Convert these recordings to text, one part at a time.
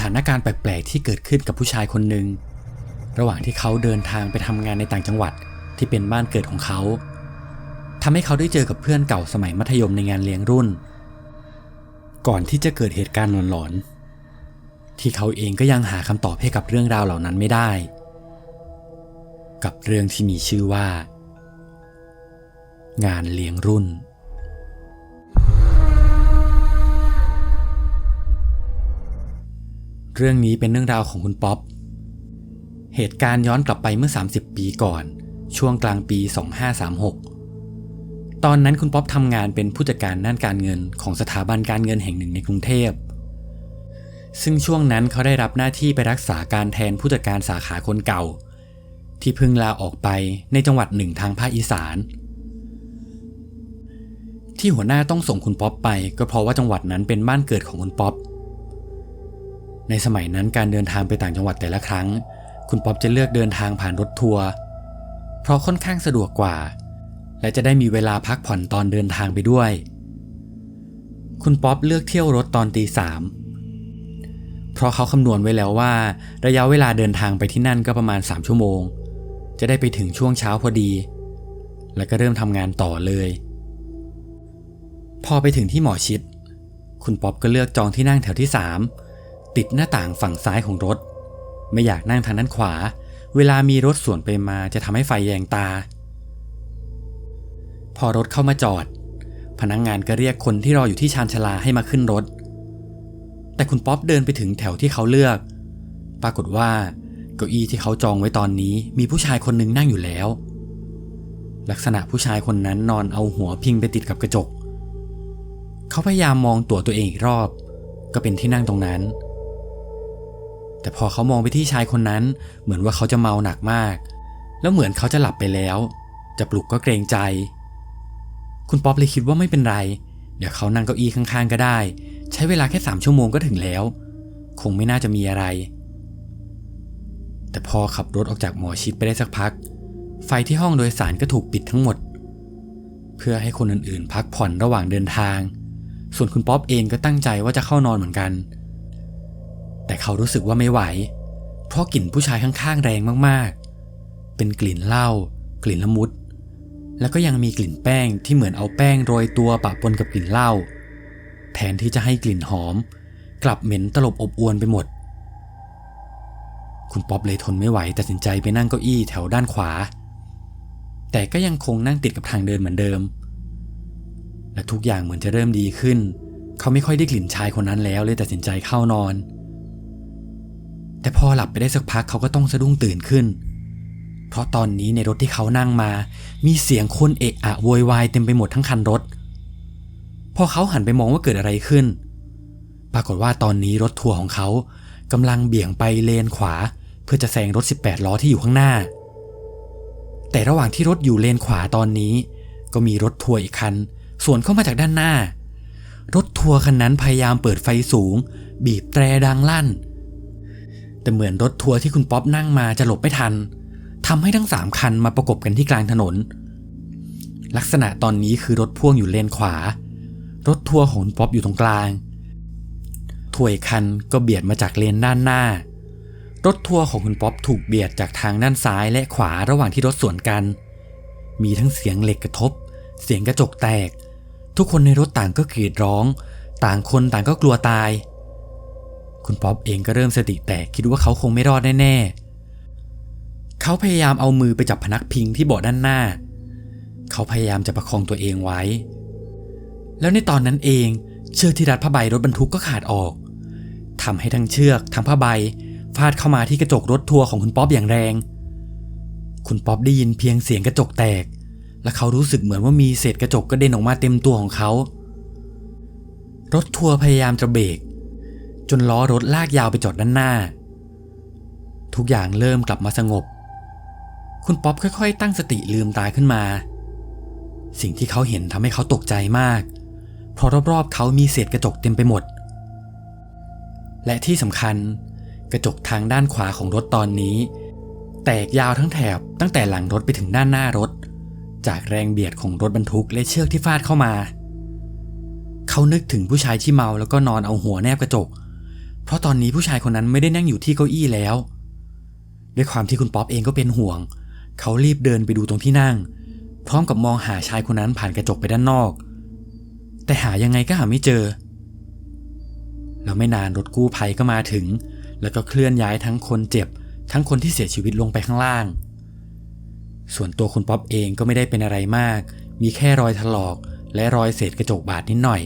ถานการณ์แปลกๆที่เกิดขึ้นกับผู้ชายคนหนึ่งระหว่างที่เขาเดินทางไปทำงานในต่างจังหวัดที่เป็นบ้านเกิดของเขาทำให้เขาได้เจอกับเพื่อนเก่าสมัยมัธยมในงานเลี้ยงรุ่นก่อนที่จะเกิดเหตุการณ์หลอนๆที่เขาเองก็ยังหาคำตอบให้กับเรื่องราวเหล่านั้นไม่ได้กับเรื่องที่มีชื่อว่างานเลี้ยงรุ่นเรื่องนี้เป็นเรื่องราวของคุณป๊อปเหตุการณ์ย้อนกลับไปเมื่อ30 ปีก่อนช่วงกลางปี 2536ตอนนั้นคุณป๊อปทำงานเป็นผู้จัดการด้านการเงินของสถาบันการเงินแห่งหนึ่งในกรุงเทพซึ่งช่วงนั้นเขาได้รับหน้าที่ไปรักษาการแทนผู้จัดการสาขาคนเก่าที่เพิ่งลาออกไปในจังหวัดหนึ่งทางภาคอีสานที่หัวหน้าต้องส่งคุณป๊อปไปก็เพราะว่าจังหวัดนั้นเป็นบ้านเกิดของคุณป๊อปในสมัยนั้นการเดินทางไปต่างจังหวัดแต่ละครั้งคุณป๊อปจะเลือกเดินทางผ่านรถทัวร์เพราะค่อนข้างสะดวกกว่าและจะได้มีเวลาพักผ่อนตอนเดินทางไปด้วยคุณป๊อปเลือกเที่ยวรถตอนตี 3เพราะเขาคำนวณไว้แล้วว่าระยะเวลาเดินทางไปที่นั่นก็ประมาณ3 ชั่วโมงจะได้ไปถึงช่วงเช้าพอดีแล้วก็เริ่มทำงานต่อเลยพอไปถึงที่หมอชิดคุณป๊อปก็เลือกจองที่นั่งแถวที่3ติดหน้าต่างฝั่งซ้ายของรถไม่อยากนั่งทางด้านขวาเวลามีรถสวนไปมาจะทำให้ไฟแยงตาพอรถเข้ามาจอดพนักงานก็เรียกคนที่รออยู่ที่ชานชาลาให้มาขึ้นรถแต่คุณป๊อปเดินไปถึงแถวที่เขาเลือกปรากฏว่าเก้าอี้ที่เขาจองไว้ตอนนี้มีผู้ชายคนหนึ่งนั่งอยู่แล้วลักษณะผู้ชายคนนั้นนอนเอาหัวพิงไปติดกับกระจกเขาพยายามมองตัวเองอีกรอบก็เป็นที่นั่งตรงนั้นแต่พอเขามองไปที่ชายคนนั้นเหมือนว่าเขาจะเมาหนักมากแล้วเหมือนเขาจะหลับไปแล้วจะปลุกก็เกรงใจคุณป๊อปเลยคิดว่าไม่เป็นไรเดี๋ยวเขานั่งเก้าอี้ข้างๆก็ได้ใช้เวลาแค่3 ชั่วโมงก็ถึงแล้วคงไม่น่าจะมีอะไรแต่พอขับรถออกจากหมอชิดไปได้สักพักไฟที่ห้องโดยสารก็ถูกปิดทั้งหมดเพื่อให้คนอื่นๆพักผ่อนระหว่างเดินทางส่วนคุณป๊อปเองก็ตั้งใจว่าจะเข้านอนเหมือนกันแต่เขารู้สึกว่าไม่ไหวเพราะกลิ่นผู้ชายข้างๆแรงมากๆเป็นกลิ่นเหล้ากลิ่นละมุดแล้วก็ยังมีกลิ่นแป้งที่เหมือนเอาแป้งโรยตัวปะปนกับกลิ่นเหล้าแทนที่จะให้กลิ่นหอมกลับเหม็นตลบอบอวนไปหมดคุณป๊อปเลยทนไม่ไหวตัดสินใจไปนั่งเก้าอี้แถวด้านขวาแต่ก็ยังคงนั่งติดกับทางเดินเหมือนเดิมและทุกอย่างเหมือนจะเริ่มดีขึ้นเขาไม่ค่อยได้กลิ่นชายคนนั้นแล้วเลยตัดสินใจเข้านอนแต่พอหลับไปได้สักพักเขาก็ต้องสะดุ้งตื่นขึ้นเพราะตอนนี้ในรถที่เขานั่งมามีเสียงคนเอะอะโวยวายเต็มไปหมดทั้งคันรถพอเขาหันไปมองว่าเกิดอะไรขึ้นปรากฏว่าตอนนี้รถทัวร์ของเขากำลังเบี่ยงไปเลนขวาเพื่อจะแซงรถ18 ล้อที่อยู่ข้างหน้าแต่ระหว่างที่รถอยู่เลนขวาตอนนี้ก็มีรถทัวร์อีกคันสวนเข้ามาจากด้านหน้ารถทัวร์คันนั้นพยายามเปิดไฟสูงบีบแตรดังลั่นแต่เหมือนรถทัวร์ที่คุณป๊อปนั่งมาจะหลบไม่ทันทำให้ทั้ง3 คันมาประกบกันที่กลางถนนลักษณะตอนนี้คือรถพ่วงอยู่เลนขวารถทัวร์ของคุณป๊อปอยู่ตรงกลางทัวร์อีกคันก็เบียดมาจากเลนด้านหน้ารถทัวร์ของคุณป๊อปถูกเบียดจากทางด้านซ้ายและขวาระหว่างที่รถสวนกันมีทั้งเสียงเหล็กกระทบเสียงกระจกแตกทุกคนในรถต่างก็กรีดร้องต่างคนต่างก็กลัวตายคุณป๊อปเองก็เริ่มสติแตกคิดว่าเขาคงไม่รอดแน่ๆเขาพยายามเอามือไปจับพนักพิงที่เบาะด้านหน้าเขาพยายามจะประคองตัวเองไว้แล้วในตอนนั้นเองเชือกที่รัดผ้าใบรถบรรทุกก็ขาดออกทำให้ทั้งเชือกทั้งผ้าใบฟาดเข้ามาที่กระจกรถทัวร์ของคุณป๊อปอย่างแรงคุณป๊อปได้ยินเพียงเสียงกระจกแตกและเขารู้สึกเหมือนว่ามีเศษกระจกกระเด็นออกมาเต็มตัวของเขารถทัวร์พยายามจะเบรกจนล้อรถลากยาวไปจอดด้านหน้าทุกอย่างเริ่มกลับมาสงบคุณป๊อปค่อยๆตั้งสติลืมตาขึ้นมาสิ่งที่เขาเห็นทำให้เขาตกใจมากเพราะรอบๆเขามีเศษกระจกเต็มไปหมดและที่สำคัญกระจกทางด้านขวาของรถตอนนี้แตกยาวทั้งแถบตั้งแต่หลังรถไปถึงด้านหน้ารถจากแรงเบียดของรถบรรทุกและเชือกที่ฟาดเข้ามาเขานึกถึงผู้ชายที่เมาแล้วก็นอนเอาหัวแนบกระจก เพราะตอนนี้ผู้ชายคนนั้นไม่ได้นั่งอยู่ที่เก้าอี้แล้วด้วยความที่คุณป๊อปเองก็เป็นห่วงเขารีบเดินไปดูตรงที่นั่งพร้อมกับมองหาชายคนนั้นผ่านกระจกไปด้านนอกแต่หายังไงก็หาไม่เจอแล้วไม่นานรถกู้ภัยก็มาถึงแล้วก็เคลื่อนย้ายทั้งคนเจ็บทั้งคนที่เสียชีวิตลงไปข้างล่างส่วนตัวคุณป๊อปเองก็ไม่ได้เป็นอะไรมากมีแค่รอยถลอกและรอยเศษกระจกบาดนิดหน่อย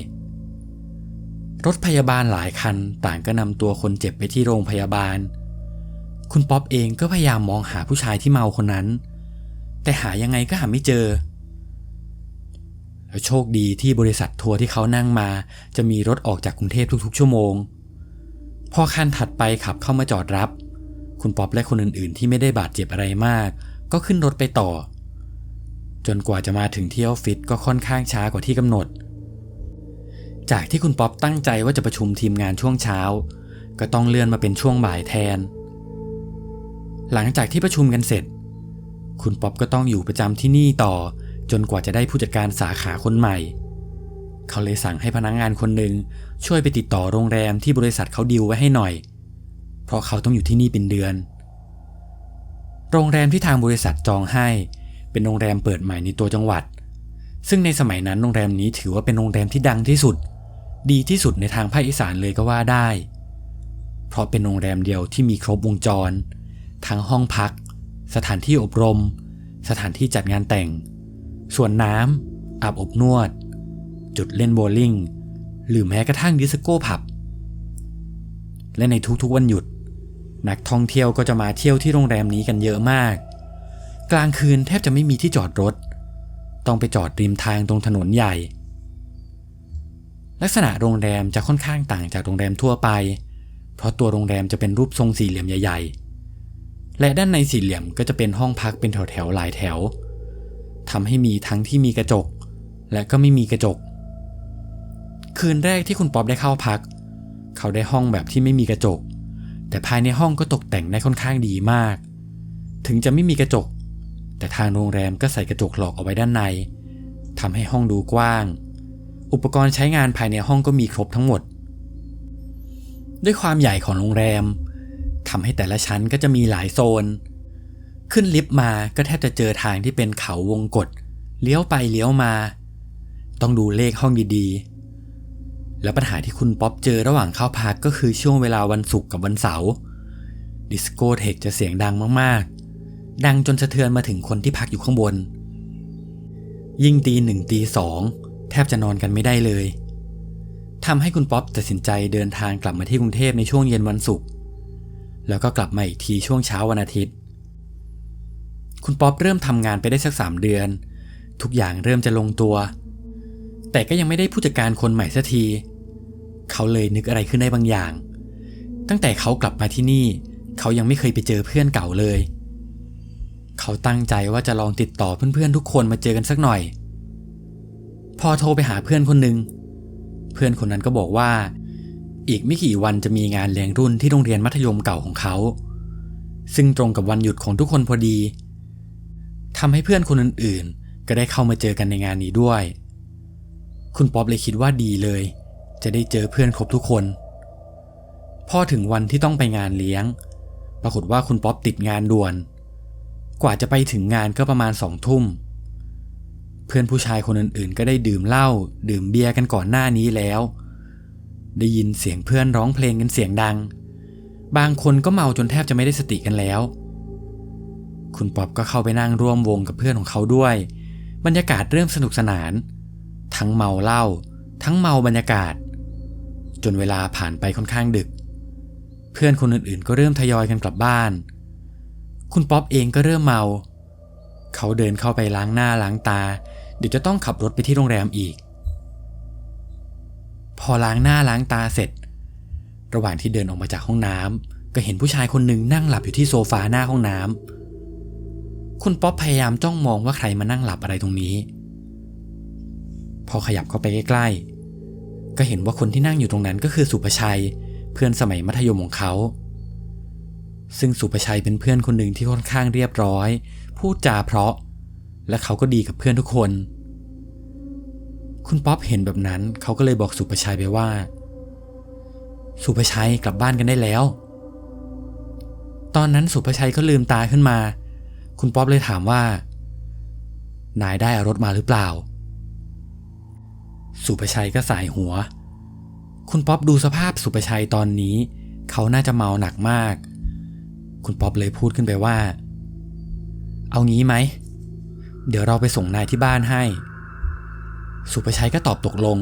รถพยาบาลหลายคันต่างก็นำตัวคนเจ็บไปที่โรงพยาบาลคุณป๊อปเองก็พยายามมองหาผู้ชายที่เมาคนนั้นแต่หายังไงก็หาไม่เจอแล้วโชคดีที่บริษัททัวร์ที่เขานั่งมาจะมีรถออกจากกรุงเทพทุกๆชั่วโมงพอคันถัดไปขับเข้ามาจอดรับคุณป๊อปและคนอื่นๆที่ไม่ได้บาดเจ็บอะไรมากก็ขึ้นรถไปต่อจนกว่าจะมาถึงที่ออฟฟิศก็ค่อนข้างช้ากว่าที่กำหนดจากที่คุณป๊อปตั้งใจว่าจะประชุมทีมงานช่วงเช้าก็ต้องเลื่อนมาเป็นช่วงบ่ายแทนหลังจากที่ประชุมกันเสร็จคุณป๊อปก็ต้องอยู่ประจำที่นี่ต่อจนกว่าจะได้ผู้จัดการสาขาคนใหม่เขาเลยสั่งให้พนักงานคนหนึ่งช่วยไปติดต่อโรงแรมที่บริษัทเขาดีลไว้ให้หน่อยเพราะเขาต้องอยู่ที่นี่เป็นเดือนโรงแรมที่ทางบริษัทจองให้เป็นโรงแรมเปิดใหม่ในตัวจังหวัดซึ่งในสมัยนั้นโรงแรมนี้ถือว่าเป็นโรงแรมที่ดังที่สุดดีที่สุดในทางภาคอีสานเลยก็ว่าได้เพราะเป็นโรงแรมเดียวที่มีครบวงจรทั้งห้องพักสถานที่อบรมสถานที่จัดงานแต่งสวนน้ำอาบอบนวดจุดเล่นโบว์ลิ่งหรือแม้กระทั่งดิสโก้ผับและในทุกๆวันหยุดนักท่องเที่ยวก็จะมาเที่ยวที่โรงแรมนี้กันเยอะมากกลางคืนแทบจะไม่มีที่จอดรถต้องไปจอดริมทางตรงถนนใหญ่ลักษณะโรงแรมจะค่อนข้างต่างจากโรงแรมทั่วไปเพราะตัวโรงแรมจะเป็นรูปทรงสี่เหลี่ยมใหญ่ๆและด้านในสี่เหลี่ยมก็จะเป็นห้องพักเป็นแถวๆหลายแถวทำให้มีทั้งที่มีกระจกและก็ไม่มีกระจกคืนแรกที่คุณป๊อปได้เข้าพักเขาได้ห้องแบบที่ไม่มีกระจกแต่ภายในห้องก็ตกแต่งได้ค่อนข้างดีมากถึงจะไม่มีกระจกแต่ทางโรงแรมก็ใส่กระจกหลอกเอาไว้ด้านในทำให้ห้องดูกว้างอุปกรณ์ใช้งานภายในห้องก็มีครบทั้งหมดด้วยความใหญ่ของโรงแรมทำให้แต่ละชั้นก็จะมีหลายโซนขึ้นลิฟต์มาก็แทบจะเจอทางที่เป็นเขาวงกตเลี้ยวไปเลี้ยวมาต้องดูเลขห้องดีๆแล้วปัญหาที่คุณป๊อปเจอระหว่างเข้าพักก็คือช่วงเวลาวันศุกร์กับวันเสาร์ดิสโก้เทคจะเสียงดังมากๆดังจนสะเทือนมาถึงคนที่พักอยู่ข้างบนยิ่งตี 1 ตี 2แทบจะนอนกันไม่ได้เลยทำให้คุณป๊อปตัดสินใจเดินทางกลับมาที่กรุงเทพในช่วงเย็นวันศุกร์แล้วก็กลับมาอีกทีช่วงเช้าวันอาทิตย์คุณป๊อปเริ่มทำงานไปได้สัก3 เดือนทุกอย่างเริ่มจะลงตัวแต่ก็ยังไม่ได้ผู้จัดการคนใหม่สักทีเขาเลยนึกอะไรขึ้นได้บางอย่างตั้งแต่เขากลับมาที่นี่เขายังไม่เคยไปเจอเพื่อนเก่าเลยเขาตั้งใจว่าจะลองติดต่อเพื่อนๆทุกคนมาเจอกันสักหน่อยพอโทรไปหาเพื่อนคนหนึ่งเพื่อนคนนั้นก็บอกว่าอีกไม่กี่วันจะมีงานเลี้ยงรุ่นที่โรงเรียนมัธยมเก่าของเขาซึ่งตรงกับวันหยุดของทุกคนพอดีทำให้เพื่อนคนอื่นๆก็ได้เข้ามาเจอกันในงานนี้ด้วยคุณป๊อปเลยคิดว่าดีเลยจะได้เจอเพื่อนครบทุกคนพอถึงวันที่ต้องไปงานเลี้ยงปรากฏว่าคุณป๊อปติดงานด่วนกว่าจะไปถึงงานก็ประมาณ20 ทุ่มเพื่อนผู้ชายคนอื่นๆก็ได้ดื่มเหล้าดื่มเบียร์กันก่อนหน้านี้แล้วได้ยินเสียงเพื่อนร้องเพลงกันเสียงดังบางคนก็เมาจนแทบจะไม่ได้สติกันแล้วคุณป๊อปก็เข้าไปนั่งร่วมวงกับเพื่อนของเขาด้วยบรรยากาศเริ่มสนุกสนานทั้งเมาเหล้าทั้งเมาบรรยากาศจนเวลาผ่านไปค่อนข้างดึกเพื่อนคนอื่นๆก็เริ่มทยอยกันกลับบ้านคุณป๊อปเองก็เริ่มเมาเขาเดินเข้าไปล้างหน้าล้างตาเดี๋ยวจะต้องขับรถไปที่โรงแรมอีกพอล้างหน้าล้างตาเสร็จระหว่างที่เดินออกมาจากห้องน้ำก็เห็นผู้ชายคนหนึ่งนั่งหลับอยู่ที่โซฟาหน้าห้องน้ำคุณป๊อปพยายามจ้องมองว่าใครมานั่งหลับอะไรตรงนี้พอขยับเข้าไปใกล้ๆก็เห็นว่าคนที่นั่งอยู่ตรงนั้นก็คือสุภชัยเพื่อนสมัยมัธยมของเขาซึ่งสุภชัยเป็นเพื่อนคนหนึ่งที่ค่อนข้างเรียบร้อยพูดจาเพราะและเขาก็ดีกับเพื่อนทุกคนคุณป๊อปเห็นแบบนั้นเขาก็เลยบอกสุภชัยไปว่า สุภชัยกลับบ้านกันได้แล้วตอนนั้นสุภชัยก็ลืมตาขึ้นมาคุณป๊อปเลยถามว่านายได้เอารถมาหรือเปล่าสุภชัยก็สายหัวคุณป๊อปดูสภาพสุภชัยตอนนี้เขาน่าจะเมาหนักมากคุณป๊อปเลยพูดขึ้นไปว่าเอางี้ไหมเดี๋ยวเราไปส่งนายที่บ้านให้สุภชัยก็ตอบตกลง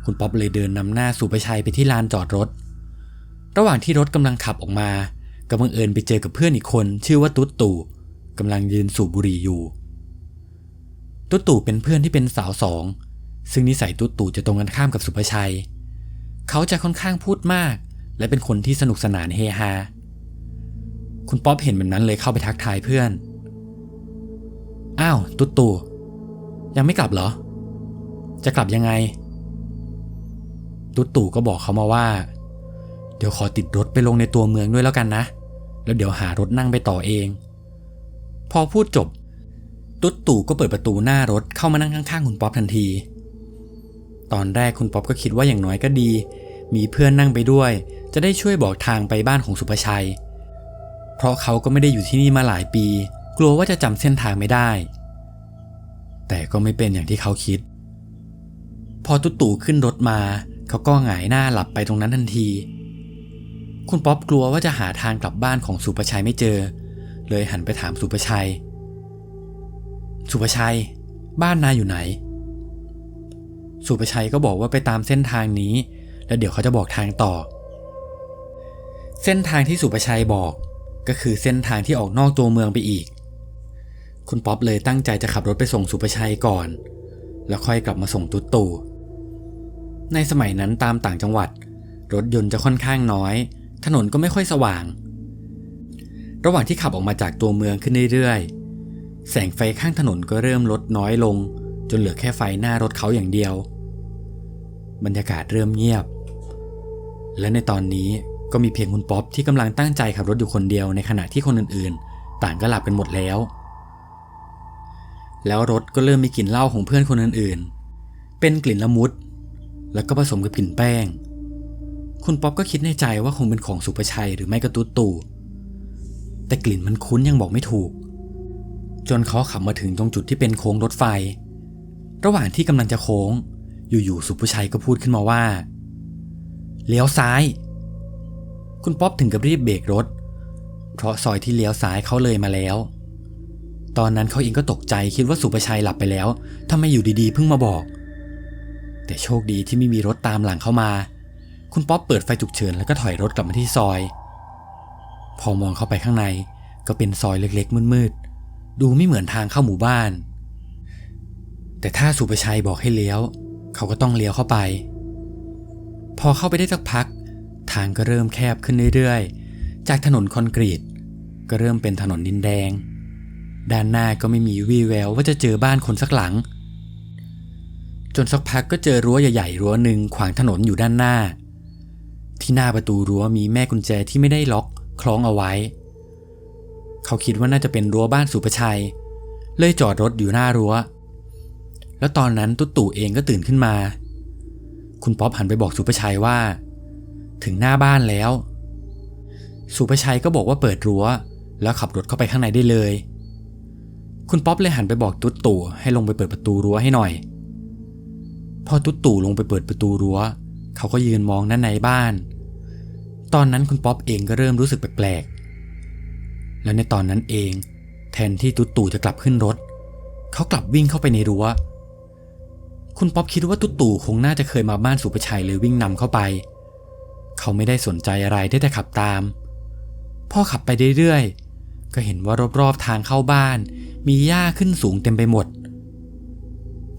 คุณป๊อปเลยเดินนำหน้าสุภชัยไปที่ลานจอดรถระหว่างที่รถกำลังขับออกมาก็บังเอิญไปเจอกับเพื่อนอีกคนชื่อว่าตุ๊ดตู่กำลังยืนสูบบุหรี่อยู่ตุ๊ดตู่เป็นเพื่อนที่เป็นสาวสองซึ่งนิสัยตุ๊ดตู่จะตรงกันข้ามกับสุภชัยเขาจะค่อนข้างพูดมากและเป็นคนที่สนุกสนานเฮฮาคุณป๊อปเห็นแบบนั้นเลยเข้าไปทักทายเพื่อนอ้าวตุ๊ดตู่ยังไม่กลับเหรอจะกลับยังไงตุ๊ดตู่ก็บอกเขามาว่าเดี๋ยวขอติดรถไปลงในตัวเมืองด้วยแล้วกันนะแล้วเดี๋ยวหารถนั่งไปต่อเองพอพูดจบตุ๊ดตู่ก็เปิดประตูหน้ารถเข้ามานั่งข้างๆคุณป๊อปทันทีตอนแรกคุณป๊อปก็คิดว่าอย่างน้อยก็ดีมีเพื่อนนั่งไปด้วยจะได้ช่วยบอกทางไปบ้านของสุภชัยเพราะเขาก็ไม่ได้อยู่ที่นี่มาหลายปีกลัวว่าจะจำเส้นทางไม่ได้แต่ก็ไม่เป็นอย่างที่เขาคิดพอตุ๊ดตู่ขึ้นรถมาเขาก็หงายหน้าหลับไปตรงนั้นทันทีคุณป๊อปกลัวว่าจะหาทางกลับบ้านของสุภชัยไม่เจอเลยหันไปถามสุภชัยบ้านนายอยู่ไหนสุภชัยก็บอกว่าไปตามเส้นทางนี้แล้วเดี๋ยวเขาจะบอกทางต่อเส้นทางที่สุภชัยบอกก็คือเส้นทางที่ออกนอกตัวเมืองไปอีกคุณป๊อปเลยตั้งใจจะขับรถไปส่งสุภชัยก่อนแล้วค่อยกลับมาส่งตุ๊ดตู่ในสมัยนั้นตามต่างจังหวัดรถยนต์จะค่อนข้างน้อยถนนก็ไม่ค่อยสว่างระหว่างที่ขับออกมาจากตัวเมืองขึ้นเรื่อยๆแสงไฟข้างถนนก็เริ่มลดน้อยลงจนเหลือแค่ไฟหน้ารถเขาอย่างเดียวบรรยากาศเริ่มเงียบและในตอนนี้ก็มีเพียงคุณป๊อปที่กำลังตั้งใจขับรถอยู่คนเดียวในขณะที่คนอื่นๆต่างก็หลับกันหมดแล้วรถก็เริ่มมีกลิ่นเหล้าของเพื่อนคนอื่นๆเป็นกลิ่นละมุดแล้วก็ผสมกับกลิ่นแป้งคุณป๊อปก็คิดในใจว่าคงเป็นของสุภชัยหรือไม่ก็ตุ๊ดตู่แต่กลิ่นมันคุ้นยังบอกไม่ถูกจนเขาขับมาถึงตรงจุดที่เป็นโค้งรถไฟระหว่างที่กำลังจะโค้งอยู่ๆสุภชัยก็พูดขึ้นมาว่าเลี้ยวซ้ายคุณป๊อปถึงกับรีบเบรกรถเพราะซอยที่เลี้ยวซ้ายเขาเลยมาแล้วตอนนั้นเขาเองก็ตกใจคิดว่าสุภชัยหลับไปแล้วทำไมอยู่ดีๆเพิ่งมาบอกแต่โชคดีที่ไม่มีรถตามหลังเข้ามาคุณป๊อปเปิดไฟฉุกเฉินแล้วก็ถอยรถกลับมาที่ซอยพอมองเข้าไปข้างในก็เป็นซอยเล็กๆมืดๆดูไม่เหมือนทางเข้าหมู่บ้านแต่ถ้าสุภชัยบอกให้เลี้ยวเขาก็ต้องเลี้ยวเข้าไปพอเข้าไปได้สักพักทางก็เริ่มแคบขึ้นเรื่อยๆจากถนนคอนกรีตก็เริ่มเป็นถนนดินแดงด้านหน้าก็ไม่มีวี่แววว่าจะเจอบ้านคนสักหลังจนสักพักก็เจอรั้วใหญ่ๆรั้วหนึ่งขวางถนนอยู่ด้านหน้าที่หน้าประตูรั้วมีแม่กุญแจที่ไม่ได้ล็อกคล้องเอาไว้เขาคิดว่าน่าจะเป็นรั้วบ้านสุภชัยเลยจอดรถอยู่หน้ารั้วแล้วตอนนั้นตุ๊ดตู่เองก็ตื่นขึ้นมาคุณป๊อปหันไปบอกสุภชัยว่าถึงหน้าบ้านแล้วสุภชัยก็บอกว่าเปิดรั้วแล้วขับรถเข้าไปข้างในได้เลยคุณป๊อปเลยหันไปบอกตุ๊ดตู่ให้ลงไปเปิดประตูรั้วให้หน่อยพอตุ๊ดตู่ลงไปเปิดประตูรั้วเขาก็ยืนมองด้านในบ้านตอนนั้นคุณป๊อปเองก็เริ่มรู้สึกแปลกๆและในตอนนั้นเองแทนที่ตุ๊ดตู่จะกลับขึ้นรถเขากลับวิ่งเข้าไปในรั้วคุณป๊อปคิดว่าตุ๊ดตู่คงน่าจะเคยมาบ้านสุภชัยเลยวิ่งนำเข้าไปเขาไม่ได้สนใจอะไรได้แต่ขับตามพอขับไปเรื่อยๆก็เห็นว่ารอบๆทางเข้าบ้านมีหญ้าขึ้นสูงเต็มไปหมด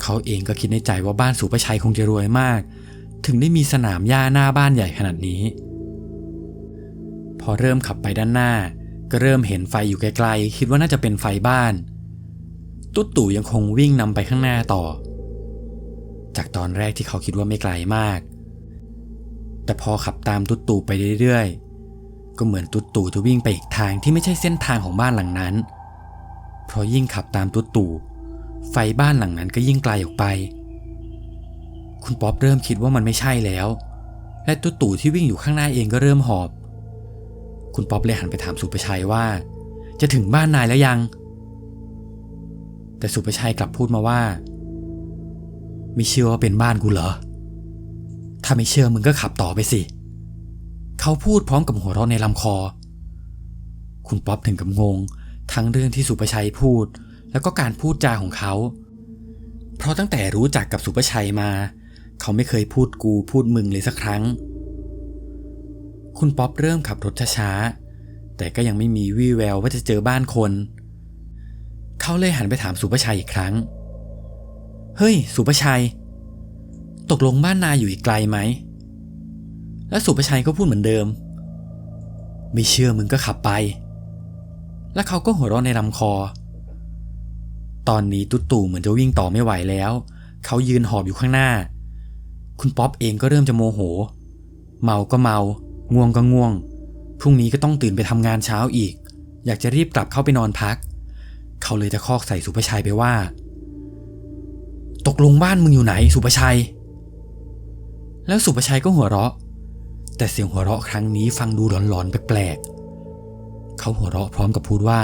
เขาเองก็คิดในใจว่าบ้านสุภชัยคงจะรวยมากถึงได้มีสนามหญ้าหน้าบ้านใหญ่ขนาดนี้พอเริ่มขับไปด้านหน้าก็เริ่มเห็นไฟอยู่ไกลๆคิดว่าน่าจะเป็นไฟบ้านตุ๊ดตู่ยังคงวิ่งนำไปข้างหน้าต่อจากตอนแรกที่เขาคิดว่าไม่ไกลมากแต่พอขับตามตุ๊ดตู่ไปเรื่อยๆก็เหมือนตุ๊ดตู่จะวิ่งไปอีกทางที่ไม่ใช่เส้นทางของบ้านหลังนั้นเพราะยิ่งขับตามตุ๊ดตู่ไฟบ้านหลังนั้นก็ยิ่งไกลออกไปคุณป๊อปเริ่มคิดว่ามันไม่ใช่แล้ว และตุ๊ตู่ที่วิ่งอยู่ข้างหน้าเองก็เริ่มหอบคุณป๊อปเลยหันไปถามสุภชัยว่าจะถึงบ้านนายแล้วยังแต่สุภชัยกลับพูดมาว่าไม่เชื่อว่าเป็นบ้านกูเหรอถ้าไม่เชื่อมึงก็ขับต่อไปสิเขาพูดพร้อมกับหัวเราะในลำคอคุณป๊อปถึงกับงงทั้งเรื่องที่สุภชัยพูดแล้วก็การพูดจาของเขาเพราะตั้งแต่รู้จักกับสุภชัยมาเขาไม่เคยพูดกูพูดมึงเลยสักครั้งคุณป๊อปเริ่มขับรถช้าๆแต่ก็ยังไม่มีวี่แววว่าจะเจอบ้านคนเขาเลยหันไปถามสุภชัยอีกครั้งเฮ้ยสุภชัยตกลงบ้านนายอยู่อีกไกลไหมและสุภชัยก็พูดเหมือนเดิมไม่เชื่อมึงก็ขับไปแล้วเขาก็หัวเราะในลำคอตอนนี้ตุ๊ตู่เหมือนจะวิ่งต่อไม่ไหวแล้วเขายืนหอบอยู่ข้างหน้าคุณป๊อปเองก็เริ่มจะโมโหเมาก็เมาง่วงก็ง่วงพรุ่งนี้ก็ต้องตื่นไปทำงานเช้าอีกอยากจะรีบกลับเข้าไปนอนพักเขาเลยจะคอกใส่สุภชัยไปว่าตกลงบ้านมึงอยู่ไหนสุภชัยแล้วสุภชัยก็หัวเราะแต่เสียงหัวเราะครั้งนี้ฟังดูหลอนๆแปลกๆเขาหัวเราะพร้อมกับพูดว่า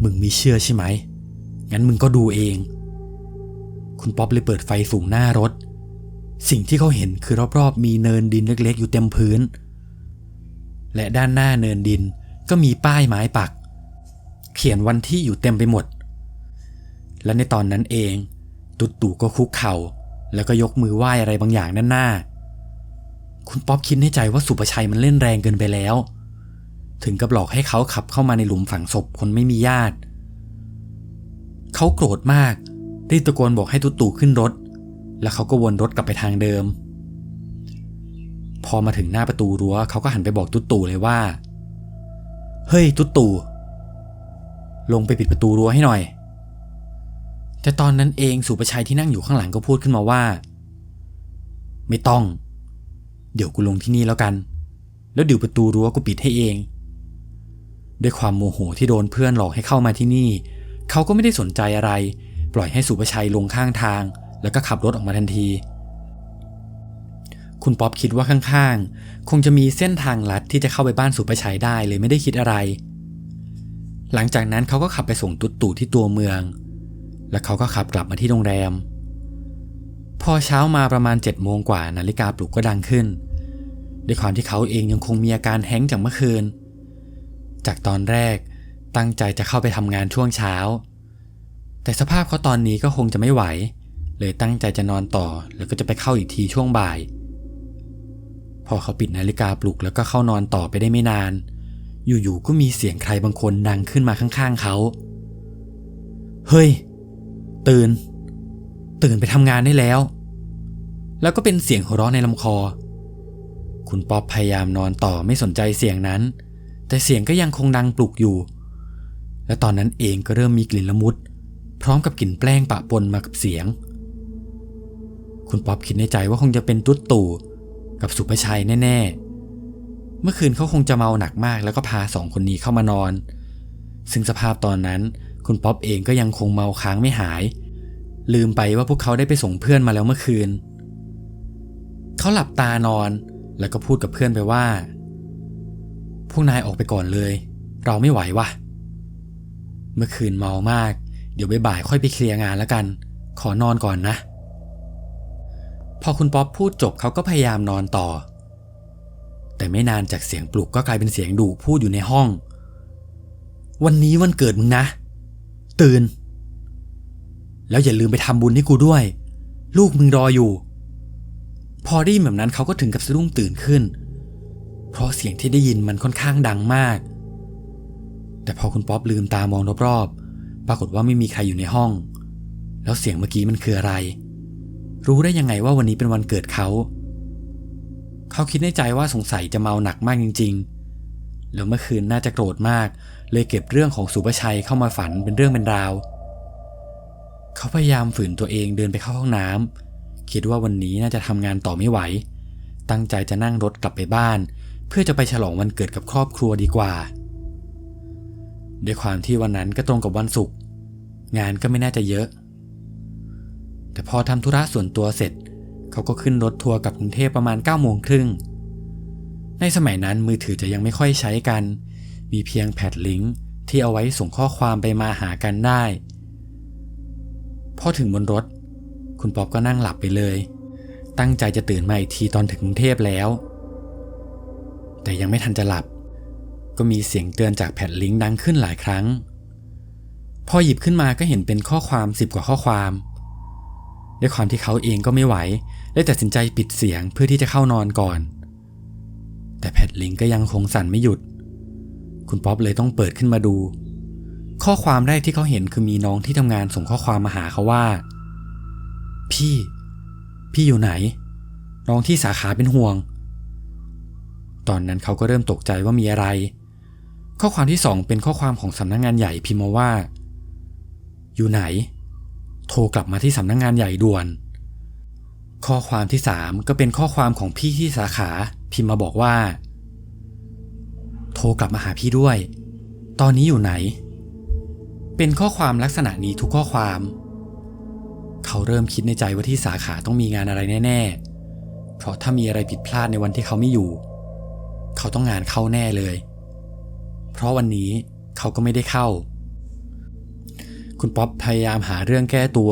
มึงไม่เชื่อใช่ไหมงั้นมึงก็ดูเองคุณป๊อปเลยเปิดไฟสูงหน้ารถสิ่งที่เขาเห็นคือรอบๆมีเนินดินเล็กๆอยู่เต็มพื้นและด้านหน้าเนินดินก็มีป้ายไม้ปักเขียนวันที่อยู่เต็มไปหมดและในตอนนั้นเองตุ๊ตู่ก็คุกเข่าแล้วก็ยกมือไหว้อะไรบางอย่างด้านหน้าคุณป๊อปคิดในใจว่าสุภชัยมันเล่นแรงเกินไปแล้วถึงกับหลอกให้เขาขับเข้ามาในหลุมฝังศพคนไม่มีญาติเขาโกรธมากรีบตะโกนบอกให้ตุ๊ตู่ขึ้นรถแล้วเขาก็วนรถกลับไปทางเดิมพอมาถึงหน้าประตูรั้วเขาก็หันไปบอกตุ๊ตู่เลยว่าเฮ้ยตุ๊ตู่ลงไปปิดประตูรั้วให้หน่อยแต่ตอนนั้นเองสุภชัยที่นั่งอยู่ข้างหลังก็พูดขึ้นมาว่าไม่ต้องเดี๋ยวกูลงที่นี่แล้วกันแล้วเดี๋ยวประตูรั้วกูปิดให้เองด้วยความโมโหที่โดนเพื่อนหลอกให้เข้ามาที่นี่เขาก็ไม่ได้สนใจอะไรปล่อยให้สุภชัยลงข้างทางแล้วก็ขับรถออกมาทันทีคุณป๊อปคิดว่าข้างๆคงจะมีเส้นทางลัดที่จะเข้าไปบ้านสุภชัยได้เลยไม่ได้คิดอะไรหลังจากนั้นเขาก็ขับไปส่งตุ๊ตู่ที่ตัวเมืองแล้วเขาก็ขับกลับมาที่โรงแรมพอเช้ามาประมาณ7 โมงกว่านาฬิกาปลุกก็ดังขึ้นด้วยความที่เขาเองยังคงมีอาการแฮงก์จากเมื่อคืนจากตอนแรกตั้งใจจะเข้าไปทำงานช่วงเช้าแต่สภาพเขาตอนนี้ก็คงจะไม่ไหวเลยตั้งใจจะนอนต่อแล้วก็จะไปเข้าอีกทีช่วงบ่ายพอเขาปิดนาฬิกาปลุกแล้วก็เข้านอนต่อไปได้ไม่นานอยู่ๆก็มีเสียงใครบางคนดังขึ้นมาข้างๆเขาเฮ้ยตื่นไปทำงานได้แล้วแล้วก็เป็นเสียงหัวเราะในลำคอคุณป๊อปพยายามนอนต่อไม่สนใจเสียงนั้นแต่เสียงก็ยังคงดังปลุกอยู่และตอนนั้นเองก็เริ่มมีกลิ่นละมุดพร้อมกับกลิ่นแป้งปะปนมากับเสียงคุณป๊อปคิดในใจว่าคงจะเป็นตุ๊ตู่กับสุภชัยแน่ๆเมื่อคืนเขาคงจะเมาหนักมากแล้วก็พา2 คนนี้เข้ามานอนซึ่งสภาพตอนนั้นคุณป๊อปเองก็ยังคงเมาค้างไม่หายลืมไปว่าพวกเขาได้ไปส่งเพื่อนมาแล้วเมื่อคืนเขาหลับตานอนแล้วก็พูดกับเพื่อนไปว่าพวกนายออกไปก่อนเลยเราไม่ไหวว่ะเมื่อคืนเมามากเดี๋ยวบ่ายๆค่อยไปเคลียร์งานแล้วกันขอนอนก่อนนะพอคุณป๊อปพูดจบเขาก็พยายามนอนต่อแต่ไม่นานจากเสียงปลุกก็กลายเป็นเสียงดุพูดอยู่ในห้องวันนี้วันเกิดมึงนะตื่นแล้วอย่าลืมไปทำบุญให้กูด้วยลูกมึงรออยู่พอได้ยินแบบนั้นเขาก็ถึงกับสะดุ้งตื่นขึ้นเพราะเสียงที่ได้ยินมันค่อนข้างดังมากแต่พอคุณป๊อปลืมตามองรอบๆปรากฏว่าไม่มีใครอยู่ในห้องแล้วเสียงเมื่อกี้มันคืออะไรรู้ได้ยังไงว่าวันนี้เป็นวันเกิดเขาคิดในใจว่าสงสัยจะเมาหนักมากจริงๆแล้วเมื่อคืนน่าจะโกรธมากเลยเก็บเรื่องของสุภชัยเข้ามาฝันเป็นเรื่องเป็นราวเขาพยายามฝืนตัวเองเดินไปเข้าห้องน้ำคิดว่าวันนี้น่าจะทำงานต่อไม่ไหวตั้งใจจะนั่งรถกลับไปบ้านเพื่อจะไปฉลองวันเกิดกับครอบครัวดีกว่าด้วยความที่วันนั้นก็ตรงกับวันศุกร์งานก็ไม่น่าจะเยอะแต่พอทำธุระส่วนตัวเสร็จ เขาก็ขึ้นรถทัวร์กลับกรุงเทพประมาณ9 โมงครึ่งในสมัยนั้นมือถือจะยังไม่ค่อยใช้กันมีเพียงแพดลิงก์ที่เอาไว้ส่งข้อความไปมาหากันได้พอถึงบนรถคุณป๊อปก็นั่งหลับไปเลยตั้งใจจะตื่นมาอีกทีตอนถึงกรุงเทพแล้วแต่ยังไม่ทันจะหลับก็มีเสียงเตือนจากแพดลิงก์ดังขึ้นหลายครั้งพอหยิบขึ้นมาก็เห็นเป็นข้อความ10 กว่าข้อความด้วยความที่เขาเองก็ไม่ไหวได้ตัดสินใจปิดเสียงเพื่อที่จะเข้านอนก่อนแต่แพดลิงก์ก็ยังคงสั่นไม่หยุดคุณป๊อปเลยต้องเปิดขึ้นมาดูข้อความแรกที่เขาเห็นคือมีน้องที่ทำงานส่งข้อความมาหาเขาว่าพี่อยู่ไหนน้องที่สาขาเป็นห่วงตอนนั้นเขาก็เริ่มตกใจว่ามีอะไรข้อความที่2เป็นข้อความของสำนักงานใหญ่พิมพ์มาว่าอยู่ไหนโทรกลับมาที่สำนักงานใหญ่ด่วนข้อความที่3ก็เป็นข้อความของพี่ที่สาขาพิมพ์มาบอกว่าโทรกลับมาหาพี่ด้วยตอนนี้อยู่ไหนเป็นข้อความลักษณะนี้ทุกข้อความเขาเริ่มคิดในใจว่าที่สาขาต้องมีงานอะไรแน่ๆเพราะถ้ามีอะไรผิดพลาดในวันที่เขาไม่อยู่เขาต้องงานเข้าแน่เลยเพราะวันนี้เขาก็ไม่ได้เข้าคุณป๊อปพยายามหาเรื่องแก้ตัว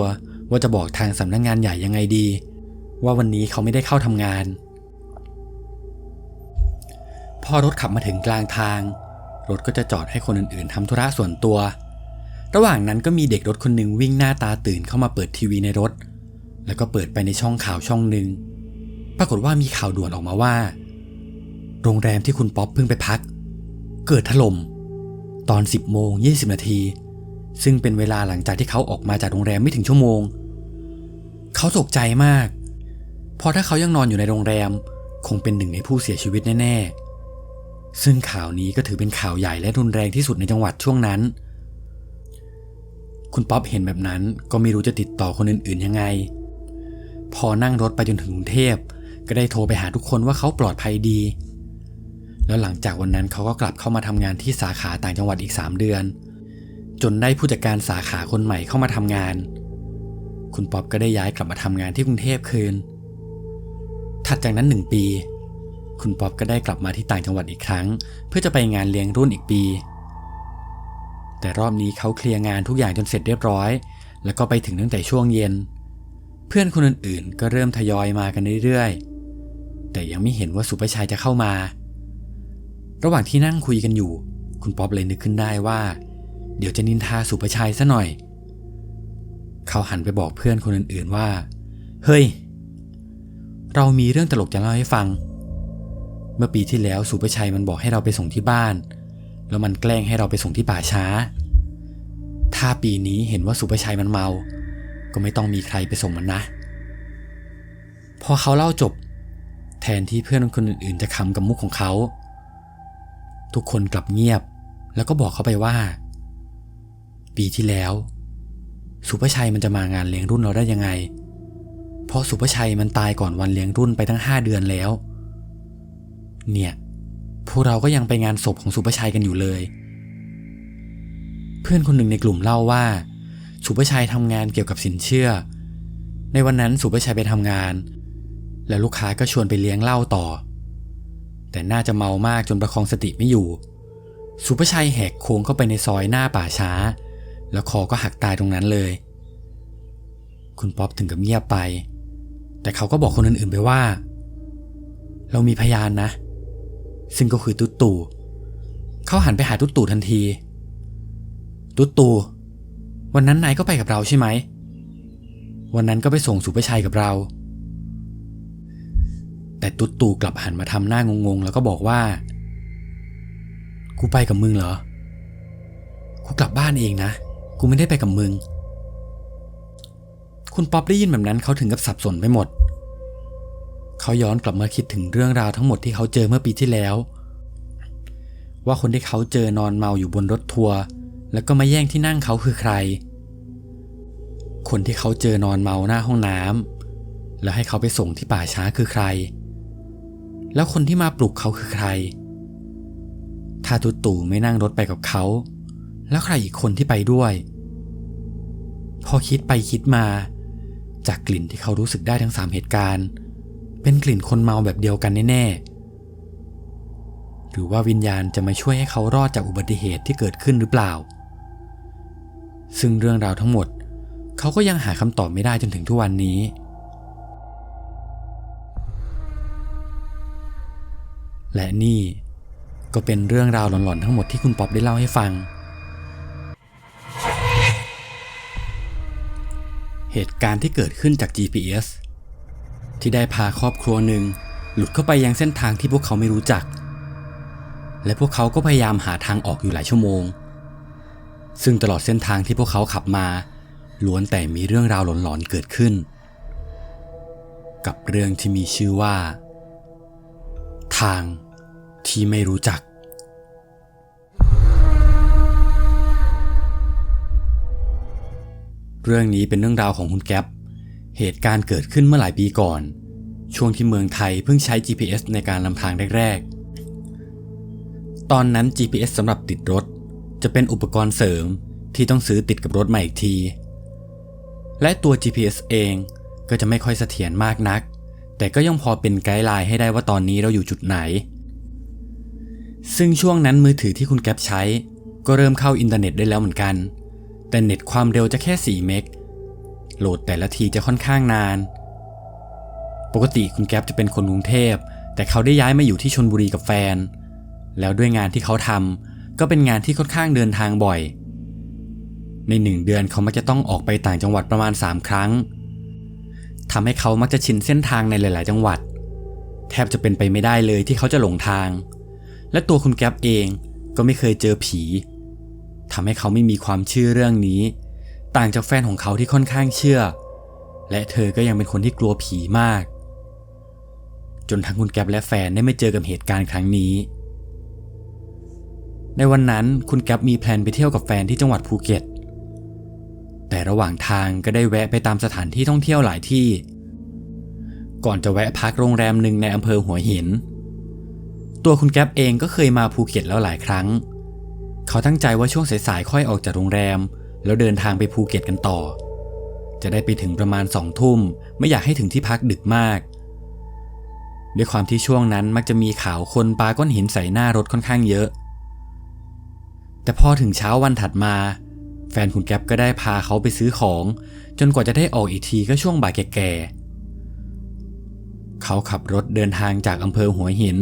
ว่าจะบอกทางสำนักงานใหญ่ยังไงดีว่าวันนี้เขาไม่ได้เข้าทำงานพอรถขับมาถึงกลางทางรถก็จะจอดให้คนอื่นๆทำธุระส่วนตัวระหว่างนั้นก็มีเด็กรถคนหนึ่งวิ่งหน้าตาตื่นเข้ามาเปิดทีวีในรถแล้วก็เปิดไปในช่องข่าวช่องหนึ่งปรากฏว่ามีข่าวด่วนออกมาว่าโรงแรมที่คุณป๊อปเพิ่งไปพักเกิดถล่มตอน 10:20 นาทีซึ่งเป็นเวลาหลังจากที่เขาออกมาจากโรงแรมไม่ถึงชั่วโมงเขาตกใจมากเพราะถ้าเขายังนอนอยู่ในโรงแรมคงเป็นหนึ่งในผู้เสียชีวิตแน่ๆซึ่งข่าวนี้ก็ถือเป็นข่าวใหญ่และรุนแรงที่สุดในจังหวัดช่วงนั้นคุณป๊อปเห็นแบบนั้นก็ไม่รู้จะติดต่อคนอื่นๆยังไงพอนั่งรถไปจนถึงกรุงเทพก็ได้โทรไปหาทุกคนว่าเขาปลอดภัยดีแล้วหลังจากวันนั้นเขาก็กลับเข้ามาทำงานที่สาขาต่างจังหวัดอีก3 เดือนจนได้ผู้จัดการสาขาคนใหม่เข้ามาทำงานคุณป๊อปก็ได้ย้ายกลับมาทำงานที่กรุงเทพคืนถัดจากนั้น1 ปีคุณป๊อปก็ได้กลับมาที่ต่างจังหวัดอีกครั้งเพื่อจะไปงานเลี้ยงรุ่นอีกปีแต่รอบนี้เขาเคลียร์งานทุกอย่างจนเสร็จเรียบร้อยแล้วก็ไปถึงตั้งแต่ช่วงเย็นเพื่อนคนอื่นๆก็เริ่มทยอยมากันเรื่อยๆแต่ยังไม่เห็นว่าสุภชัยจะเข้ามาระหว่างที่นั่งคุยกันอยู่คุณป๊อปเลยนึกขึ้นได้ว่าเดี๋ยวจะนินทาสุภชัยซะหน่อยเขาหันไปบอกเพื่อนคนอื่นๆว่าเฮ้ยเรามีเรื่องตลกจะเล่าให้ฟังเมื่อปีที่แล้วสุภชัยมันบอกให้เราไปส่งที่บ้านแล้วมันแกล้งให้เราไปส่งที่ป่าช้าถ้าปีนี้เห็นว่าสุภชัยมันเมาก็ไม่ต้องมีใครไปส่งมันนะพอเขาเล่าจบแทนที่เพื่อนคนอื่นๆจะขำกับมุกของเขาทุกคนกลับเงียบแล้วก็บอกเขาไปว่าปีที่แล้วสุภชัยมันจะมางานเลี้ยงรุ่นเราได้ยังไงเพราะสุภชัยมันตายก่อนวันเลี้ยงรุ่นไปตั้ง5 เดือนแล้วเนี่ยพวกเราก็ยังไปงานศพของสุภชัยกันอยู่เลยเพื่อนคนหนึ่งในกลุ่มเล่าว่าสุภชัยทำงานเกี่ยวกับสินเชื่อในวันนั้นสุภชัยไปทำงานแล้วลูกค้าก็ชวนไปเลี้ยงเหล้าต่อแต่น่าจะเมามากจนประคองสติไม่อยู่สุภชัยแหกโค้งเข้าไปในซอยหน้าป่าช้าแล้วคอก็หักตายตรงนั้นเลยคุณป๊อปถึงกับเงียบไปแต่เขาก็บอกคนอื่นๆไปว่าเรามีพยานนะซึ่งก็คือตุ๊ดตู่เขาหันไปหาตุ๊ดตู่ทันทีตุ๊ดตู่วันนั้นนายก็ไปกับเราใช่ไหมวันนั้นก็ไปส่งสุภชัยกับเราแต่ตุ๊ดตู่กลับหันมาทำหน้างงๆแล้วก็บอกว่ากูไปกับมึงเหรอกูกลับบ้านเองนะกูไม่ได้ไปกับมึงคุณป๊อปได้ยินแบบนั้นเขาถึงกับสับสนไปหมดเขาย้อนกลับมาคิดถึงเรื่องราวทั้งหมดที่เขาเจอเมื่อปีที่แล้วว่าคนที่เขาเจอนอนเมาอยู่บนรถทัวร์แล้วก็มาแย่งที่นั่งเขาคือใครคนที่เขาเจอนอนเมาหน้าห้องน้ำแล้วให้เขาไปส่งที่ป่าช้าคือใครแล้วคนที่มาปลุกเขาคือใครถ้าตุ๊ดตู่ไม่นั่งรถไปกับเขาแล้วใครอีกคนที่ไปด้วยพอคิดไปคิดมา จากกลิ่นที่เขารู้สึกได้ทั้ง3เหตุการณ์เป็นกลิ่นคนเมาแบบเดียวกันแน่ๆหรือว่าวิญญาณจะมาช่วยให้เขารอดจากอุบัติเหตุที่เกิดขึ้นหรือเปล่าซึ่งเรื่องราวทั้งหมดเขาก็ยังหาคำตอบไม่ได้จนถึงทุกวันนี้และนี่ก็เป็นเรื่องราวหลอนๆทั้งหมดที่คุณป๊อปได้เล่าให้ฟังเหตุการณ์ที่เกิดขึ้นจาก GPS ที่ได้พาครอบครัวหนึ่งหลุดเข้าไปยังเส้นทางที่พวกเขาไม่รู้จักและพวกเขาก็พยายามหาทางออกอยู่หลายชั่วโมงซึ่งตลอดเส้นทางที่พวกเขาขับมาล้วนแต่มีเรื่องราวหลอนๆเกิดขึ้นกับเรื่องที่มีชื่อว่าทางที่ไม่รู้จักเรื่องนี้เป็นเรื่องราวของคุณแก๊ปเหตุการณ์เกิดขึ้นเมื่อหลายปีก่อนช่วงที่เมืองไทยเพิ่งใช้ GPS ในการนำทางแรกๆตอนนั้น GPS สำหรับติดรถจะเป็นอุปกรณ์เสริมที่ต้องซื้อติดกับรถใหม่อีกทีและตัว GPS เองก็จะไม่ค่อยเสถียรมากนักแต่ก็ยังพอเป็นไกด์ไลน์ให้ได้ว่าตอนนี้เราอยู่จุดไหนซึ่งช่วงนั้นมือถือที่คุณแก๊ปใช้ก็เริ่มเข้าอินเทอร์เน็ตได้แล้วเหมือนกันแต่เน็ตความเร็วจะแค่4 เมกโหลดแต่ละทีจะค่อนข้างนานปกติคุณแก๊ปจะเป็นคนกรุงเทพแต่เขาได้ย้ายมาอยู่ที่ชลบุรีกับแฟนแล้วด้วยงานที่เขาทำก็เป็นงานที่ค่อนข้างเดินทางบ่อยใน1 เดือนเขามักจะต้องออกไปต่างจังหวัดประมาณ3 ครั้งทำให้เขามักจะชินเส้นทางในหลายๆจังหวัดแทบจะเป็นไปไม่ได้เลยที่เขาจะหลงทางและตัวคุณแก๊ปเองก็ไม่เคยเจอผีทำให้เขาไม่มีความเชื่อเรื่องนี้ต่างจากแฟนของเขาที่ค่อนข้างเชื่อและเธอก็ยังเป็นคนที่กลัวผีมากจนทั้งคุณแก๊ปและแฟนได้ไม่เจอกับเหตุการณ์ครั้งนี้ในวันนั้นคุณแก๊ปมีแพลนไปเที่ยวกับแฟนที่จังหวัดภูเก็ตแต่ระหว่างทางก็ได้แวะไปตามสถานที่ท่องเที่ยวหลายที่ก่อนจะแวะพักโรงแรมหนึ่งในอำเภอหัวหินตัวคุณแก๊ปเองก็เคยมาภูเก็ตแล้วหลายครั้งเขาตั้งใจว่าช่วงสายๆค่อยออกจากโรงแรมแล้วเดินทางไปภูเก็ตกันต่อจะได้ไปถึงประมาณ20 ทุ่มไม่อยากให้ถึงที่พักดึกมากด้วยความที่ช่วงนั้นมักจะมีข่าวคนปาก้อนหินใส่หน้ารถค่อนข้างเยอะแต่พอถึงเช้าวันถัดมาแฟนคุณแก๊ปก็ได้พาเขาไปซื้อของจนกว่าจะได้ออกอีกทีก็ช่วงบ่ายแก่ๆเขาขับรถเดินทางจากอำเภอหัวหิน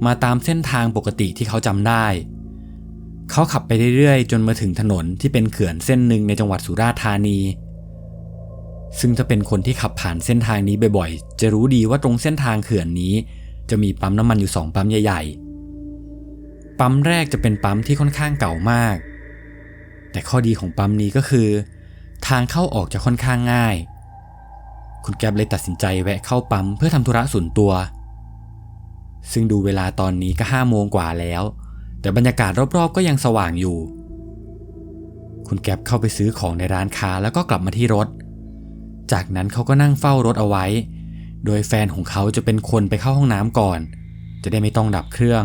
มาตามเส้นทางปกติที่เขาจำได้เขาขับไปเรื่อยๆจนมาถึงถนนที่เป็นเขื่อนเส้นหนึ่งในจังหวัดสุราษฎร์ธานีซึ่งถ้าเป็นคนที่ขับผ่านเส้นทางนี้บ่อยๆจะรู้ดีว่าตรงเส้นทางเขื่อนนี้จะมีปั๊มน้ำมันอยู่2 ปั๊มใหญ่ๆปั๊มแรกจะเป็นปั๊มที่ค่อนข้างเก่ามากแต่ข้อดีของปั๊มนี้ก็คือทางเข้าออกจะค่อนข้างง่ายคุณแก๊ปเลยตัดสินใจแวะเข้าปั๊มเพื่อทำธุระส่วนตัวซึ่งดูเวลาตอนนี้ก็5 โมงกว่าแล้วแต่บรรยากาศรอบๆก็ยังสว่างอยู่คุณแก๊ปเข้าไปซื้อของในร้านค้าแล้วก็กลับมาที่รถจากนั้นเขาก็นั่งเฝ้ารถเอาไว้โดยแฟนของเขาจะเป็นคนไปเข้าห้องน้ำก่อนจะได้ไม่ต้องดับเครื่อง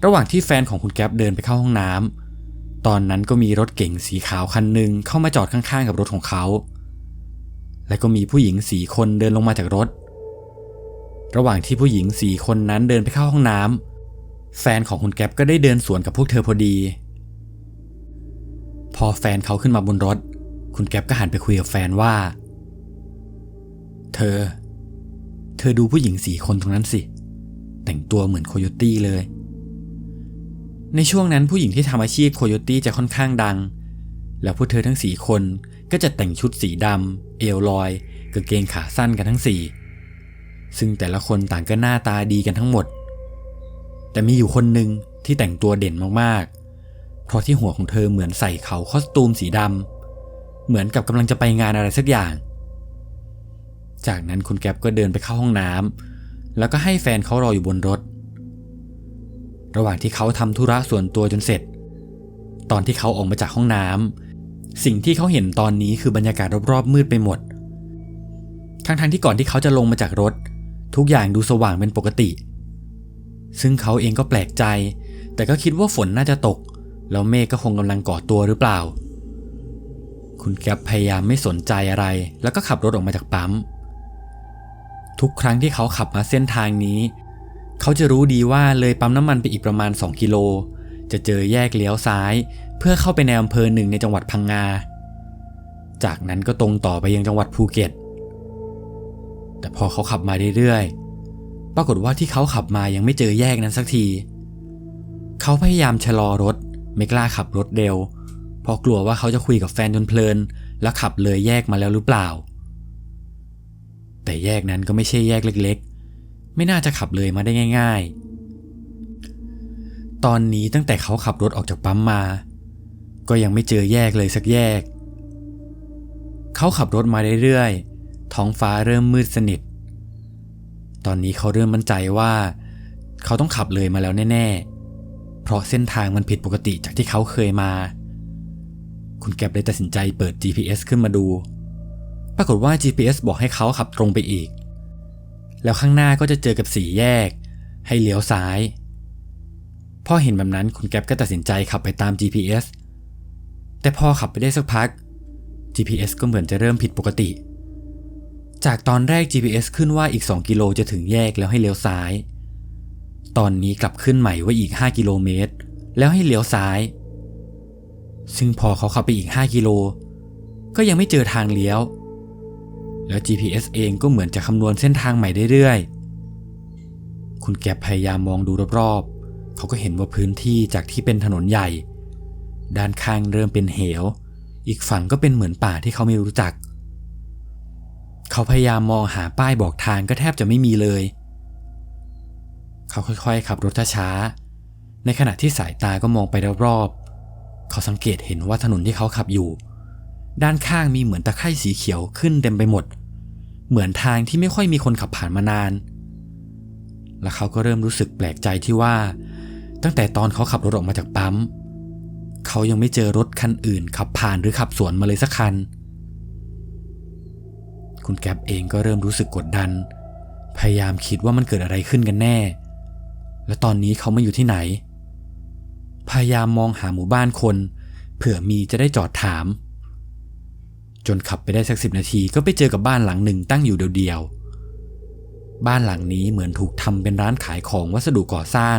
ระหว่างที่แฟนของคุณแก๊ปเดินไปเข้าห้องน้ำตอนนั้นก็มีรถเก๋งสีขาวคันหนึ่งเข้ามาจอดข้างๆกับรถของเขาและก็มีผู้หญิง4 คนเดินลงมาจากรถระหว่างที่ผู้หญิง4 คนนั้นเดินไปเข้าห้องน้ำแฟนของคุณแก๊ปก็ได้เดินสวนกับพวกเธอพอดีพอแฟนเขาขึ้นมาบนรถคุณแก๊ปก็หันไปคุยกับแฟนว่าเธอดูผู้หญิง4 คนตรงนั้นสิแต่งตัวเหมือนโคโยตี้เลยในช่วงนั้นผู้หญิงที่ทำอาชีพโคโยตี้จะค่อนข้างดังแล้วพวกเธอทั้ง4 คนก็จะแต่งชุดสีดำเอวลอยกางเกงขาสั้นกันทั้ง4ซึ่งแต่ละคนต่างก็หน้าตาดีกันทั้งหมดแต่มีอยู่คนหนึ่งที่แต่งตัวเด่นมากๆเพราะที่หัวของเธอเหมือนใส่เขาคอสตูมสีดำเหมือนกับกำลังจะไปงานอะไรสักอย่างจากนั้นคุณแก๊ปก็เดินไปเข้าห้องน้ำแล้วก็ให้แฟนเขารออยู่บนรถระหว่างที่เขาทำธุระส่วนตัวจนเสร็จตอนที่เขาออกมาจากห้องน้ำสิ่งที่เขาเห็นตอนนี้คือบรรยากาศรอบๆมืดไปหมดทั้งที่ก่อนที่เขาจะลงมาจากรถทุกอย่างดูสว่างเป็นปกติซึ่งเขาเองก็แปลกใจแต่ก็คิดว่าฝนน่าจะตกแล้วเมฆก็คงกำลังก่อตัวหรือเปล่า คุณแก๊ปพยายามไม่สนใจอะไรแล้วก็ขับรถออกมาจากปั๊มทุกครั้งที่เขาขับมาเส้นทางนี้เขาจะรู้ดีว่าเลยปั๊มน้ำมันไปอีกประมาณ2 กิโลจะเจอแยกเลี้ยวซ้ายเพื่อเข้าไปในอำเภอหนึ่งในจังหวัดพังงาจากนั้นก็ตรงต่อไปยังจังหวัดภูเก็ตแต่พอเขาขับมาเรื่อยๆปรากฏว่าที่เขาขับมายังไม่เจอแยกนั้นสักทีเขาพยายามชะลอรถไม่กล้าขับรถเร็วเพราะกลัวว่าเขาจะคุยกับแฟนจนเพลินแล้วขับเลยแยกมาแล้วหรือเปล่าแต่แยกนั้นก็ไม่ใช่แยกเล็กๆไม่น่าจะขับเลยมาได้ง่ายๆตอนนี้ตั้งแต่เขาขับรถออกจากปั๊มมาก็ยังไม่เจอแยกเลยสักแยกเขาขับรถมาเรื่อยๆท้องฟ้าเริ่มมืดสนิทตอนนี้เขาเริ่มมั่นใจว่าเขาต้องขับเลยมาแล้วแน่ๆเพราะเส้นทางมันผิดปกติจากที่เขาเคยมาคุณแก๊ปเลยตัดสินใจเปิด GPS ขึ้นมาดูปรากฏว่า GPS บอกให้เขาขับตรงไปอีกแล้วข้างหน้าก็จะเจอกับ4 แยกให้เลี้ยวซ้ายพอเห็นแบบนั้นคุณแก๊ปก็ตัดสินใจขับไปตาม GPS แต่พอขับไปได้สักพัก GPS ก็เหมือนจะเริ่มผิดปกติจากตอนแรก GPS ขึ้นว่าอีก2 กิโลจะถึงแยกแล้วให้เลี้ยวซ้ายตอนนี้กลับขึ้นใหม่ว่าอีก5 กิโลเมตรแล้วให้เลี้ยวซ้ายซึ่งพอเขาขับไปอีก5 กิโลก็ยังไม่เจอทางเลี้ยวแล้ว GPS เองก็เหมือนจะคำนวณเส้นทางใหม่เรื่อยๆคุณแก๊ปพยายามมองดูรอบๆเขาก็เห็นว่าพื้นที่จากที่เป็นถนนใหญ่ด้านข้างเริ่มเป็นเหวอีกฝั่งก็เป็นเหมือนป่าที่เขาไม่รู้จักเขาพยายามมองหาป้ายบอกทางก็แทบจะไม่มีเลยเขาค่อยๆขับรถช้าๆในขณะที่สายตาก็มองไปรอบๆเขาสังเกตเห็นว่าถนนที่เขาขับอยู่ด้านข้างมีเหมือนตะไคร่สีเขียวขึ้นเต็มไปหมดเหมือนทางที่ไม่ค่อยมีคนขับผ่านมานานและเขาก็เริ่มรู้สึกแปลกใจที่ว่าตั้งแต่ตอนเขาขับรถออกมาจากปั๊มเขายังไม่เจอรถคันอื่นขับผ่านหรือขับสวนมาเลยสักคันคุณแก๊ปเองก็เริ่มรู้สึกกดดันพยายามคิดว่ามันเกิดอะไรขึ้นกันแน่และตอนนี้เขามาอยู่ที่ไหนพยายามมองหาหมู่บ้านคนเผื่อมีจะได้จอดถามจนขับไปได้สัก10 นาทีก็ไปเจอกับบ้านหลังหนึ่งตั้งอยู่เดียวๆบ้านหลังนี้เหมือนถูกทำเป็นร้านขายของวัสดุก่อสร้าง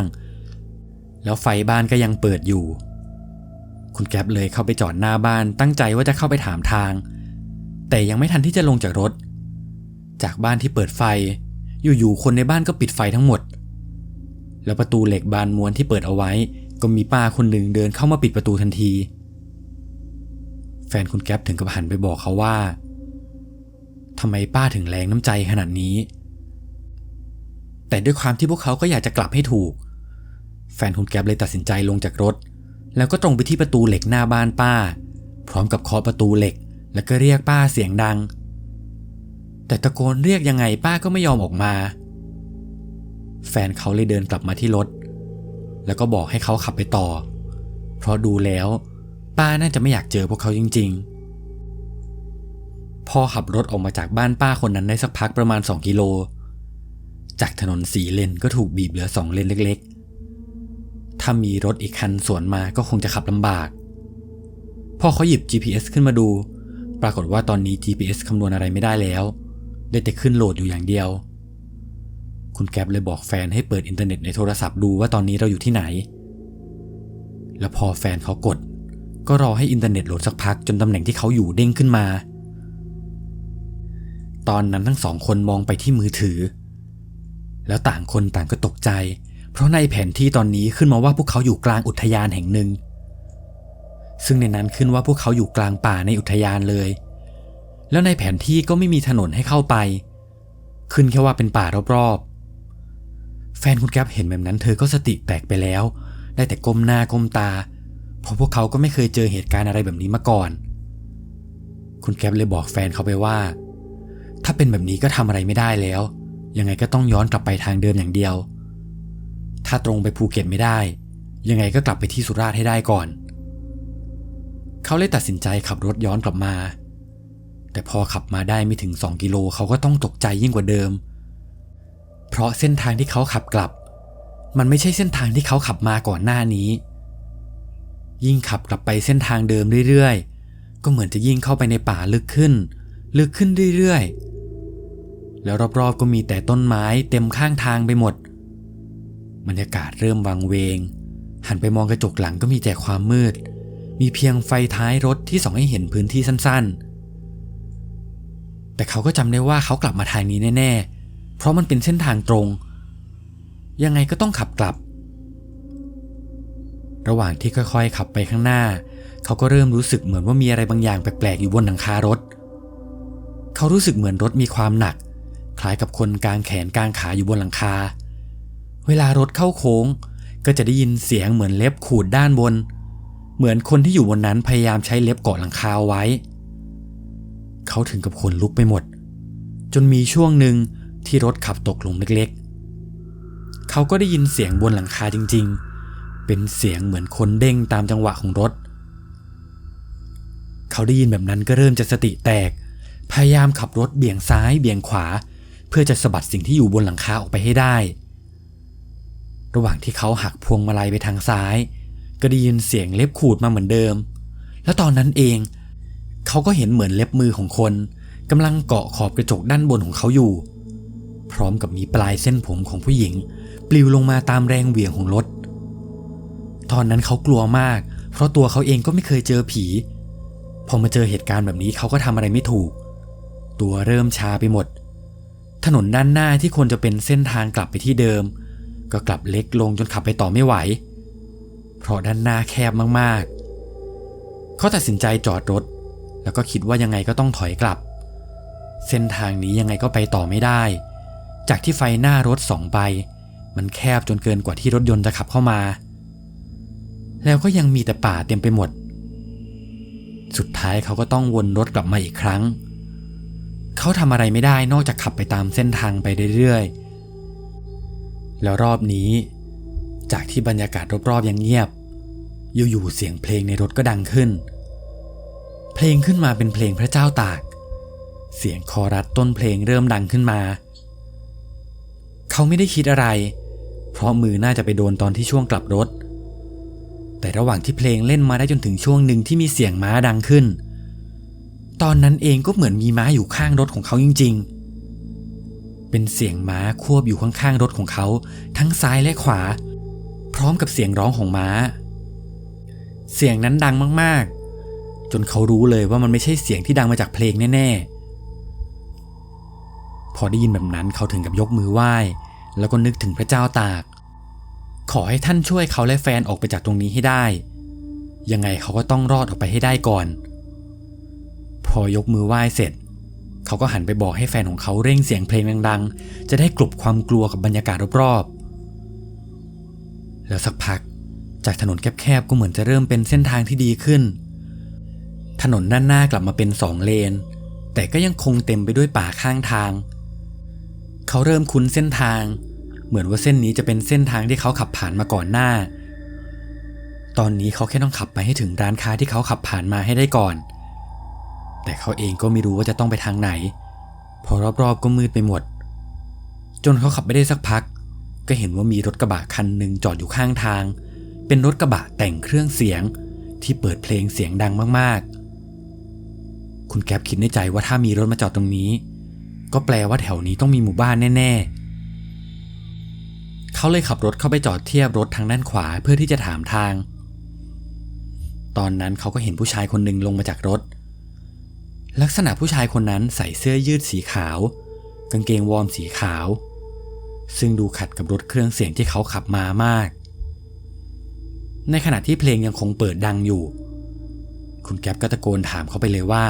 แล้วไฟบ้านก็ยังเปิดอยู่คุณแก๊ปเลยเข้าไปจอดหน้าบ้านตั้งใจว่าจะเข้าไปถามทางแต่ยังไม่ทันที่จะลงจากรถจากบ้านที่เปิดไฟอยู่ๆคนในบ้านก็ปิดไฟทั้งหมดแล้วประตูเหล็กบานม้วนที่เปิดเอาไว้ก็มีป้าคนหนึ่งเดินเข้ามาปิดประตูทันทีแฟนคุณแก๊ปถึงกับหันไปบอกเขาว่าทำไมป้าถึงแรงน้ำใจขนาดนี้แต่ด้วยความที่พวกเขาก็อยากจะกลับให้ถูกแฟนคุณแก๊ปเลยตัดสินใจลงจากรถแล้วก็ตรงไปที่ประตูเหล็กหน้าบ้านป้าพร้อมกับเคาะประตูเหล็กแล้วก็เรียกป้าเสียงดังแต่ตะโกนเรียกยังไงป้าก็ไม่ยอมออกมาแฟนเขาเลยเดินกลับมาที่รถแล้วก็บอกให้เขาขับไปต่อเพราะดูแล้วป้าน่าจะไม่อยากเจอพวกเขาจริงๆพอขับรถออกมาจากบ้านป้าคนนั้นได้สักพักประมาณ2 กิโลจากถนน4 เลนก็ถูกบีบเหลือ2 เลนเล็กๆถ้ามีรถอีกคันสวนมาก็คงจะขับลำบากพอเขาหยิบ GPS ขึ้นมาดูปรากฏว่าตอนนี้ GPS คำนวณอะไรไม่ได้แล้วได้แต่ขึ้นโหลดอยู่อย่างเดียวคุณแก๊ปเลยบอกแฟนให้เปิดอินเทอร์เน็ตในโทรศัพท์ดูว่าตอนนี้เราอยู่ที่ไหนแล้วพอแฟนเขากดก็รอให้อินเทอร์เน็ตโหลดสักพักจนตำแหน่งที่เขาอยู่เด้งขึ้นมาตอนนั้นทั้ง2 คนมองไปที่มือถือแล้วต่างคนต่างก็ตกใจเพราะในแผนที่ตอนนี้ขึ้นมาว่าพวกเขาอยู่กลางอุทยานแห่งหนึ่งซึ่งในนั้นขึ้นว่าพวกเขาอยู่กลางป่าในอุทยานเลยแล้วในแผนที่ก็ไม่มีถนนให้เข้าไปขึ้นแค่ว่าเป็นป่ารอบๆแฟนคุณแก๊ปเห็นแบบนั้นเธอก็สติแตกไปแล้วได้แต่ก้มหน้าก้มตาเพราะพวกเขาก็ไม่เคยเจอเหตุการณ์อะไรแบบนี้มาก่อนคุณแก๊ปเลยบอกแฟนเขาไปว่าถ้าเป็นแบบนี้ก็ทำอะไรไม่ได้แล้วยังไงก็ต้องย้อนกลับไปทางเดิมอย่างเดียวถ้าตรงไปภูเก็ตไม่ได้ยังไงก็กลับไปที่สุราษฎร์ให้ได้ก่อนเขาเลยตัดสินใจขับรถย้อนกลับมาแต่พอขับมาได้ไม่ถึง2 กิโลเขาก็ต้องตกใจยิ่งกว่าเดิมเพราะเส้นทางที่เขาขับกลับมันไม่ใช่เส้นทางที่เขาขับมาก่อนหน้านี้ยิ่งขับกลับไปเส้นทางเดิมเรื่อยๆ ก็เหมือนจะยิ่งเข้าไปในป่าลึกขึ้นเรื่อยๆแล้วรอบๆก็มีแต่ต้นไม้เต็มข้างทางไปหมดบรรยากาศเริ่มวังเวงหันไปมองกระจกหลังก็มีแต่ความมืดมีเพียงไฟท้ายรถที่ส่องให้เห็นพื้นที่สั้นๆแต่เขาก็จำได้ว่าเขากลับมาทางนี้แน่ๆเพราะมันเป็นเส้นทางตรงยังไงก็ต้องขับกลับระหว่างที่ค่อยๆขับไปข้างหน้าเขาก็เริ่มรู้สึกเหมือนว่ามีอะไรบางอย่างแปลกๆอยู่บนหลังคารถเขารู้สึกเหมือนรถมีความหนักคล้ายกับคนกางแขนกางขาอยู่บนหลังคาเวลารถเข้าโค้งก็จะได้ยินเสียงเหมือนเล็บขูดด้านบนเหมือนคนที่อยู่บนนั้นพยายามใช้เล็บเกาะหลังคาไว้เขาถึงกับขนลุกไปหมดจนมีช่วงหนึ่งที่รถขับตกหลุมเล็กๆเขาก็ได้ยินเสียงบนหลังคาจริงๆเป็นเสียงเหมือนคนเด้งตามจังหวะของรถเขาได้ยินแบบนั้นก็เริ่มจะสติแตกพยายามขับรถเบี่ยงซ้ายเบี่ยงขวาเพื่อจะสะบัดสิ่งที่อยู่บนหลังคาออกไปให้ได้ระหว่างที่เขาหักพวงมาลัยไปทางซ้ายก็ได้ยินเสียงเล็บขูดมาเหมือนเดิมแล้วตอนนั้นเองเขาก็เห็นเหมือนเล็บมือของคนกำลังเกาะขอบกระจกด้านบนของเขาอยู่พร้อมกับมีปลายเส้นผมของผู้หญิงปลิวลงมาตามแรงเหวี่ยงของรถตอนนั้นเขากลัวมากเพราะตัวเขาเองก็ไม่เคยเจอผีพอมาเจอเหตุการณ์แบบนี้เขาก็ทำอะไรไม่ถูกตัวเริ่มชาไปหมดถนนด้านหน้าที่ควรจะเป็นเส้นทางกลับไปที่เดิมก็กลับเล็กลงจนขับไปต่อไม่ไหวเพราะด้านหน้าแคบมากๆเขาตัดสินใจจอดรถแล้วก็คิดว่ายังไงก็ต้องถอยกลับเส้นทางนี้ยังไงก็ไปต่อไม่ได้จากที่ไฟหน้ารถส่องไปมันแคบจนเกินกว่าที่รถยนต์จะขับเข้ามาแล้วก็ยังมีแต่ป่าเต็มไปหมดสุดท้ายเขาก็ต้องวนรถกลับมาอีกครั้งเขาทำอะไรไม่ได้นอกจากขับไปตามเส้นทางไปเรื่อยๆแล้วรอบนี้จากที่บรรยากาศรอบๆยังเงียบอยู่ๆเสียงเพลงในรถก็ดังขึ้นเพลงขึ้นมาเป็นเพลงพระเจ้าตากเสียงคอรัสต้นเพลงเริ่มดังขึ้นมาเขาไม่ได้คิดอะไรเพราะมือน่าจะไปโดนตอนที่ช่วงกลับรถแต่ระหว่างที่เพลงเล่นมาได้จนถึงช่วงหนึ่งที่มีเสียงม้าดังขึ้นตอนนั้นเองก็เหมือนมีม้าอยู่ข้างรถของเขาจริงๆเป็นเสียงม้าควบอยู่ข้างๆรถของเขาทั้งซ้ายและขวาพร้อมกับเสียงร้องของม้าเสียงนั้นดังมากๆจนเขารู้เลยว่ามันไม่ใช่เสียงที่ดังมาจากเพลงแน่ๆพอได้ยินแบบนั้นเขาถึงกับยกมือไหว้แล้วก็นึกถึงพระเจ้าตากขอให้ท่านช่วยเขาและแฟนออกไปจากตรงนี้ให้ได้ยังไงเขาก็ต้องรอดออกไปให้ได้ก่อนพอยกมือไหว้เสร็จเขาก็หันไปบอกให้แฟนของเขาเร่งเสียงเพลงดังๆจะได้กลบความกลัวกับบรรยากาศรอบๆแล้วสักพักจากถนนแคบๆก็เหมือนจะเริ่มเป็นเส้นทางที่ดีขึ้นถนนด้านหน้ากลับมาเป็น2 เลนแต่ก็ยังคงเต็มไปด้วยป่าข้างทางเขาเริ่มคุ้นเส้นทางเหมือนว่าเส้นนี้จะเป็นเส้นทางที่เขาขับผ่านมาก่อนหน้าตอนนี้เขาแค่ต้องขับไปให้ถึงร้านค้าที่เขาขับผ่านมาให้ได้ก่อนแต่เขาเองก็ไม่รู้ว่าจะต้องไปทางไหนพอรอบๆก็มืดไปหมดจนเขาขับไปได้สักพักก็เห็นว่ามีรถกระบะคันหนึ่งจอดอยู่ข้างทางเป็นรถกระบะแต่งเครื่องเสียงที่เปิดเพลงเสียงดังมากๆคุณแก๊ปคิดในใจว่าถ้ามีรถมาจอดตรงนี้ก็แปลว่าแถวนี้ต้องมีหมู่บ้านแน่ๆเขาเลยขับรถเข้าไปจอดเทียบรถทางด้านขวาเพื่อที่จะถามทางตอนนั้นเขาก็เห็นผู้ชายคนหนึ่งลงมาจากรถลักษณะผู้ชายคนนั้นใส่เสื้อยืดสีขาวกางเกงวอร์มสีขาวซึ่งดูขัดกับรถเครื่องเสียงที่เขาขับมามากในขณะที่เพลงยังคงเปิดดังอยู่คุณแก๊ปก็ตะโกนถามเขาไปเลยว่า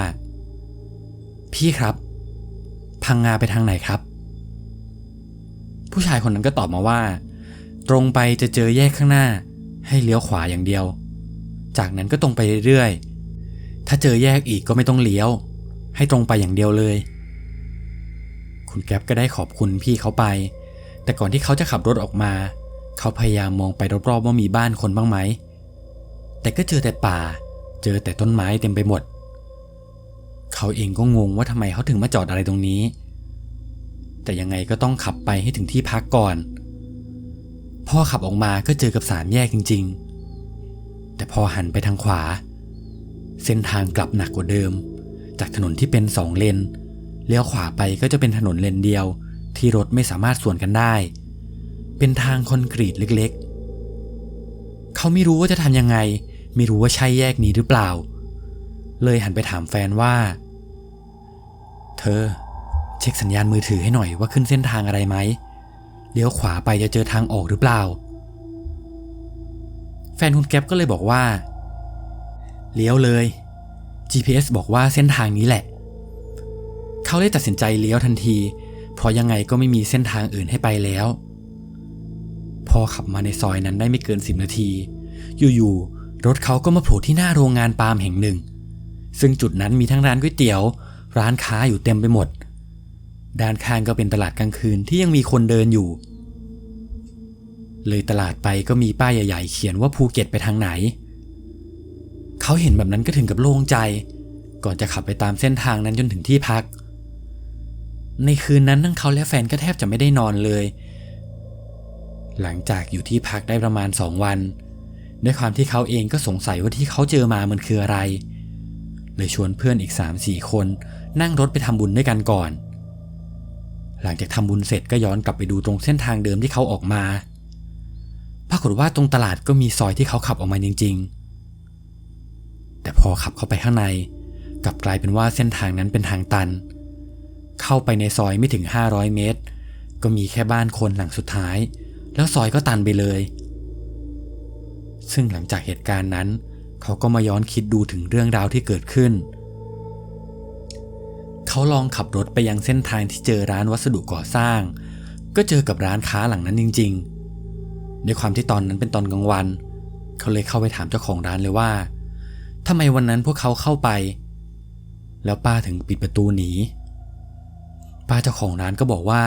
พี่ครับพังงาไปทางไหนครับผู้ชายคนนั้นก็ตอบมาว่าตรงไปจะเจอแยกข้างหน้าให้เลี้ยวขวาอย่างเดียวจากนั้นก็ตรงไปเรื่อยๆถ้าเจอแยกอีกก็ไม่ต้องเลี้ยวให้ตรงไปอย่างเดียวเลยคุณแก๊ปก็ได้ขอบคุณพี่เขาไปแต่ก่อนที่เขาจะขับรถออกมาเขาพยายามมองไปรอบๆว่ามีบ้านคนบ้างไหมแต่ก็เจอแต่ป่าเจอแต่ต้นไม้เต็มไปหมดเขาเองก็งงว่าทำไมเขาถึงมาจอดอะไรตรงนี้แต่ยังไงก็ต้องขับไปให้ถึงที่พักก่อนพอขับออกมาก็เจอกับ3 แยกจริงๆแต่พอหันไปทางขวา เส้นทางกลับหนักกว่าเดิมจากถนนที่เป็น2 เลนเลี้ยวขวาไปก็จะเป็นถนนเลนเดียวที่รถไม่สามารถสวนกันได้เป็นทางคอนกรีตเล็กๆเขาไม่รู้ว่าจะทำยังไงไม่รู้ว่าใช่แยกนี้หรือเปล่าเลยหันไปถามแฟนว่าเธอเช็คสัญญาณมือถือให้หน่อยว่าขึ้นเส้นทางอะไรไหมเลี้ยวขวาไปจะเจอทางออกหรือเปล่าแฟนคุณแก๊ปก็เลยบอกว่าเลี้ยวเลย GPS บอกว่าเส้นทางนี้แหละเขาเลยตัดสินใจเลี้ยวทันทีเพราะยังไงก็ไม่มีเส้นทางอื่นให้ไปแล้วพอขับมาในซอยนั้นได้ไม่เกิน10 นาทีอยู่ๆรถเขาก็มาโผล่ที่หน้าโรงงานปาล์มแห่งหนึ่งซึ่งจุดนั้นมีทั้งร้านก๋วยเตี๋ยวร้านค้าอยู่เต็มไปหมดด้านข้างก็เป็นตลาดกลางคืนที่ยังมีคนเดินอยู่เลยตลาดไปก็มีป้ายใหญ่ๆเขียนว่าภูเก็ตไปทางไหนเขาเห็นแบบนั้นก็ถึงกับโล่งใจก่อนจะขับไปตามเส้นทางนั้นจนถึงที่พักในคืนนั้นทั้งเขาและแฟนก็แทบจะไม่ได้นอนเลยหลังจากอยู่ที่พักได้ประมาณ2 วันด้วยความที่เขาเองก็สงสัยว่าที่เขาเจอมามันคืออะไรเลยชวนเพื่อนอีก 3-4 คนนั่งรถไปทำบุญด้วยกันก่อนหลังจากทำบุญเสร็จก็ย้อนกลับไปดูตรงเส้นทางเดิมที่เขาออกมาปรากฏว่าตรงตลาดก็มีซอยที่เขาขับออกมาจริงๆแต่พอขับเข้าไปข้างในกลับกลายเป็นว่าเส้นทางนั้นเป็นทางตันเข้าไปในซอยไม่ถึง500 เมตรก็มีแค่บ้านคนหลังสุดท้ายแล้วซอยก็ตันไปเลยซึ่งหลังจากเหตุการณ์นั้นเขาก็มาย้อนคิดดูถึงเรื่องราวที่เกิดขึ้นเขาลองขับรถไปยังเส้นทางที่เจอร้านวัสดุก่อสร้างก็เจอกับร้านค้าหลังนั้นจริงๆด้วยความที่ตอนนั้นเป็นตอนกลางวันเขาเลยเข้าไปถามเจ้าของร้านเลยว่าทำไมวันนั้นพวกเขาเข้าไปแล้วป้าถึงปิดประตูหนีป้าเจ้าของร้านก็บอกว่า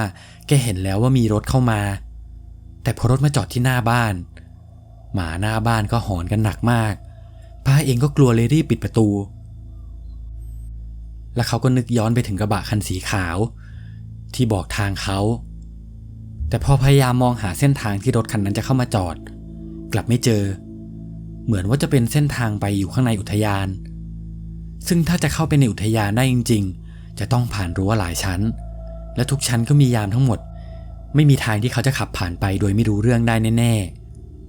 แกเห็นแล้วว่ามีรถเข้ามาแต่พอรถมาจอดที่หน้าบ้านหมาหน้าบ้านก็หอนกันหนักมากป้าเองก็กลัวเลยรีบปิดประตูแล้วเขาก็นึกย้อนไปถึงกระบะคันสีขาวที่บอกทางเขาแต่พอพยายามมองหาเส้นทางที่รถคันนั้นจะเข้ามาจอดกลับไม่เจอเหมือนว่าจะเป็นเส้นทางไปอยู่ข้างในอุทยานซึ่งถ้าจะเข้าไปในอุทยานได้จริงๆจะต้องผ่านรั้วหลายชั้นและทุกชั้นก็มียามทั้งหมดไม่มีทางที่เขาจะขับผ่านไปโดยไม่รู้เรื่องได้แน่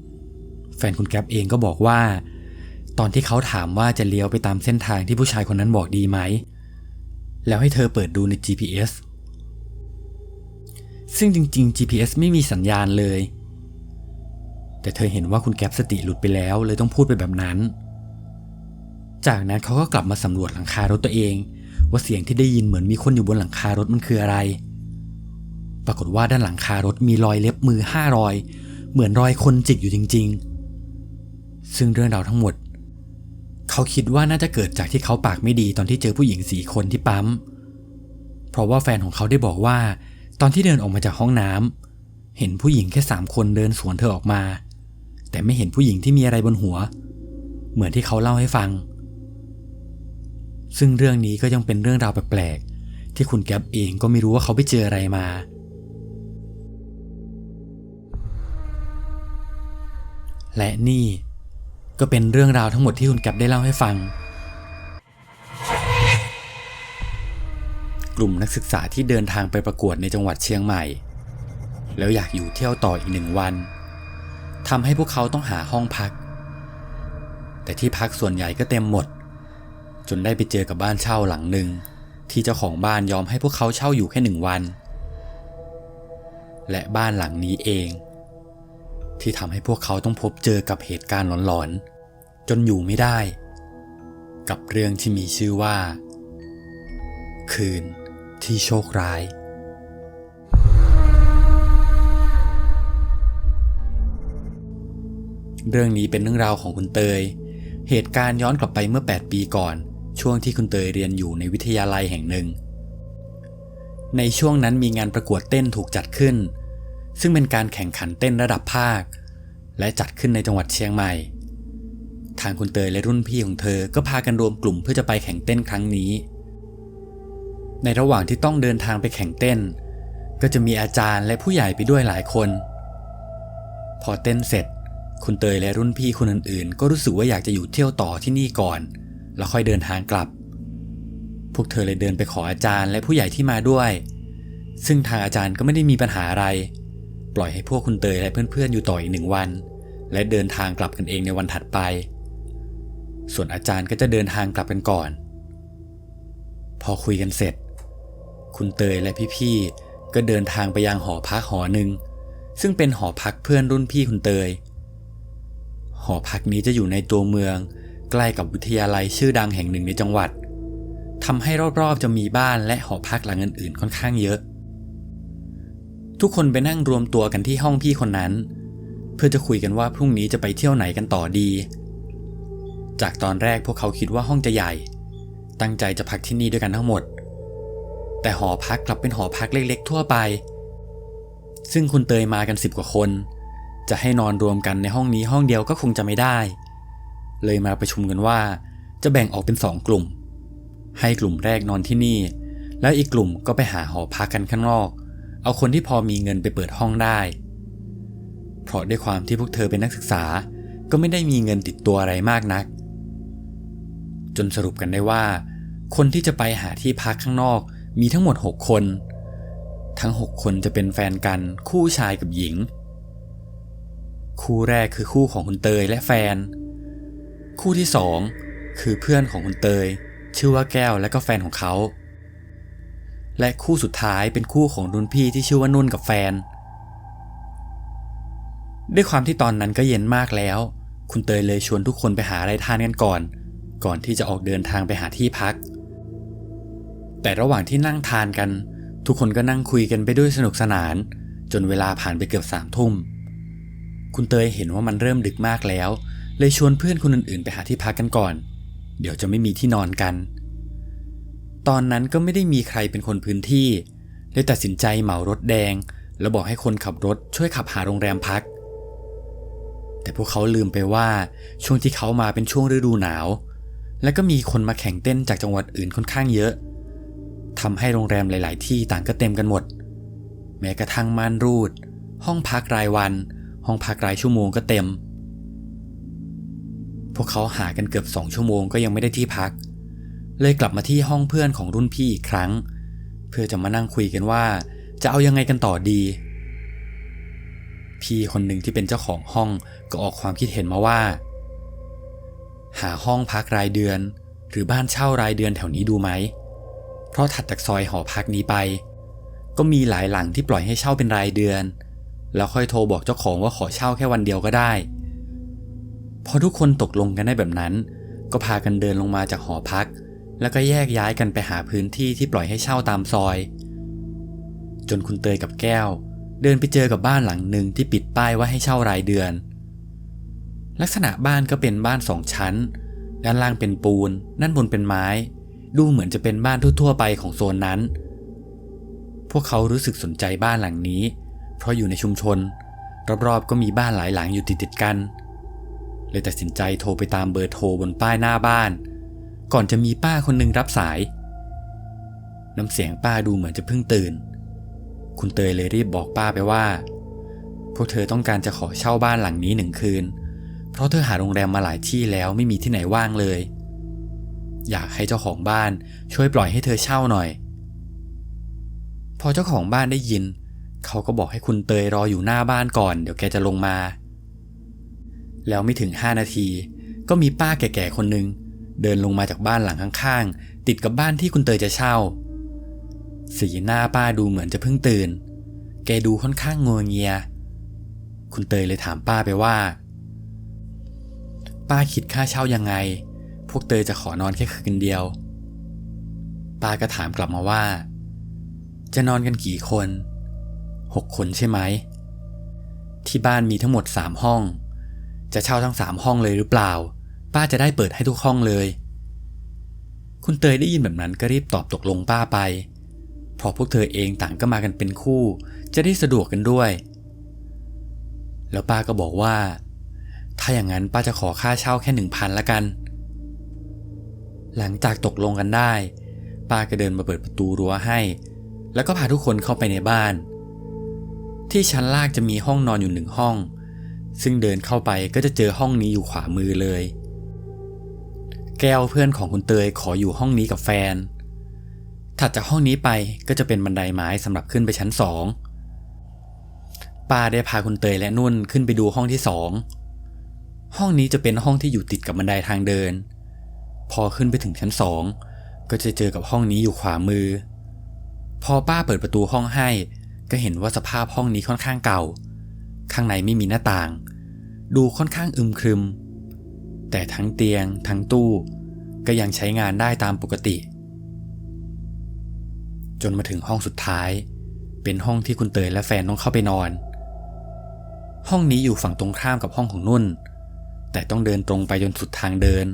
ๆแฟนคุณแก๊ปเองก็บอกว่าตอนที่เขาถามว่าจะเลี้ยวไปตามเส้นทางที่ผู้ชายคนนั้นบอกดีไหมแล้วให้เธอเปิดดูใน GPS ซึ่งจริงๆ GPS ไม่มีสัญญาณเลยแต่เธอเห็นว่าคุณแก๊ปสติหลุดไปแล้วเลยต้องพูดไปแบบนั้นจากนั้นเขาก็กลับมาสำรวจหลังคารถตัวเองว่าเสียงที่ได้ยินเหมือนมีคนอยู่บนหลังคารถมันคืออะไรปรากฏว่าด้านหลังคารถมีรอยเล็บมือ5 รอยเหมือนรอยคนจิกอยู่จริงๆซึ่งเรื่องราวทั้งหมดเขาคิดว่าน่าจะเกิดจากที่เขาปากไม่ดีตอนที่เจอผู้หญิง4 คนที่ปั๊มเพราะว่าแฟนของเขาได้บอกว่าตอนที่เดินออกมาจากห้องน้ำเห็นผู้หญิงแค่3 คนเดินสวนเธอออกมาแต่ไม่เห็นผู้หญิงที่มีอะไรบนหัวเหมือนที่เขาเล่าให้ฟังซึ่งเรื่องนี้ก็ยังเป็นเรื่องราวแปลกๆที่คุณแก๊ปเองก็ไม่รู้ว่าเขาไปเจออะไรมาและนี่ก็เป็นเรื่องราวทั้งหมดที่คุณแก๊ปได้เล่าให้ฟังกลุ่มนักศึกษาที่เดินทางไปประกวดในจังหวัดเชียงใหม่แล้วอยากอยู่เที่ยวต่ออีก1 วันทำให้พวกเขาต้องหาห้องพักแต่ที่พักส่วนใหญ่ก็เต็มหมดจนได้ไปเจอกับบ้านเช่าหลังหนึ่งที่เจ้าของบ้านยอมให้พวกเขาเช่าอยู่แค่1 วันและบ้านหลังนี้เองที่ทำให้พวกเขาต้องพบเจอกับเหตุการณ์หลอนๆจนอยู่ไม่ได้กับเรื่องที่มีชื่อว่าคืนที่โชคร้ายเรื่องนี้เป็นเรื่องราวของคุณเตยเหตุการณ์ย้อนกลับไปเมื่อ8 ปีก่อนช่วงที่คุณเตยเรียนอยู่ในวิทยาลัยแห่งหนึ่งในช่วงนั้นมีงานประกวดเต้นถูกจัดขึ้นซึ่งเป็นการแข่งขันเต้นระดับภาคและจัดขึ้นในจังหวัดเชียงใหม่ทางคุณเตยและรุ่นพี่ของเธอก็พากันรวมกลุ่มเพื่อจะไปแข่งเต้นครั้งนี้ในระหว่างที่ต้องเดินทางไปแข่งเต้นก็จะมีอาจารย์และผู้ใหญ่ไปด้วยหลายคนพอเต้นเสร็จคุณเตยและรุ่นพี่คนอื่นๆก็รู้สึกว่าอยากจะอยู่เที่ยวต่อที่นี่ก่อน แล้วค่อยเดินทางกลับพวกเธอเลยเดินไปขออาจารย์และผู้ใหญ่ที่มาด้วยซึ่งทางอาจารย์ก็ไม่ได้มีปัญหาอะไรปล่อยให้พวกคุณเตยและเพื่อนๆอยู่ต่ออีก1 วันและเดินทางกลับกันเองในวันถัดไปส่วนอาจารย์ก็จะเดินทางกลับกันก่อนพอคุยกันเสร็จคุณเตยและพี่ๆก็เดินทางไปยังหอพักหอหนึ่งซึ่งเป็นหอพักเพื่อนรุ่นพี่คุณเตยหอพักนี้จะอยู่ในตัวเมืองใกล้กับวิทยาลัยชื่อดังแห่งหนึ่งในจังหวัดทำให้รอบๆจะมีบ้านและหอพักหลังอื่นๆค่อนข้างเยอะทุกคนไปนั่งรวมตัวกันที่ห้องพี่คนนั้นเพื่อจะคุยกันว่าพรุ่งนี้จะไปเที่ยวไหนกันต่อดีจากตอนแรกพวกเขาคิดว่าห้องจะใหญ่ตั้งใจจะพักที่นี่ด้วยกันทั้งหมดแต่หอพักกลับเป็นหอพักเล็กๆทั่วไปซึ่งคุณเตยมากัน10 กว่าคนจะให้นอนรวมกันในห้องนี้ห้องเดียวก็คงจะไม่ได้เลยมาประชุมกันว่าจะแบ่งออกเป็น2 กลุ่มให้กลุ่มแรกนอนที่นี่แล้วอีกกลุ่มก็ไปหาหอพักกันข้างนอกเอาคนที่พอมีเงินไปเปิดห้องได้เพราะด้วยความที่พวกเธอเป็นนักศึกษาก็ไม่ได้มีเงินติดตัวอะไรมากนักจนสรุปกันได้ว่าคนที่จะไปหาที่พักข้างนอกมีทั้งหมด6 คนทั้ง6 คนจะเป็นแฟนกันคู่ชายกับหญิงคู่แรกคือคู่ของคุณเตยและแฟนคู่ที่2คือเพื่อนของคุณเตยชื่อว่าแก้วและก็แฟนของเขาและคู่สุดท้ายเป็นคู่ของรุ่นพี่ที่ชื่อว่านุ่นกับแฟนด้วยความที่ตอนนั้นก็เย็นมากแล้วคุณเตยเลยชวนทุกคนไปหาอะไรทานกันก่อนที่จะออกเดินทางไปหาที่พักแต่ระหว่างที่นั่งทานกันทุกคนก็นั่งคุยกันไปด้วยสนุกสนานจนเวลาผ่านไปเกือบ3 ทุ่มคุณเตยเห็นว่ามันเริ่มดึกมากแล้วเลยชวนเพื่อนคนอื่นๆไปหาที่พักกันก่อนเดี๋ยวจะไม่มีที่นอนกันตอนนั้นก็ไม่ได้มีใครเป็นคนพื้นที่เลยตัดสินใจเหมารถแดงแล้วบอกให้คนขับรถช่วยขับหาโรงแรมพักแต่พวกเขาลืมไปว่าช่วงที่เขามาเป็นช่วงฤดูหนาวและก็มีคนมาแข่งเต้นจากจังหวัดอื่นค่อนข้างเยอะทำให้โรงแรมหลายๆที่ต่างก็เต็มกันหมดแม้กระทั่งม่านรูดห้องพักรายวันห้องพักรายชั่วโมงก็เต็มพวกเขาหากันเกือบ2 ชั่วโมงก็ยังไม่ได้ที่พักเลยกลับมาที่ห้องเพื่อนของรุ่นพี่อีกครั้งเพื่อจะมานั่งคุยกันว่าจะเอายังไงกันต่อดีพี่คนหนึ่งที่เป็นเจ้าของห้องก็ออกความคิดเห็นมาว่าหาห้องพักรายเดือนหรือบ้านเช่ารายเดือนแถวนี้ดูไหมเพราะถัดจากซอยหอพักนี้ไปก็มีหลายหลังที่ปล่อยให้เช่าเป็นรายเดือนแล้วค่อยโทรบอกเจ้าของว่าขอเช่าแค่วันเดียวก็ได้พอทุกคนตกลงกันได้แบบนั้นก็พากันเดินลงมาจากหอพักแล้วก็แยกย้ายกันไปหาพื้นที่ที่ปล่อยให้เช่าตามซอยจนคุณเตยกับแก้วเดินไปเจอกับบ้านหลังหนึ่งที่ปิดป้ายว่าให้เช่ารายเดือนลักษณะบ้านก็เป็นบ้าน2 ชั้นด้านล่างเป็นปูนด้านบนเป็นไม้ดูเหมือนจะเป็นบ้านทั่วๆไปของโซนนั้นพวกเขารู้สึกสนใจบ้านหลังนี้เพราะอยู่ในชุมชนรอบๆก็มีบ้านหลายหลังอยู่ติดๆกันเลยตัดสินใจโทรไปตามเบอร์โทรบนป้ายหน้าบ้านก่อนจะมีป้าคนหนึ่งรับสายน้ำเสียงป้าดูเหมือนจะเพิ่งตื่นคุณเตยเลยรีบบอกป้าไปว่าพวกเธอต้องการจะขอเช่าบ้านหลังนี้1 คืนเพราะเธอหาโรงแรมมาหลายที่แล้วไม่มีที่ไหนว่างเลยอยากให้เจ้าของบ้านช่วยปล่อยให้เธอเช่าหน่อยพอเจ้าของบ้านได้ยินเขาก็บอกให้คุณเตยรออยู่หน้าบ้านก่อนเดี๋ยวแกจะลงมาแล้วไม่ถึง5 นาทีก็มีป้าแก่ๆคนหนึ่งเดินลงมาจากบ้านหลังข้างๆติดกับบ้านที่คุณเตยจะเช่าสีหน้าป้าดูเหมือนจะเพิ่งตื่นแกดูค่อนข้างงัวเงียคุณเตยเลยถามป้าไปว่าป้าคิดค่าเช่ายังไงพวกเตยจะขอนอนแค่คืนเดียวป้าก็ถามกลับมาว่าจะนอนกันกี่คน6 คนใช่ไหมที่บ้านมีทั้งหมด3 ห้องจะเช่าทั้ง3 ห้องเลยหรือเปล่าป้าจะได้เปิดให้ทุกห้องเลยคุณเตยได้ยินแบบนั้นก็รีบตอบตกลงป้าไปเพราะพวกเธอเองต่างก็มากันเป็นคู่จะได้สะดวกกันด้วยแล้วป้าก็บอกว่าถ้าอย่างนั้นป้าจะขอค่าเช่าแค่ 1,000 ละกันหลังจากตกลงกันได้ป้าก็เดินมาเปิดประตูรั้วให้แล้วก็พาทุกคนเข้าไปในบ้านที่ชั้นล่างจะมีห้องนอนอยู่1 ห้องซึ่งเดินเข้าไปก็จะเจอห้องนี้อยู่ขวามือเลย แก้วเพื่อนของคุณเตยขออยู่ห้องนี้กับแฟนถัดจากห้องนี้ไปก็จะเป็นบันไดไม้สำหรับขึ้นไปชั้น2ป้าได้พาคุณเตยและนุ่นขึ้นไปดูห้องที่2ห้องนี้จะเป็นห้องที่อยู่ติดกับบันไดทางเดินพอขึ้นไปถึงชั้น2ก็จะเจอกับห้องนี้อยู่ขวามือพอป้าเปิดประตูห้องให้ก็เห็นว่าสภาพห้องนี้ค่อนข้างเก่าข้างในไม่มีหน้าต่างดูค่อนข้างอึมครึมแต่ทั้งเตียงทั้งตู้ก็ยังใช้งานได้ตามปกติจนมาถึงห้องสุดท้ายเป็นห้องที่คุณเตยและแฟนต้องเข้าไปนอนห้องนี้อยู่ฝั่งตรงข้ามกับห้องของนุ่นแต่ต้องเดินตรงไปจนสุดทางเดิน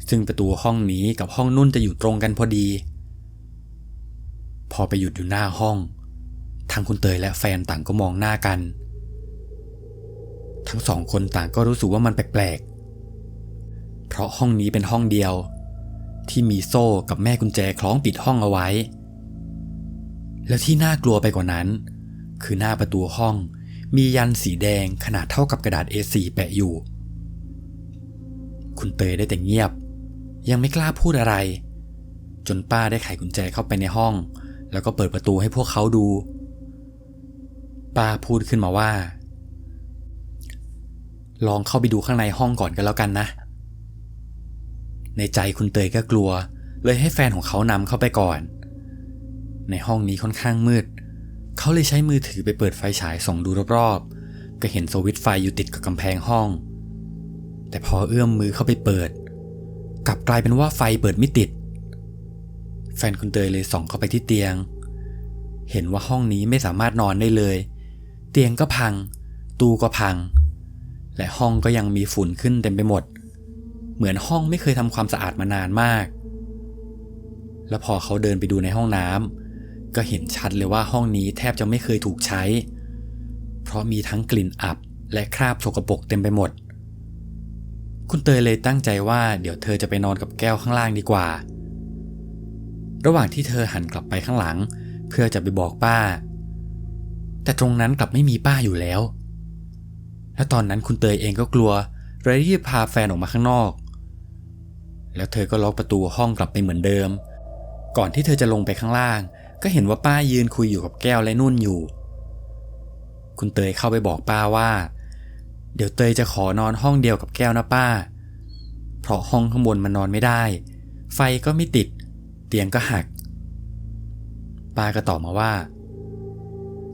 ซึ่งประตูห้องนี้กับห้องนุ่นจะอยู่ตรงกันพอดีพอไปหยุดอยู่หน้าห้องทั้งคุณเตยและแฟนต่างก็มองหน้ากันทั้งสองคนต่างก็รู้สึกว่ามันแปลกๆเพราะห้องนี้เป็นห้องเดียวที่มีโซ่กับแม่กุญแจคล้องปิดห้องเอาไว้แล้วที่น่ากลัวไปกว่านั้นคือหน้าประตูห้องมียันสีแดงขนาดเท่ากับกระดาษ A4 แปะอยู่คุณเตยได้แต่เงียบยังไม่กล้าพูดอะไรจนป้าได้ไขกุญแจเข้าไปในห้องแล้วก็เปิดประตูให้พวกเขาดูป้าพูดขึ้นมาว่าลองเข้าไปดูข้างในห้องก่อนกันแล้วกันนะในใจคุณเตยก็กลัวเลยให้แฟนของเขานำเข้าไปก่อนในห้องนี้ค่อนข้างมืดเขาเลยใช้มือถือไปเปิดไฟฉายส่องดูรอบๆก็เห็นสวิตช์ไฟอยู่ติดกับกำแพงห้องแต่พอเอื้อมมือเข้าไปเปิดกลับกลายเป็นว่าไฟเปิดไม่ติดแฟนคุณเตยเลยส่องเข้าไปที่เตียงเห็นว่าห้องนี้ไม่สามารถนอนได้เลยเตียงก็พังตู้ก็พังและห้องก็ยังมีฝุ่นขึ้นเต็มไปหมดเหมือนห้องไม่เคยทำความสะอาดมานานมากแล้วพอเขาเดินไปดูในห้องน้ำก็เห็นชัดเลยว่าห้องนี้แทบจะไม่เคยถูกใช้เพราะมีทั้งกลิ่นอับและคราบสกปรกเต็มไปหมดคุณเตยเลยตั้งใจว่าเดี๋ยวเธอจะไปนอนกับแก้วข้างล่างดีกว่าระหว่างที่เธอหันกลับไปข้างหลังเพื่อจะไปบอกป้าแต่ตรงนั้นกลับไม่มีป้าอยู่แล้วและตอนนั้นคุณเตยเองก็กลัวเลยรีบพาแฟนออกมาข้างนอกแล้วเธอก็ล็อกประตูห้องกลับไปเหมือนเดิมก่อนที่เธอจะลงไปข้างล่างก็เห็นว่าป้ายืนคุยอยู่กับแก้วและนุ่นอยู่คุณเตยเข้าไปบอกป้าว่าเดี๋ยวเตยจะขอนอนห้องเดียวกับแก้วนะป้าเพราะห้องข้างบนมันนอนไม่ได้ไฟก็ไม่ติดเตียงก็หักป้าก็ตอบมาว่า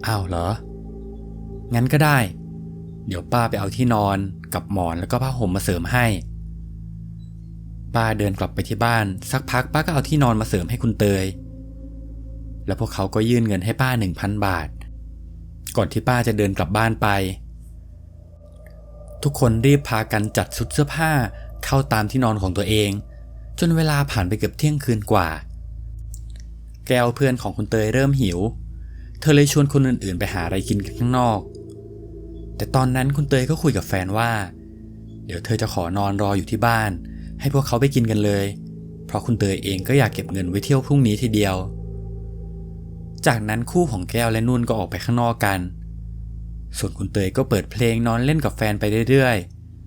อ้าวเหรองั้นก็ได้เดี๋ยวป้าไปเอาที่นอนกับหมอนแล้วก็ผ้าห่มมาเสริมให้ป้าเดินกลับไปที่บ้านสักพักป้าก็เอาที่นอนมาเสริมให้คุณเตยแล้วพวกเขาก็ยื่นเงินให้ป้า 1,000 บาทก่อนที่ป้าจะเดินกลับบ้านไปทุกคนรีบพากันจัดชุดเสื้อผ้าเข้าตามที่นอนของตัวเองจนเวลาผ่านไปเกือบเที่ยงคืนกว่าแก้วเพื่อนของคุณเตยเริ่มหิวเธอเลยชวนคนอื่นๆไปหาอะไรกินกันข้างนอกแต่ตอนนั้นคุณเตยก็คุยกับแฟนว่าเดี๋ยวเธอจะขอนอนรออยู่ที่บ้านให้พวกเขาไปกินกันเลยเพราะคุณเตยเองก็อยากเก็บเงินไว้เที่ยวพรุ่งนี้ทีเดียวจากนั้นคู่ของแก้วและนุ่นก็ออกไปข้างนอกกันส่วนคุณเตยก็เปิดเพลงนอนเล่นกับแฟนไปเรื่อย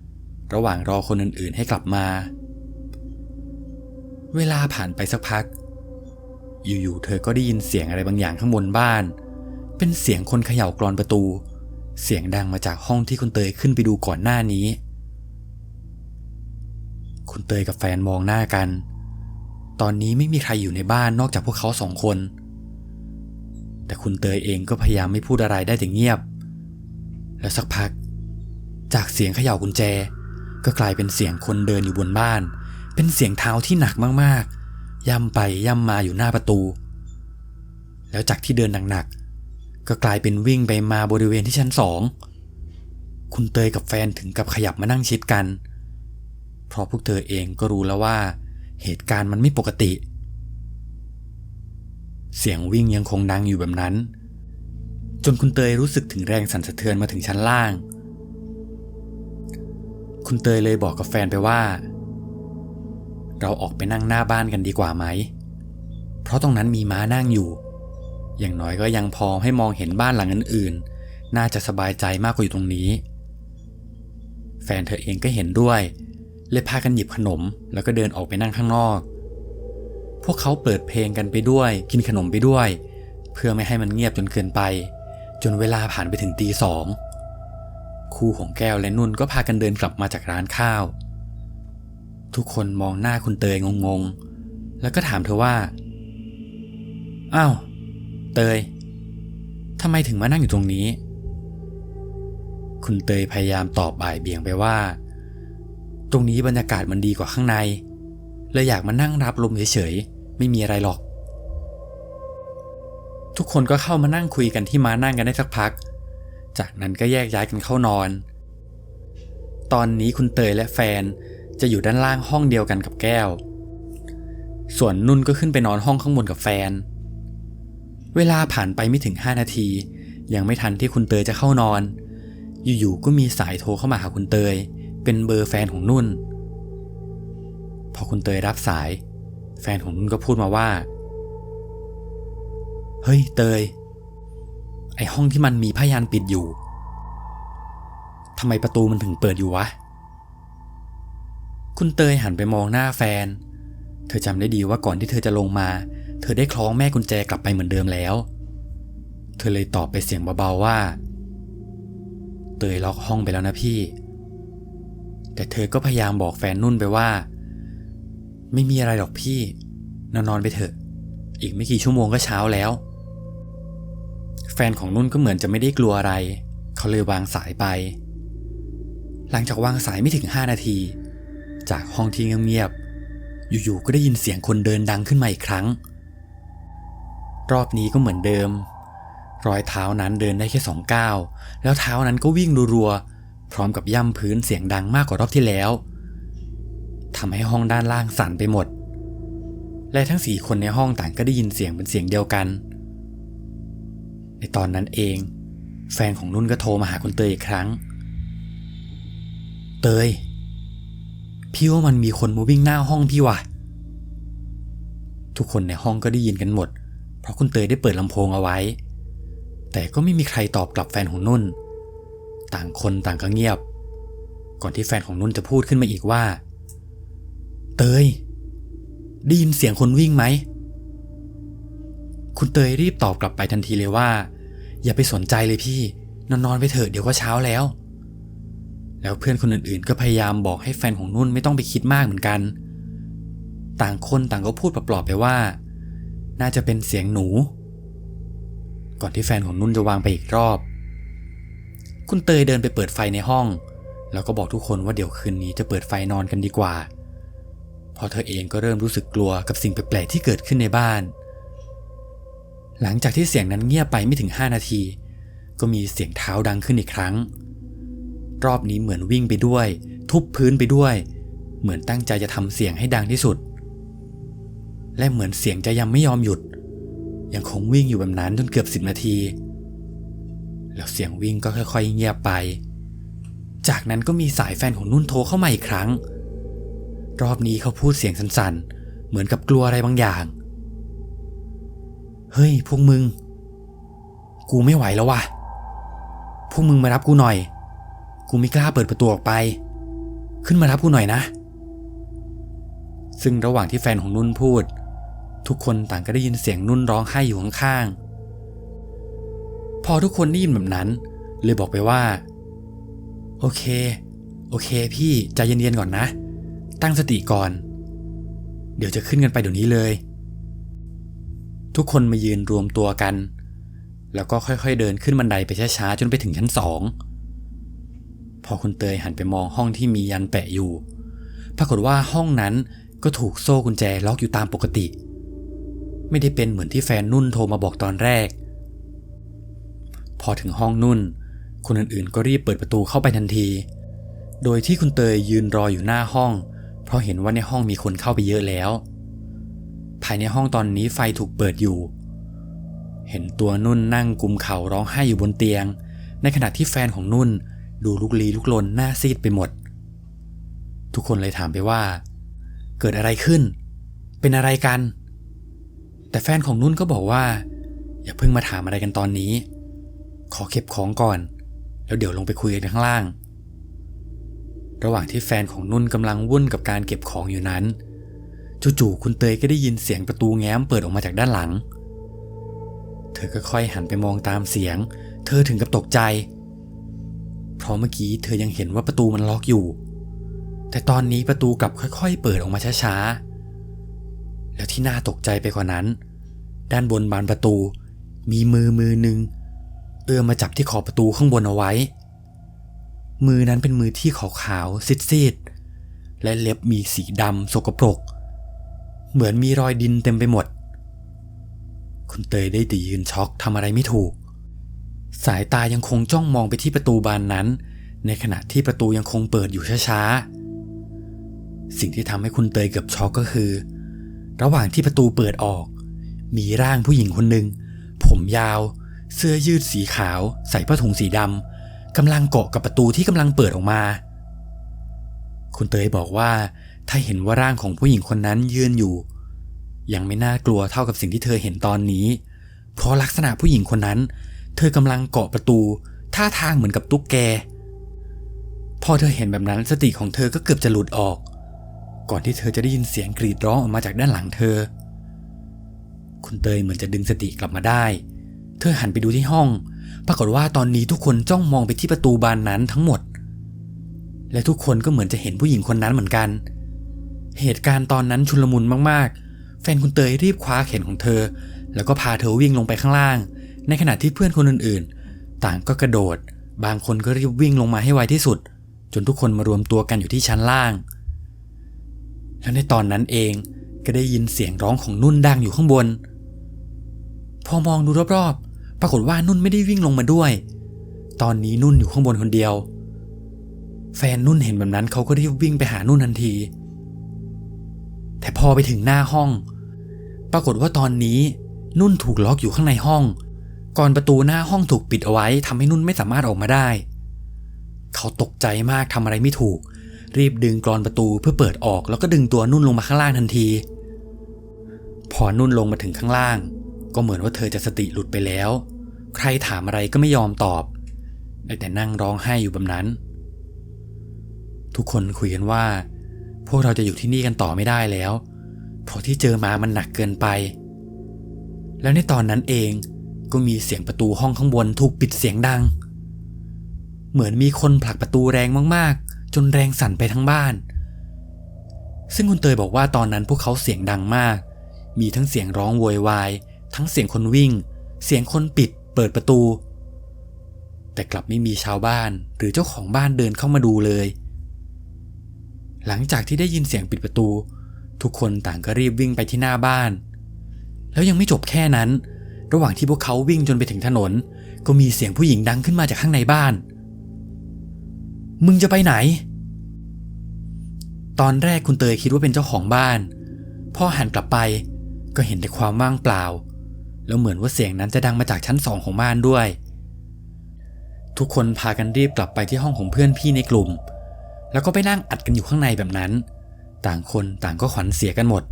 ๆระหว่างรอคนอื่นๆให้กลับมาเวลาผ่านไปสักพักอยู่ๆเธอก็ได้ยินเสียงอะไรบางอย่างข้างบนบ้านเป็นเสียงคนเขย่ากลอนประตูเสียงดังมาจากห้องที่คุณเตยขึ้นไปดูก่อนหน้านี้คุณเตยกับแฟนมองหน้ากันตอนนี้ไม่มีใครอยู่ในบ้านนอกจากพวกเขา2 คนแต่คุณเตยเองก็พยายามไม่พูดอะไรได้แต่เงียบแล้วสักพักจากเสียงเขย่ากุญแจก็กลายเป็นเสียงคนเดินอยู่บนบ้านเป็นเสียงเท้าที่หนักมากๆย่ำไปย่ำมาอยู่หน้าประตูแล้วจากที่เดินหนักๆก็กลายเป็นวิ่งไปมาบริเวณที่ชั้น2คุณเตยกับแฟนถึงกับขยับมานั่งชิดกันเพราะพวกเธอเองก็รู้แล้วว่าเหตุการณ์มันไม่ปกติเสียงวิ่งยังคงดังอยู่แบบนั้นจนคุณเตยรู้สึกถึงแรงสั่นสะเทือนมาถึงชั้นล่างคุณเตยเลยบอกกับแฟนไปว่าเราออกไปนั่งหน้าบ้านกันดีกว่าไหมเพราะตรงนั้นมีม้านั่งอยู่อย่างน้อยก็ยังพอให้มองเห็นบ้านหลังอื่นๆน่าจะสบายใจมากกว่าอยู่ตรงนี้แฟนเธอเองก็เห็นด้วย เลยพากันหยิบขนมแล้วก็เดินออกไปนั่งข้างนอกพวกเขาเปิดเพลงกันไปด้วยกินขนมไปด้วยเพื่อไม่ให้มันเงียบจนเกินไปจนเวลาผ่านไปถึงตี 2คู่ของแก้วและนุ่นก็พากันเดินกลับมาจากร้านข้าวทุกคนมองหน้าคุณเตยงงๆแล้วก็ถามเธอว่าอ้าวเตยทำไมถึงมานั่งอยู่ตรงนี้คุณเตยพยายามตอบบ่ายเบี่ยงไปว่าตรงนี้บรรยากาศมันดีกว่าข้างในเลยอยากมานั่งรับลมเฉยๆไม่มีอะไรหรอกทุกคนก็เข้ามานั่งคุยกันที่ม้านั่งกันได้สักพักจากนั้นก็แยกย้ายกันเข้านอนตอนนี้คุณเตยและแฟนจะอยู่ด้านล่างห้องเดียวกันกับแก้วส่วนนุ่นก็ขึ้นไปนอนห้องข้างบนกับแฟนเวลาผ่านไปไม่ถึง5 นาทียังไม่ทันที่คุณเตยจะเข้านอนอยู่ๆก็มีสายโทรเข้ามาหาคุณเตยเป็นเบอร์แฟนของนุ่นพอคุณเตยรับสายแฟนของนุ่นก็พูดมาว่าเฮ้ยเตยไอห้องที่มันมีผ้ายันปิดอยู่ทำไมประตูมันถึงเปิดอยู่วะคุณเตยหันไปมองหน้าแฟนเธอจำได้ดีว่าก่อนที่เธอจะลงมาเธอได้คล้องแม่กุญแจกลับไปเหมือนเดิมแล้วเธอเลยตอบไปเสียงเบาๆว่าเตยล็อกห้องไปแล้วนะพี่แต่เธอก็พยายามบอกแฟนนุ่นไปว่าไม่มีอะไรหรอกพี่นอนไปเถอะอีกไม่กี่ชั่วโมงก็เช้าแล้วแฟนของนุ่นก็เหมือนจะไม่ได้กลัวอะไรเขาเลยวางสายไปหลังจากวางสายไม่ถึง5 นาทีจากห้องที่เงียบๆอยู่ๆก็ได้ยินเสียงคนเดินดังขึ้นมาอีกครั้งรอบนี้ก็เหมือนเดิมรอยเท้านั้นเดินได้แค่2 ก้าวแล้วเท้านั้นก็วิ่งรัวๆพร้อมกับย่ำพื้นเสียงดังมากกว่ารอบที่แล้วทำให้ห้องด้านล่างสั่นไปหมดและทั้ง4 คนในห้องต่างก็ได้ยินเสียงเป็นเสียงเดียวกันในตอนนั้นเองแฟนของนุ่นก็โทรมาหาคุณเตยอีกครั้งเตยพี่ว่ามันมีคนมาวิ่งหน้าห้องพี่ว่ะทุกคนในห้องก็ได้ยินกันหมดเพราะคุณเตยได้เปิดลำโพงเอาไว้แต่ก็ไม่มีใครตอบกลับแฟนของนุ่นต่างคนต่างก็เงียบก่อนที่แฟนของนุ่นจะพูดขึ้นมาอีกว่าเตยได้ยินเสียงคนวิ่งไหมคุณเตยรีบตอบกลับไปทันทีเลยว่าอย่าไปสนใจเลยพี่นอนไปเถอะเดี๋ยวก็เช้าแล้วเพื่อนคนอื่นๆก็พยายามบอกให้แฟนของนุ่นไม่ต้องไปคิดมากเหมือนกันต่างคนต่างก็พูดปลอบๆไปว่าน่าจะเป็นเสียงหนูก่อนที่แฟนของนุ่นจะวางไปอีกรอบคุณเตยเดินไปเปิดไฟในห้องแล้วก็บอกทุกคนว่าเดี๋ยวคืนนี้จะเปิดไฟนอนกันดีกว่าพอเธอเองก็เริ่มรู้สึกกลัวกับสิ่งแปลกๆที่เกิดขึ้นในบ้านหลังจากที่เสียงนั้นเงียบไปไม่ถึง5 นาทีก็มีเสียงเท้าดังขึ้นอีกครั้งรอบนี้เหมือนวิ่งไปด้วยทุบพื้นไปด้วยเหมือนตั้งใจจะทำเสียงให้ดังที่สุดและเหมือนเสียงจะยังไม่ยอมหยุดยังคงวิ่งอยู่แบบนั้นจนเกือบ10 นาทีแล้วเสียงวิ่งก็ค่อยๆเงียบไปจากนั้นก็มีสายแฟนของนุ่นโทรเข้ามาอีกครั้งรอบนี้เขาพูดเสียงสั่นๆเหมือนกับกลัวอะไรบางอย่างเฮ้ยพวกมึงกูไม่ไหวแล้วว่ะพวกมึงมารับกูหน่อยกูไม่กล้าเปิดประตูออกไปขึ้นมารับกูหน่อยนะซึ่งระหว่างที่แฟนของนุ่นพูดทุกคนต่างก็ได้ยินเสียงนุ่นร้องไห้อยู่ข้างๆพอทุกคนได้ยินแบบนั้นเลยบอกไปว่าโอเคพี่ใจเย็นๆก่อนนะตั้งสติก่อนเดี๋ยวจะขึ้นกันไปเดี๋ยวนี้เลยทุกคนมายืนรวมตัวกันแล้วก็ค่อยๆเดินขึ้นบันไดไปช้าๆจนไปถึงชั้น2พอคุณเตยหันไปมองห้องที่มียันแปะอยู่ปรากฏว่าห้องนั้นก็ถูกโซ่กุญแจล็อกอยู่ตามปกติไม่ได้เป็นเหมือนที่แฟนนุ่นโทรมาบอกตอนแรกพอถึงห้องนุ่นคนอื่นๆก็รีบเปิดประตูเข้าไปทันทีโดยที่คุณเตยยืนรออยู่หน้าห้องเพราะเห็นว่าในห้องมีคนเข้าไปเยอะแล้วภายในห้องตอนนี้ไฟถูกเปิดอยู่เห็นตัวนุ่นนั่งกุมเข่าร้องไห้อยู่บนเตียงในขณะที่แฟนของนุ่นดูลุกลี้ลุกลนหน้าซีดไปหมดทุกคนเลยถามไปว่าเกิดอะไรขึ้นเป็นอะไรกันแต่แฟนของนุ่นก็บอกว่าอย่าเพิ่งมาถามอะไรกันตอนนี้ขอเก็บของก่อนแล้วเดี๋ยวลงไปคุยกันข้างล่าง ระหว่างที่แฟนของนุ่นกำลังวุ่นกับการเก็บของอยู่นั้นจู่ๆคุณเตยก็ได้ยินเสียงประตูแง้มเปิดออกมาจากด้านหลังเธอก็ค่อยหันไปมองตามเสียงเธอถึงกับตกใจเพราะเมื่อกี้เธอยังเห็นว่าประตูมันล็อกอยู่แต่ตอนนี้ประตูกลับค่อยๆเปิดออกมาช้าๆแล้วที่น่าตกใจไปกว่านั้นด้านบนบานประตูมีมือหนึ่งเอื้อมมาจับที่ขอบประตูข้างบนเอาไว้มือนั้นเป็นมือที่ขาวๆซีดๆและเล็บมีสีดำสกปรกเหมือนมีรอยดินเต็มไปหมดคุณเตยได้แต่ยืนช็อกทำอะไรไม่ถูกสายตายังคงจ้องมองไปที่ประตูบานนั้นในขณะที่ประตูยังคงเปิดอยู่ช้าๆสิ่งที่ทำให้คุณเตยเกือบช็อกก็คือระหว่างที่ประตูเปิดออกมีร่างผู้หญิงคนหนึ่งผมยาวเสื้อยืดสีขาวใส่ผ้าถุงสีดำกำลังเกาะกับประตูที่กำลังเปิดออกมาคุณเตยบอกว่าถ้าเห็นว่าร่างของผู้หญิงคนนั้นยืนอยู่ยังไม่น่ากลัวเท่ากับสิ่งที่เธอเห็นตอนนี้เพราะลักษณะผู้หญิงคนนั้นเธอกำลังเกาะประตูท่าทางเหมือนกับตุ๊กแกพอเธอเห็นแบบนั้นสติของเธอก็เกือบจะหลุดออกก่อนที่เธอจะได้ยินเสียงกรีดร้องออกมาจากด้านหลังเธอคุณเตยเหมือนจะดึงสติกลับมาได้เธอหันไปดูที่ห้องปรากฏว่าตอนนี้ทุกคนจ้องมองไปที่ประตูบานนั้นทั้งหมดและทุกคนก็เหมือนจะเห็นผู้หญิงคนนั้นเหมือนกันเหตุการณ์ตอนนั้นชุลมุนมากๆแฟนคุณเตยรีบคว้าแขนของเธอแล้วก็พาเธอวิ่งลงไปข้างล่างในขณะที่เพื่อนคนอื่นๆต่างก็กระโดดบางคนก็รีบวิ่งลงมาให้ไวที่สุดจนทุกคนมารวมตัวกันอยู่ที่ชั้นล่างแล้วในตอนนั้นเองก็ได้ยินเสียงร้องของนุ่นดังอยู่ข้างบนพอมองดูรอบๆปรากฏว่านุ่นไม่ได้วิ่งลงมาด้วยตอนนี้นุ่นอยู่ข้างบนคนเดียวแฟนนุ่นเห็นแบบนั้นเขาก็รีบวิ่งไปหานุ่นทันทีแต่พอไปถึงหน้าห้องปรากฏว่าตอนนี้นุ่นถูกล็อกอยู่ข้างในห้องก่อนประตูหน้าห้องถูกปิดเอาไว้ทำให้นุ่นไม่สามารถออกมาได้เขาตกใจมากทำอะไรไม่ถูกรีบดึงกลอนประตูเพื่อเปิดออกแล้วก็ดึงตัวนุ่นลงมาข้างล่างทันทีพอนุ่นลงมาถึงข้างล่างก็เหมือนว่าเธอจะสติหลุดไปแล้วใครถามอะไรก็ไม่ยอมตอบได้แต่นั่งร้องไห้อยู่แบบนั้นทุกคนคุยกันว่าพวกเราจะอยู่ที่นี่กันต่อไม่ได้แล้วเพราะที่เจอมามันหนักเกินไปแล้วในตอนนั้นเองก็มีเสียงประตูห้องข้างบนถูกปิดเสียงดังเหมือนมีคนผลักประตูแรงมากๆจนแรงสั่นไปทั้งบ้านซึ่งคุณเตยบอกว่าตอนนั้นพวกเขาเสียงดังมากมีทั้งเสียงร้องโวยวายทั้งเสียงคนวิ่งเสียงคนปิดเปิดประตูแต่กลับไม่มีชาวบ้านหรือเจ้าของบ้านเดินเข้ามาดูเลยหลังจากที่ได้ยินเสียงปิดประตูทุกคนต่างก็รีบวิ่งไปที่หน้าบ้านแล้วยังไม่จบแค่นั้นระหว่างที่พวกเขาวิ่งจนไปถึงถนนก็มีเสียงผู้หญิงดังขึ้นมาจากข้างในบ้านมึงจะไปไหนตอนแรกคุณเตยคิดว่าเป็นเจ้าของบ้านพอหันกลับไปก็เห็นแต่ความว่างเปล่าแล้วเหมือนว่าเสียงนั้นจะดังมาจากชั้น2ของบ้านด้วยทุกคนพากันรีบกลับไปที่ห้องของเพื่อนพี่ในกลุ่มแล้วก็ไปนั่งอัดกันอยู่ข้างในแบบนั้นต่างคนต่างก็ขวัญเสียกันหมด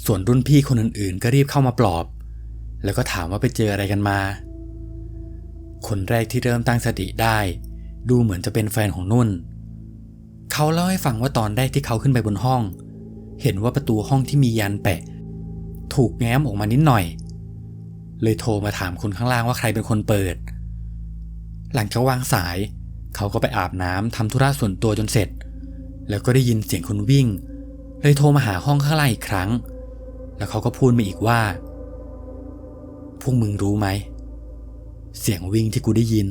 ส่วนรุ่นพี่คนอื่นๆก็รีบเข้ามาปลอบแล้วก็ถามว่าไปเจออะไรกันมาคนแรกที่เริ่มตั้งสติได้ดูเหมือนจะเป็นแฟนของนุ่นเขาเล่าให้ฟังว่าตอนแรกที่เขาขึ้นไปบนห้องเห็นว่าประตูห้องที่มียันแปะถูกแง้มออกมานิดหน่อยเลยโทรมาถามคนข้างล่างว่าใครเป็นคนเปิดหลังจากวางสายเขาก็ไปอาบน้ำทำธุระส่วนตัวจนเสร็จแล้วก็ได้ยินเสียงคนวิ่งเลยโทรมาหาห้องข้างล่างอีกครั้งแล้วเขาก็พูดมาอีกว่าพวกมึงรู้ไหมเสียงวิ่งที่กูได้ยิน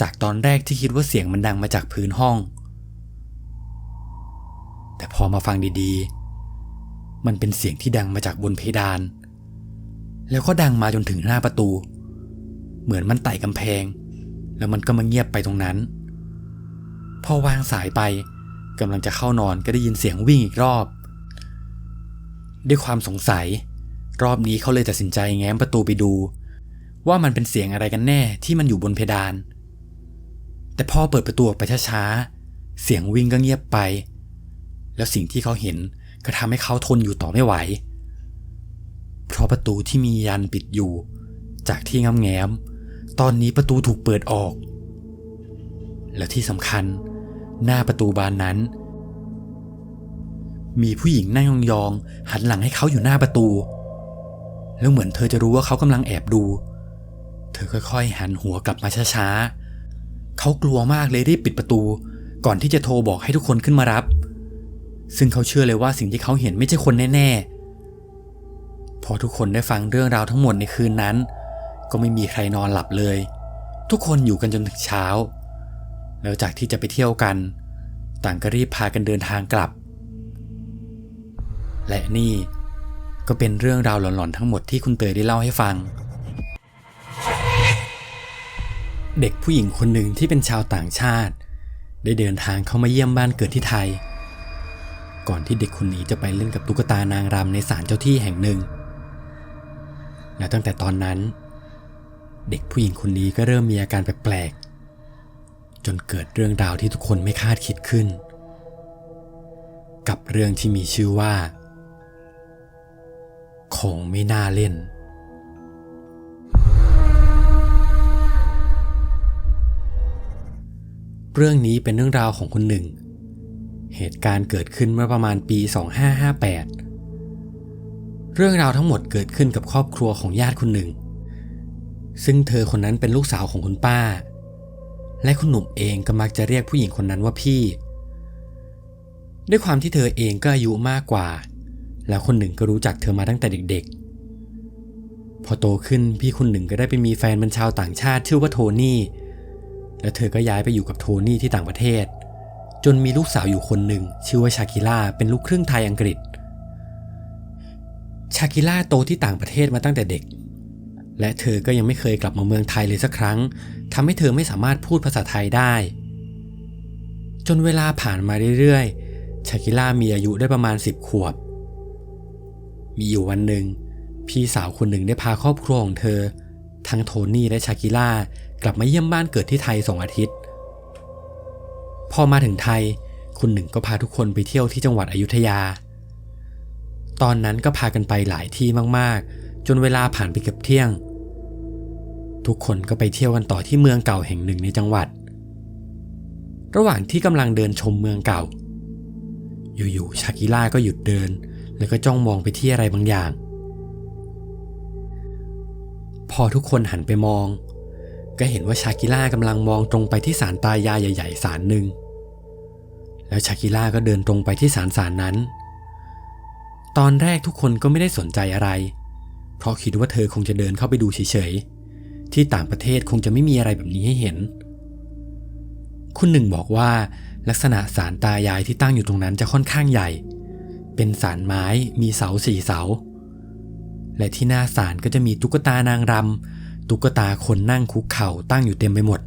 จากตอนแรกที่คิดว่าเสียงมันดังมาจากพื้นห้องแต่พอมาฟังดีๆมันเป็นเสียงที่ดังมาจากบนเพดานแล้วก็ดังมาจนถึงหน้าประตูเหมือนมันไต่กำแพงแล้วมันก็มาเงียบไปตรงนั้นพอวางสายไปกำลังจะเข้านอนก็ได้ยินเสียงวิ่งอีกรอบด้วยความสงสัยรอบนี้เขาเลยตัดสินใจแง้มประตูไปดูว่ามันเป็นเสียงอะไรกันแน่ที่มันอยู่บนเพดานแต่พอเปิดประตูออกไปช้าๆเสียงวิ่งก็เงียบไปแล้วสิ่งที่เขาเห็นก็ทำให้เขาทนอยู่ต่อไม่ไหวเพราะประตูที่มียันปิดอยู่จากที่แง้มตอนนี้ประตูถูกเปิดออกและที่สำคัญ หน้าประตูบานนั้นมีผู้หญิงนั่งยองๆหันหลังให้เขาอยู่หน้าประตูแล้วเหมือนเธอจะรู้ว่าเขากำลังแอบดูเธอค่อยๆหันหัวกลับมาช้าๆเขากลัวมากเลยรีบปิดประตูก่อนที่จะโทรบอกให้ทุกคนขึ้นมารับซึ่งเขาเชื่อเลยว่าสิ่งที่เขาเห็นไม่ใช่คนแน่ๆพอทุกคนได้ฟังเรื่องราวทั้งหมดในคืนนั้นก็ไม่มีใครนอนหลับเลยทุกคนอยู่กันจนถึงเช้าแล้วจากที่จะไปเที่ยวกันต่างก็รีบพากันเดินทางกลับและนี่ก็เป็นเรื่องราวหลอนๆทั้งหมดที่คุณเตยได้เล่าให้ฟังเด็กผู้หญิงคนหนึ่งที่เป็นชาวต่างชาติได้เดินทางเข้ามาเยี่ยมบ้านเกิดที่ไทยก่อนที่เด็กคนนี้จะไปเล่นกับตุ๊กตานางรำในศาลเจ้าที่แห่งหนึ่งและตั้งแต่ตอนนั้นเด็กผู้หญิงคนนี้ก็เริ่มมีอาการแปลกๆจนเกิดเรื่องราวที่ทุกคนไม่คาดคิดขึ้นกับเรื่องที่มีชื่อว่าของไม่น่าเล่นเรื่องนี้เป็นเรื่องราวของคนหนึ่งเหตุการณ์เกิดขึ้นเมื่อประมาณปี 2558 เรื่องราวทั้งหมดเกิดขึ้นกับครอบครัวของญาติคนหนึ่งซึ่งเธอคนนั้นเป็นลูกสาวของคุณป้าและคุณหนุ่มเองก็มักจะเรียกผู้หญิงคนนั้นว่าพี่ด้วยความที่เธอเองก็อายุมากกว่าแล้วคนหนึ่งก็รู้จักเธอมาตั้งแต่เด็กๆพอโตขึ้นพี่คนหนึ่งก็ได้ไปมีแฟนเป็นชาวต่างชาติชื่อว่าโทนี่และเธอก็ย้ายไปอยู่กับโทนี่ที่ต่างประเทศจนมีลูกสาวอยู่คนหนึ่งชื่อว่าชากิล่าเป็นลูกครึ่งไทยอังกฤษชากิล่าโตที่ต่างประเทศมาตั้งแต่เด็กและเธอก็ยังไม่เคยกลับมาเมืองไทยเลยสักครั้งทำให้เธอไม่สามารถพูดภาษาไทยได้จนเวลาผ่านมาเรื่อยๆชากิล่ามีอายุได้ประมาณ10 ขวบมีอยู่วันหนึ่งพี่สาวคนหนึ่งได้พาครอบครัวของเธอทั้งโทนี่และชากิล่ากลับมาเยี่ยมบ้านเกิดที่ไทย2 อาทิตย์พอมาถึงไทยคุณหนึ่งก็พาทุกคนไปเที่ยวที่จังหวัดอยุธยาตอนนั้นก็พากันไปหลายที่มากๆจนเวลาผ่านไปเกือบเที่ยงทุกคนก็ไปเที่ยวกันต่อที่เมืองเก่าแห่งหนึ่งในจังหวัดระหว่างที่กำลังเดินชมเมืองเก่าอยู่ๆชากิล่าก็หยุดเดินแล้วก็จ้องมองไปที่อะไรบางอย่างพอทุกคนหันไปมองก็เห็นว่าชากิล่ากำลังมองตรงไปที่ศาลตายายใหญ่ๆศาลหนึ่งแล้วชากิล่าก็เดินตรงไปที่ศาลนั้นตอนแรกทุกคนก็ไม่ได้สนใจอะไรเพราะคิดว่าเธอคงจะเดินเข้าไปดูเฉยๆที่ต่างประเทศคงจะไม่มีอะไรแบบนี้ให้เห็นคุณหนึ่งบอกว่าลักษณะศาลตายายที่ตั้งอยู่ตรงนั้นจะค่อนข้างใหญ่เป็นศาลไม้มีเสา4 เสาและที่หน้าศาลก็จะมีตุ๊กตานางรำตุ๊กตาคนนั่งคุกเข่าตั้งอยู่เต็มไปหมด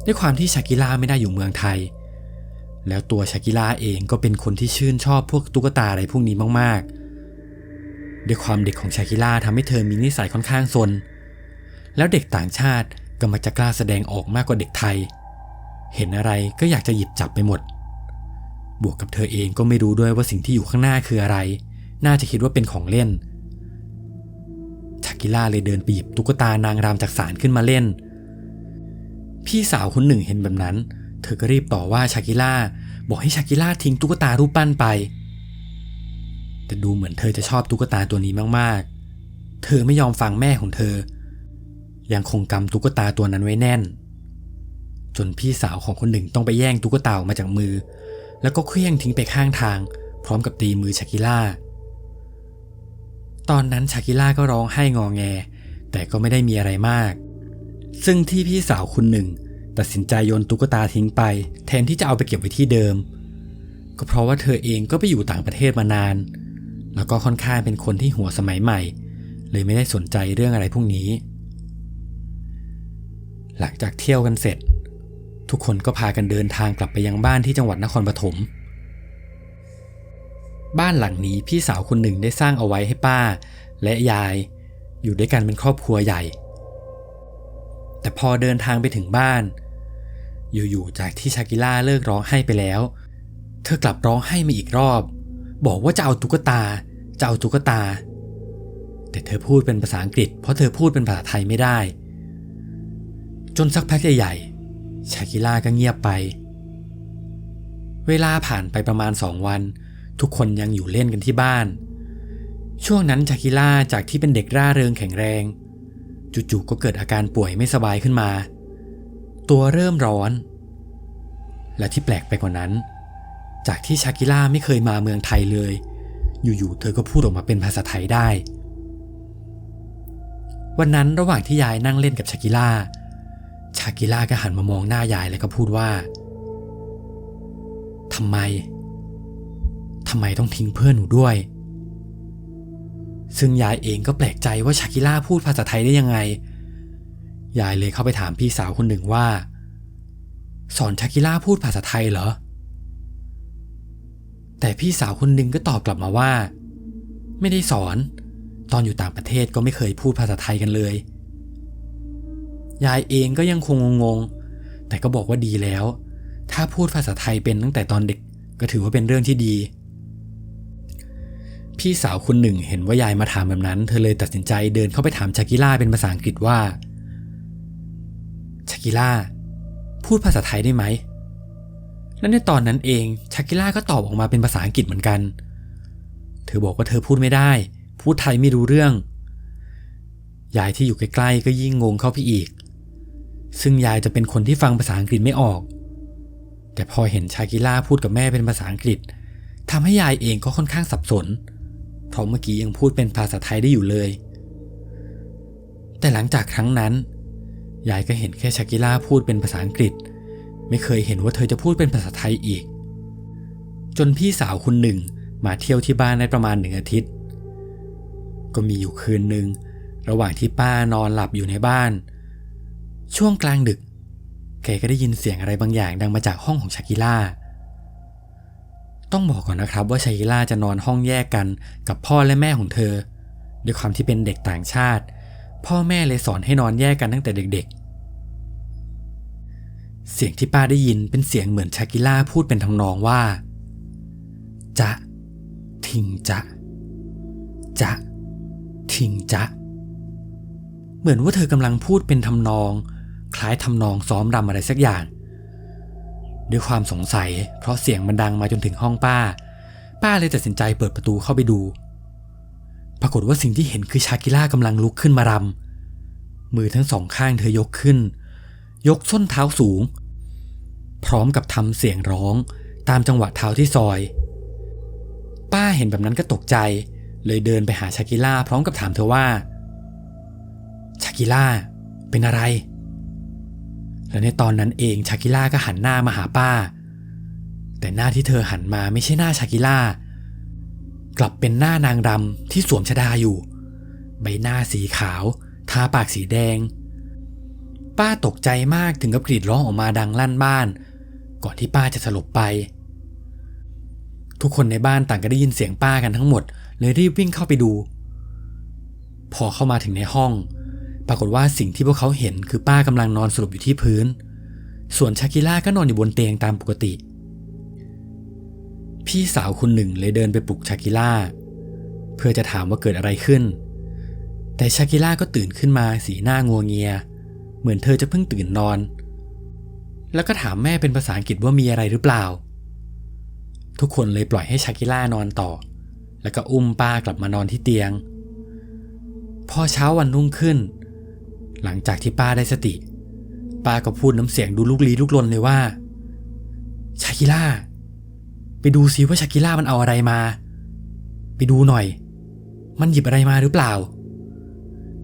ด้วยความที่ชากิล่าไม่ได้อยู่เมืองไทยแล้วตัวชากิล่าเองก็เป็นคนที่ชื่นชอบพวกตุ๊กตาอะไรพวกนี้มากๆด้วยความเด็กของชากิล่าทำให้เธอมีนิสัยค่อนข้างซนแล้วเด็กต่างชาติก็มักจะกล้าแสดงออกมากกว่าเด็กไทยเห็นอะไรก็อยากจะหยิบจับไปหมดบวกกับเธอเองก็ไม่รู้ด้วยว่าสิ่งที่อยู่ข้างหน้าคืออะไรน่าจะคิดว่าเป็นของเล่นชากิล่าเลยเดินไปหยิบตุ๊กตานางรำจากศาลขึ้นมาเล่นพี่สาวคนหนึ่งเห็นแบบนั้นเธอก็รีบต่อว่าชากิล่าบอกให้ชากิล่าทิ้งตุ๊กตารูปปั้นไปแต่ดูเหมือนเธอจะชอบตุ๊กตาตัวนี้มากๆเธอไม่ยอมฟังแม่ของเธอยังคงกำตุ๊กตาตัวนั้นไว้แน่นจนพี่สาวของคนหนึ่งต้องไปแย่งตุ๊กตาออกมาจากมือแล้วก็เคลื่องทิ้งไปข้างทางพร้อมกับตีมือชากิล่าตอนนั้นชากิล่าก็ร้องไห้งอแงแต่ก็ไม่ได้มีอะไรมากซึ่งที่พี่สาวคนหนึ่งตัดสินใจโยนตุ๊กตาทิ้งไปแทนที่จะเอาไปเก็บไว้ที่เดิมก็เพราะว่าเธอเองก็ไปอยู่ต่างประเทศมานานแล้วก็ค่อนข้างเป็นคนที่หัวสมัยใหม่เลยไม่ได้สนใจเรื่องอะไรพวกนี้หลังจากเที่ยวกันเสร็จทุกคนก็พากันเดินทางกลับไปยังบ้านที่จังหวัดนครปฐมบ้านหลังนี้พี่สาวคนหนึ่งได้สร้างเอาไว้ให้ป้าและยายอยู่ด้วยกันเป็นครอบครัวใหญ่แต่พอเดินทางไปถึงบ้านอยู่ๆจากที่ชากิล่าเลิกร้องไห้ไปแล้วเธอกลับร้องไห้มาอีกรอบบอกว่าจะเอาตุ๊กตาแต่เธอพูดเป็นภาษาอังกฤษเพราะเธอพูดเป็นภาษาไทยไม่ได้จนสักพักใหญ่ๆชากิล่าก็เงียบไป เวลาผ่านไปประมาณ2 วันทุกคนยังอยู่เล่นกันที่บ้านช่วงนั้นชากิล่าจากที่เป็นเด็กร่าเริงแข็งแรงจู่ๆก็เกิดอาการป่วยไม่สบายขึ้นมาตัวเริ่มร้อนและที่แปลกไปกว่านั้นจากที่ชากิล่าไม่เคยมาเมืองไทยเลยอยู่ๆเธอก็พูดออกมาเป็นภาษาไทยได้วันนั้นระหว่างที่ยายนั่งเล่นกับชากิล่าก็หันมามองหน้ายายแล้วก็พูดว่าทำไมต้องทิ้งเพื่อนหนูด้วยซึ่งยายเองก็แปลกใจว่าชากิล่าพูดภาษาไทยได้ยังไงยายเลยเข้าไปถามพี่สาวคนหนึ่งว่าสอนชากิล่าพูดภาษาไทยเหรอแต่พี่สาวคนหนึ่งก็ตอบกลับมาว่าไม่ได้สอนตอนอยู่ต่างประเทศก็ไม่เคยพูดภาษาไทยกันเลยยายเองก็ยังคงงงแต่ก็บอกว่าดีแล้วถ้าพูดภาษาไทยเป็นตั้งแต่ตอนเด็กก็ถือว่าเป็นเรื่องที่ดีพี่สาวคนหนึ่งเห็นว่ายายมาถามแบบนั้นเธอเลยตัดสินใจเดินเข้าไปถามชากิล่าเป็นภาษาอังกฤษว่าชากิล่าพูดภาษาไทยได้ไหมและในตอนนั้นเองชากิล่าก็ตอบออกมาเป็นภาษาอังกฤษเหมือนกันเธอบอกว่าเธอพูดไม่ได้พูดไทยไม่รู้เรื่องยายที่อยู่ใกล้ๆก็ยิ่งงงเข้าไปอีกซึ่งยายจะเป็นคนที่ฟังภาษาอังกฤษไม่ออกแต่พอเห็นชากิล่าพูดกับแม่เป็นภาษาอังกฤษทำให้ยายเองก็ค่อนข้างสับสนเพราะเมื่อกี้ยังพูดเป็นภาษาไทยได้อยู่เลยแต่หลังจากครั้งนั้นยายก็เห็นแค่ชากิล่าพูดเป็นภาษาอังกฤษไม่เคยเห็นว่าเธอจะพูดเป็นภาษาไทยอีกจนพี่สาวคนหนึ่งมาเที่ยวที่บ้านได้ประมาณ1 อาทิตย์ก็มีอยู่คืนหนึ่งระหว่างที่ป้านอนหลับอยู่ในบ้านช่วงกลางดึกแกก็ได้ยินเสียงอะไรบางอย่างดังมาจากห้องของชากิล่าต้องบอกก่อนนะครับว่าชากิล่าจะนอนห้องแยกกันกับพ่อและแม่ของเธอด้วยความที่เป็นเด็กต่างชาติพ่อแม่เลยสอนให้นอนแยกกันตั้งแต่เด็กๆเสียงที่ป้าได้ยินเป็นเสียงเหมือนชากิล่าพูดเป็นทำนองว่าจะทิ้งจะทิ้งจะเหมือนว่าเธอกำลังพูดเป็นทำนองคล้ายทำนองซ้อมรำอะไรสักอย่างด้วยความสงสัยเพราะเสียงมันดังมาจนถึงห้องป้าเลยตัดสินใจเปิดประตูเข้าไปดูปรากฏว่าสิ่งที่เห็นคือชากิล่ากำลังลุกขึ้นมารำมือทั้ง2 ข้างเธอยกขึ้นยกส้นเท้าสูงพร้อมกับทำเสียงร้องตามจังหวะเท้าที่ซอยป้าเห็นแบบนั้นก็ตกใจเลยเดินไปหาชากิล่าพร้อมกับถามเธอว่าชากิล่าเป็นอะไรและในตอนนั้นเองชากิล่าก็หันหน้ามาหาป้าแต่หน้าที่เธอหันมาไม่ใช่หน้าชากิล่ากลับเป็นหน้านางรำที่สวมชฎาอยู่ใบหน้าสีขาวทาปากสีแดงป้าตกใจมากถึงกับกรีดร้องออกมาดังลั่นบ้านก่อนที่ป้าจะสลบไปทุกคนในบ้านต่างก็ได้ยินเสียงป้ากันทั้งหมดเลยรีบวิ่งเข้าไปดูพอเข้ามาถึงในห้องปรากฏว่าสิ่งที่พวกเขาเห็นคือป้ากำลังนอนสลบอยู่ที่พื้นส่วนชากิล่าก็นอนอยู่บนเตียงตามปกติพี่สาวคนหนึ่งเลยเดินไปปลุกชากิล่าเพื่อจะถามว่าเกิดอะไรขึ้นแต่ชากิล่าก็ตื่นขึ้นมาสีหน้างัวเงียเหมือนเธอจะเพิ่งตื่นนอนแล้วก็ถามแม่เป็นภาษาอังกฤษว่ามีอะไรหรือเปล่าทุกคนเลยปล่อยให้ชากิล่านอนต่อแล้วก็อุ้มป้ากลับมานอนที่เตียงพอเช้าวันรุ่งขึ้นหลังจากที่ป้าได้สติป้าก็พูดน้ำเสียงดูลุกลี้ลุกลนเลยว่าชากิล่าไปดูซิว่าชากิล่ามันเอาอะไรมาไปดูหน่อยมันหยิบอะไรมาหรือเปล่า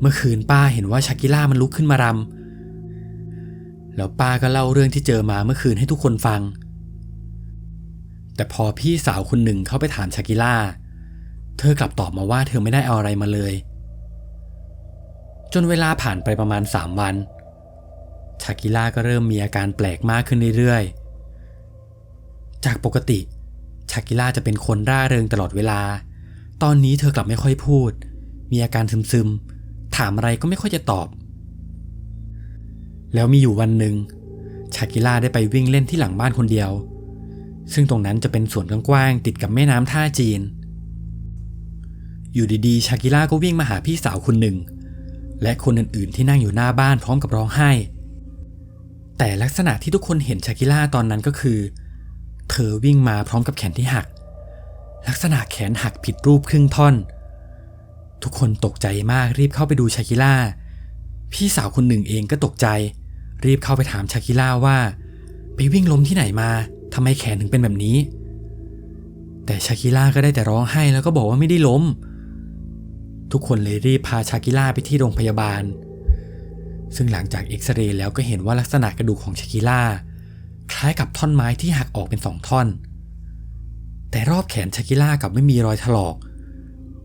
เมื่อคืนป้าเห็นว่าชากิล่ามันลุกขึ้นมารำแล้วป้าก็เล่าเรื่องที่เจอมาเมื่อคืนให้ทุกคนฟังแต่พอพี่สาวคนหนึ่งเข้าไปถามชากิล่าเธอกลับตอบมาว่าเธอไม่ได้เอาอะไรมาเลยจนเวลาผ่านไปประมาณ3 วันชากิล่าก็เริ่มมีอาการแปลกมากขึ้นเรื่อยๆจากปกติชากิล่าจะเป็นคนร่าเริงตลอดเวลาตอนนี้เธอกลับไม่ค่อยพูดมีอาการซึมๆถามอะไรก็ไม่ค่อยจะตอบแล้วมีอยู่วันหนึ่งชากิล่าได้ไปวิ่งเล่นที่หลังบ้านคนเดียวซึ่งตรงนั้นจะเป็นสวนกว้างๆติดกับแม่น้ำท่าจีนอยู่ดีๆชากิล่าก็วิ่งมาหาพี่สาวคนหนึ่งและคนอื่นๆที่นั่งอยู่หน้าบ้านพร้อมกับร้องไห้แต่ลักษณะที่ทุกคนเห็นชากิล่าตอนนั้นก็คือ เธอวิ่งมาพร้อมกับแขนที่หักลักษณะแขนหักผิดรูปครึ่งท่อนทุกคนตกใจมากรีบเข้าไปดูชากิล่าพี่สาวคนหนึ่งเองก็ตกใจรีบเข้าไปถามชากิล่าว่าไปวิ่งล้มที่ไหนมาทำไมแขนถึงเป็นแบบนี้แต่ชากิล่าก็ได้แต่ร้องไห้แล้วก็บอกว่าไม่ได้ล้มทุกคนเลยรีบพาชากิล่าไปที่โรงพยาบาลซึ่งหลังจากเอ็กซเรย์แล้วก็เห็นว่าลักษณะกระดูกของชากิล่าคล้ายกับท่อนไม้ที่หักออกเป็น2 ท่อนแต่รอบแขนชากิล่ากลับไม่มีรอยถลอก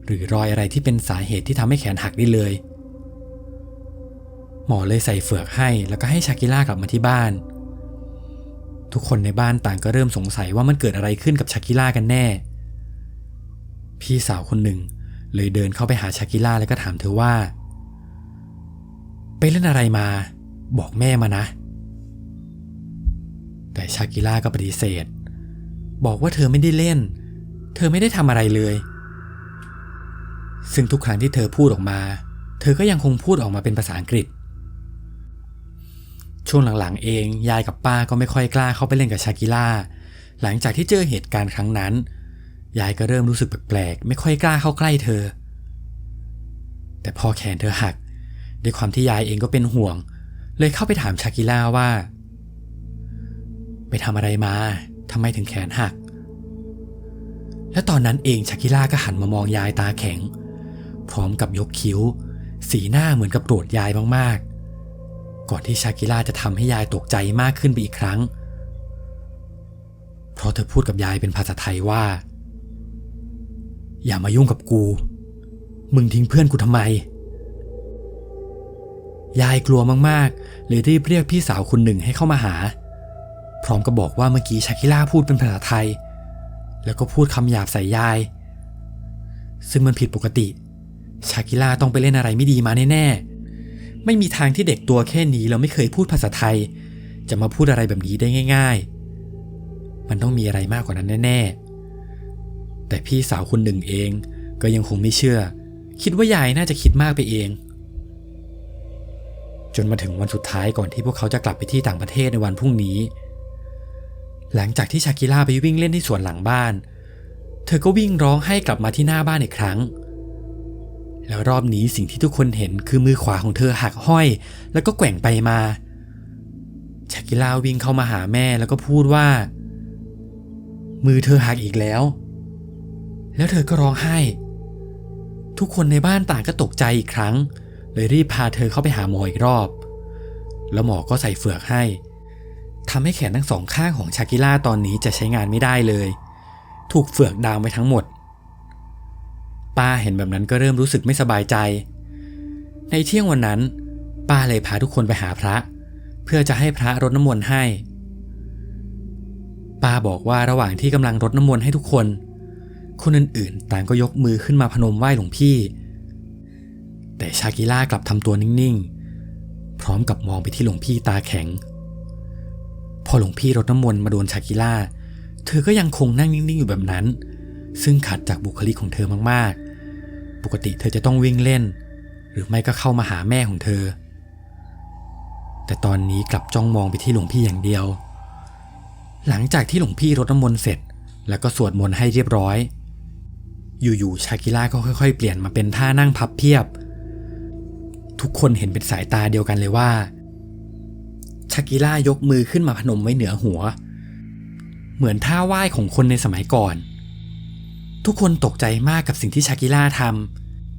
หรือรอยอะไรที่เป็นสาเหตุที่ทำให้แขนหักได้เลยหมอเลยใส่เฝือกให้แล้วก็ให้ชากิล่ากลับมาที่บ้านทุกคนในบ้านต่างก็เริ่มสงสัยว่ามันเกิดอะไรขึ้นกับชากิล่ากันแน่พี่สาวคนหนึ่งเลยเดินเข้าไปหาชากิล่าแล้วก็ถามเธอว่าไปเล่นอะไรมาบอกแม่มานะแต่ชากิล่าก็ปฏิเสธบอกว่าเธอไม่ได้เล่นเธอไม่ได้ทำอะไรเลยซึ่งทุกครั้งที่เธอพูดออกมาเธอก็ยังคงพูดออกมาเป็นภาษาอังกฤษช่วงหลังๆเองยายกับป้าก็ไม่ค่อยกล้าเข้าไปเล่นกับชากิล่าหลังจากที่เจอเหตุการณ์ครั้งนั้นยายก็เริ่มรู้สึกแปลกๆไม่ค่อยกล้าเข้าใกล้เธอแต่พอแขนเธอหักด้วยความที่ยายเองก็เป็นห่วงเลยเข้าไปถามชากิล่าว่าไปทำอะไรมาทำไมถึงแขนหักและตอนนั้นเองชากิล่าก็หันมามองยายตาแข็งพร้อมกับยกคิ้วสีหน้าเหมือนกับโกรธยายมากๆก่อนที่ชากิล่าจะทำให้ยายตกใจมากขึ้นไปอีกครั้งเพราะเธอพูดกับยายเป็นภาษาไทยว่าอย่ามายุ่งกับกูมึงทิ้งเพื่อนกูทำไมยายกลัวมากๆเลยรีบเรียกพี่สาวคนหนึ่งให้เข้ามาหาพร้อมกับบอกว่าเมื่อกี้ชากิล่าพูดเป็นภาษาไทยแล้วก็พูดคำหยาบใส่ยายซึ่งมันผิดปกติชากิล่าต้องไปเล่นอะไรไม่ดีมาแน่ๆไม่มีทางที่เด็กตัวแค่นี้แล้วไม่เคยพูดภาษาไทยจะมาพูดอะไรแบบนี้ได้ง่ายๆมันต้องมีอะไรมากกว่านั้นแน่ๆแต่พี่สาวคนหนึ่งเองก็ยังคงไม่เชื่อคิดว่ายายน่าจะคิดมากไปเองจนมาถึงวันสุดท้ายก่อนที่พวกเขาจะกลับไปที่ต่างประเทศในวันพรุ่งนี้หลังจากที่ชากิล่าไปวิ่งเล่นที่สวนหลังบ้านเธอก็วิ่งร้องไห้กลับมาที่หน้าบ้านอีกครั้งแล้วรอบนี้สิ่งที่ทุกคนเห็นคือมือขวาของเธอหักห้อยแล้วก็แกว่งไปมาชากิล่าวิ่งเข้ามาหาแม่แล้วก็พูดว่ามือเธอหักอีกแล้วเธอก็ร้องไห้ทุกคนในบ้านต่างก็ตกใจอีกครั้งเลยรีบพาเธอเข้าไปหาหมออีกรอบแล้วหมอก็ใส่เฝือกให้ทำให้แขนทั้ง2 ข้างของชากิล่าตอนนี้จะใช้งานไม่ได้เลยถูกเฝือกดามไว้ทั้งหมดป้าเห็นแบบนั้นก็เริ่มรู้สึกไม่สบายใจในเที่ยงวันนั้นป้าเลยพาทุกคนไปหาพระเพื่อจะให้พระรดน้ำมนต์ให้ป้าบอกว่าระหว่างที่กำลังรดน้ำมนต์ให้ทุกคนอื่นๆต่างก็ยกมือขึ้นมาพนมไหว้หลวงพี่แต่ชากิล่ากลับทำตัวนิ่งๆพร้อมกับมองไปที่หลวงพี่ตาแข็งพอหลวงพี่รดน้ำมนต์มาโดนชากิล่าเธอก็ยังคงนั่งนิ่งๆอยู่แบบนั้นซึ่งขัดจากบุคลิกของเธอมากๆปกติเธอจะต้องวิ่งเล่นหรือไม่ก็เข้ามาหาแม่ของเธอแต่ตอนนี้กลับจ้องมองไปที่หลวงพี่อย่างเดียวหลังจากที่หลวงพี่รดน้ำมนต์เสร็จแล้วก็สวดมนต์ให้เรียบร้อยอยู่ๆชากิล่าก็ค่อยๆเปลี่ยนมาเป็นท่านั่งพับเพียบทุกคนเห็นเป็นสายตาเดียวกันเลยว่าชากิล่ายกมือขึ้นมาพนมไว้เหนือหัวเหมือนท่าไหว้ของคนในสมัยก่อนทุกคนตกใจมากกับสิ่งที่ชากิล่าท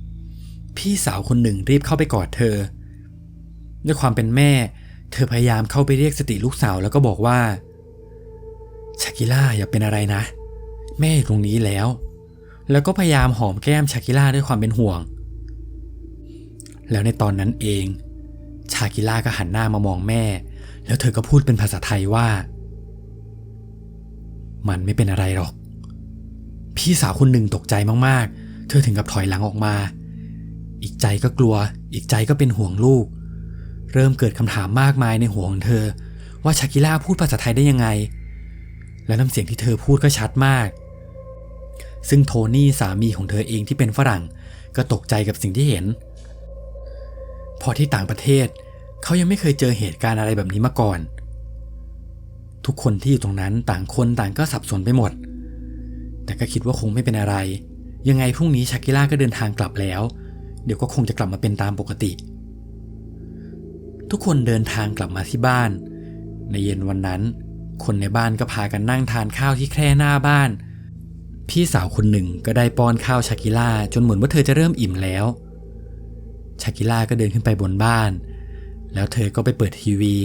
ำพี่สาวคนหนึ่งรีบเข้าไปกอดเธอด้วยความเป็นแม่เธอพยายามเข้าไปเรียกสติลูกสาวแล้วก็บอกว่าชากิล่าอย่าเป็นอะไรนะแม่อยู่ตรงนี้แล้วก็พยายามหอมแก้มชากิล่าด้วยความเป็นห่วงแล้วในตอนนั้นเองชากิล่าก็หันหน้ามามองแม่แล้วเธอก็พูดเป็นภาษาไทยว่ามันไม่เป็นอะไรหรอกพี่สาวคนหนึ่งตกใจมากๆเธอถึงกับถอยหลังออกมาอีกใจก็กลัวอีกใจก็เป็นห่วงลูกเริ่มเกิดคำถามมากมายในหัวของเธอว่าชากิล่าพูดภาษาไทยได้ยังไงและน้ำเสียงที่เธอพูดก็ชัดมากซึ่งโทนี่สามีของเธอเองที่เป็นฝรั่งก็ตกใจกับสิ่งที่เห็นพอที่ต่างประเทศเขายังไม่เคยเจอเหตุการณ์อะไรแบบนี้มาก่อน ทุกคนที่อยู่ตรงนั้นต่างคนต่างก็สับสนไปหมดแต่ก็คิดว่าคงไม่เป็นอะไรยังไงพรุ่งนี้ชากิล่าก็เดินทางกลับแล้วเดี๋ยวก็คงจะกลับมาเป็นตามปกติทุกคนเดินทางกลับมาที่บ้านในเย็นวันนั้นคนในบ้านก็พากันนั่งทานข้าวที่แคร่หน้าบ้านพี่สาวคนหนึ่งก็ได้ป้อนข้าวชากิล่าจนเหมือนว่าเธอจะเริ่มอิ่มแล้วชากิล่าก็เดินขึ้นไปบนบ้านแล้วเธอก็ไปเปิดทีวี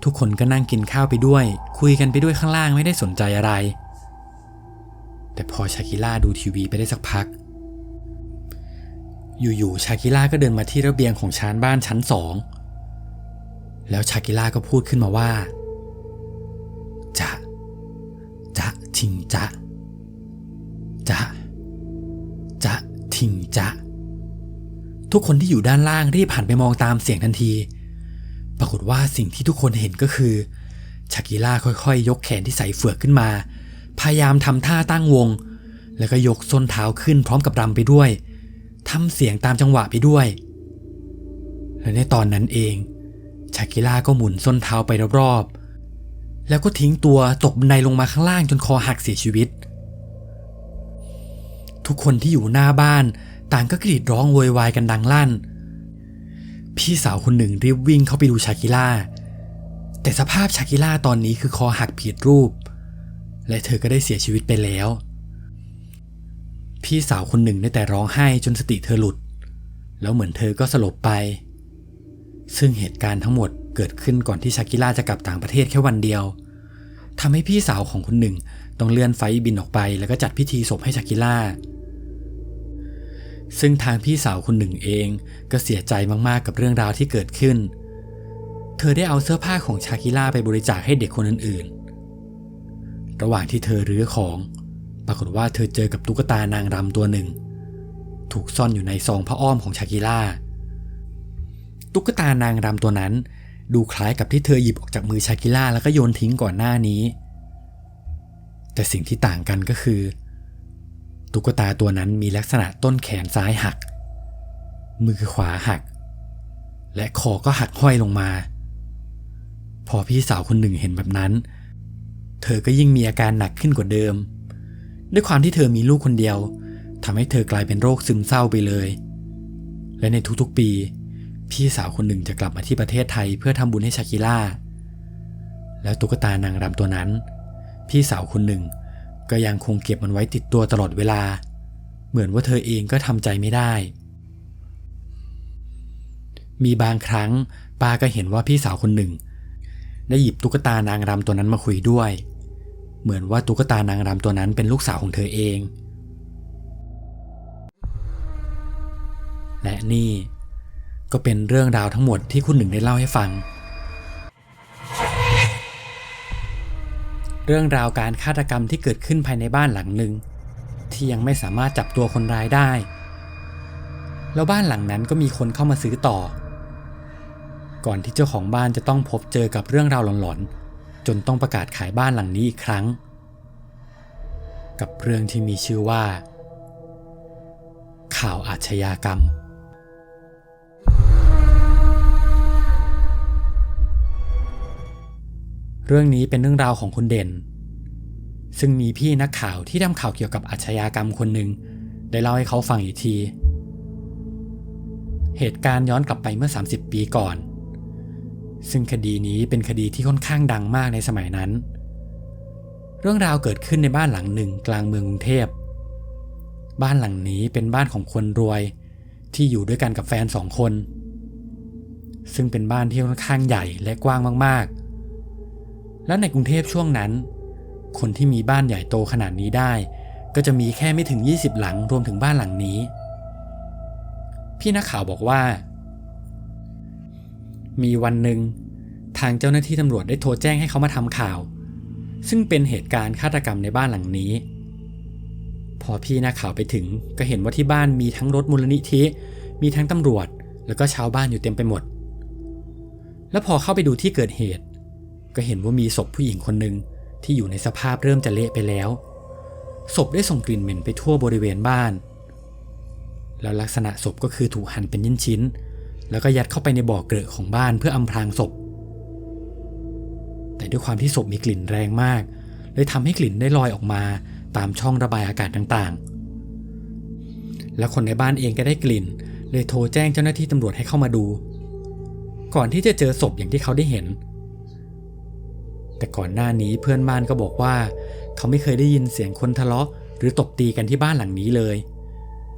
ทุกคนก็นั่งกินข้าวไปด้วยคุยกันไปด้วยข้างล่างไม่ได้สนใจอะไรแต่พอชากิล่าดูทีวีไปได้สักพักอยู่ๆชากิล่าก็เดินมาที่ระเบียงของชานบ้านชั้น2แล้วชากิล่าก็พูดขึ้นมาว่าจะทิงจะทิงจะทุกคนที่อยู่ด้านล่างรีบหันไปมองตามเสียงทันทีปรากฏว่าสิ่งที่ทุกคนเห็นก็คือชากิล่าค่อยๆยกแขนที่ใส่เฟือกขึ้นมาพยายามทำท่าตั้งวงแล้วก็ยกส้นเท้าขึ้นพร้อมกับรำไปด้วยทำเสียงตามจังหวะไปด้วยและในตอนนั้นเองชากิล่าก็หมุนส้นเท้าไปรอบๆแล้วก็ทิ้งตัวตกบันไดลงมาข้างล่างจนคอหักเสียชีวิตทุกคนที่อยู่หน้าบ้านต่างก็กรีดร้องโวยวายกันดังลั่นพี่สาวคนหนึ่งรีบวิ่งเข้าไปดูชากิล่าแต่สภาพชากิล่าตอนนี้คือคอหักผิดรูปและเธอก็ได้เสียชีวิตไปแล้วพี่สาวคนหนึ่งได้แต่ร้องไห้จนสติเธอหลุดแล้วเหมือนเธอก็สลบไปซึ่งเหตุการณ์ทั้งหมดเกิดขึ้นก่อนที่ชากิล่าจะกลับต่างประเทศแค่วันเดียวทำให้พี่สาวของคนหนึ่งต้องเลื่อนไฟล์บินออกไปแล้วก็จัดพิธีศพให้ชากิล่าซึ่งทางพี่สาวคนหนึ่งเองก็เสียใจมากๆกับเรื่องราวที่เกิดขึ้นเธอได้เอาเสื้อผ้าของชากิล่าไปบริจาคให้เด็กคนอื่นๆระหว่างที่เธอรื้อของปรากฏว่าเธอเจอกับตุ๊กตานางรำตัวหนึ่งถูกซ่อนอยู่ในซองผ้าอ้อมของชากิล่าตุ๊กตานางรำตัวนั้นดูคล้ายกับที่เธอหยิบออกจากมือชากิล่าแล้วก็โยนทิ้งก่อนหน้านี้แต่สิ่งที่ต่างกันก็คือตุ๊กตาตัวนั้นมีลักษณะต้นแขนซ้ายหักมือขวาหักและคอก็หักห้อยลงมาพอพี่สาวคนหนึ่งเห็นแบบนั้นเธอก็ยิ่งมีอาการหนักขึ้นกว่าเดิมด้วยความที่เธอมีลูกคนเดียวทำให้เธอกลายเป็นโรคซึมเศร้าไปเลยและในทุกๆปีพี่สาวคนหนึ่งจะกลับมาที่ประเทศไทยเพื่อทำบุญให้ชากิล่าแล้วตุ๊กตานางรำตัวนั้นพี่สาวคนหนึ่งก็ยังคงเก็บมันไว้ติดตัวตลอดเวลาเหมือนว่าเธอเองก็ทำใจไม่ได้มีบางครั้งป้าก็เห็นว่าพี่สาวคนหนึ่งได้หยิบตุ๊กตานางรำตัวนั้นมาคุยด้วยเหมือนว่าตุ๊กตานางรำตัวนั้นเป็นลูกสาวของเธอเองและนี่ก็เป็นเรื่องราวทั้งหมดที่คุณหนึ่งได้เล่าให้ฟังเรื่องราวการฆาตกรรมที่เกิดขึ้นภายในบ้านหลังหนึ่งที่ยังไม่สามารถจับตัวคนร้ายได้แล้วบ้านหลังนั้นก็มีคนเข้ามาซื้อต่อก่อนที่เจ้าของบ้านจะต้องพบเจอกับเรื่องราวหลอนๆจนต้องประกาศขายบ้านหลังนี้อีกครั้งกับเรื่องที่มีชื่อว่าข่าวอาชญากรรมเรื่องนี้เป็นเรื่องราวของคุณเด่นซึ่งมีพี่นักข่าวที่ทำข่าวเกี่ยวกับอาชญากรรมคนหนึ่งได้เล่าให้เขาฟังอีกทีเหตุการณ์ย้อนกลับไปเมื่อ30 ปีก่อนซึ่งคดีนี้เป็นคดีที่ค่อนข้างดังมากในสมัยนั้นเรื่องราวเกิดขึ้นในบ้านหลังหนึ่งกลางเมืองกรุงเทพบ้านหลังนี้เป็นบ้านของคนรวยที่อยู่ด้วยกันกับแฟน2 คนซึ่งเป็นบ้านที่ค่อนข้างใหญ่และกว้างมากๆแล้วในกรุงเทพช่วงนั้นคนที่มีบ้านใหญ่โตขนาดนี้ได้ก็จะมีแค่ไม่ถึง20 หลังรวมถึงบ้านหลังนี้พี่นักข่าวบอกว่ามีวันหนึ่งทางเจ้าหน้าที่ตำรวจได้โทรแจ้งให้เขามาทำข่าวซึ่งเป็นเหตุการณ์ฆาตกรรมในบ้านหลังนี้พอพี่นักข่าวไปถึงก็เห็นว่าที่บ้านมีทั้งรถมูลนิธิมีทั้งตำรวจแล้วก็ชาวบ้านอยู่เต็มไปหมดแล้วพอเข้าไปดูที่เกิดเหตุก็เห็นว่ามีศพผู้หญิงคนหนึ่งที่อยู่ในสภาพเริ่มจะเละไปแล้วศพได้ส่งกลิ่นเหม็นไปทั่วบริเวณบ้านแล้วลักษณะศพก็คือถูกหั่นเป็นชิ้นๆแล้วก็ยัดเข้าไปในบ่อเกลอะของบ้านเพื่ออำพรางศพ แต่ด้วยความที่ศพมีกลิ่นแรงมากเลยทำให้กลิ่นได้ลอยออกมาตามช่องระบายอากาศต่างๆแล้วคนในบ้านเองก็ได้กลิ่นเลยโทรแจ้งเจ้าหน้าที่ตำรวจให้เข้ามาดูก่อนที่จะเจอศพอย่างที่เขาได้เห็นแต่ก่อนหน้านี้เพื่อนบ้านก็บอกว่าเขาไม่เคยได้ยินเสียงคนทะเลาะหรือตบตีกันที่บ้านหลังนี้เลย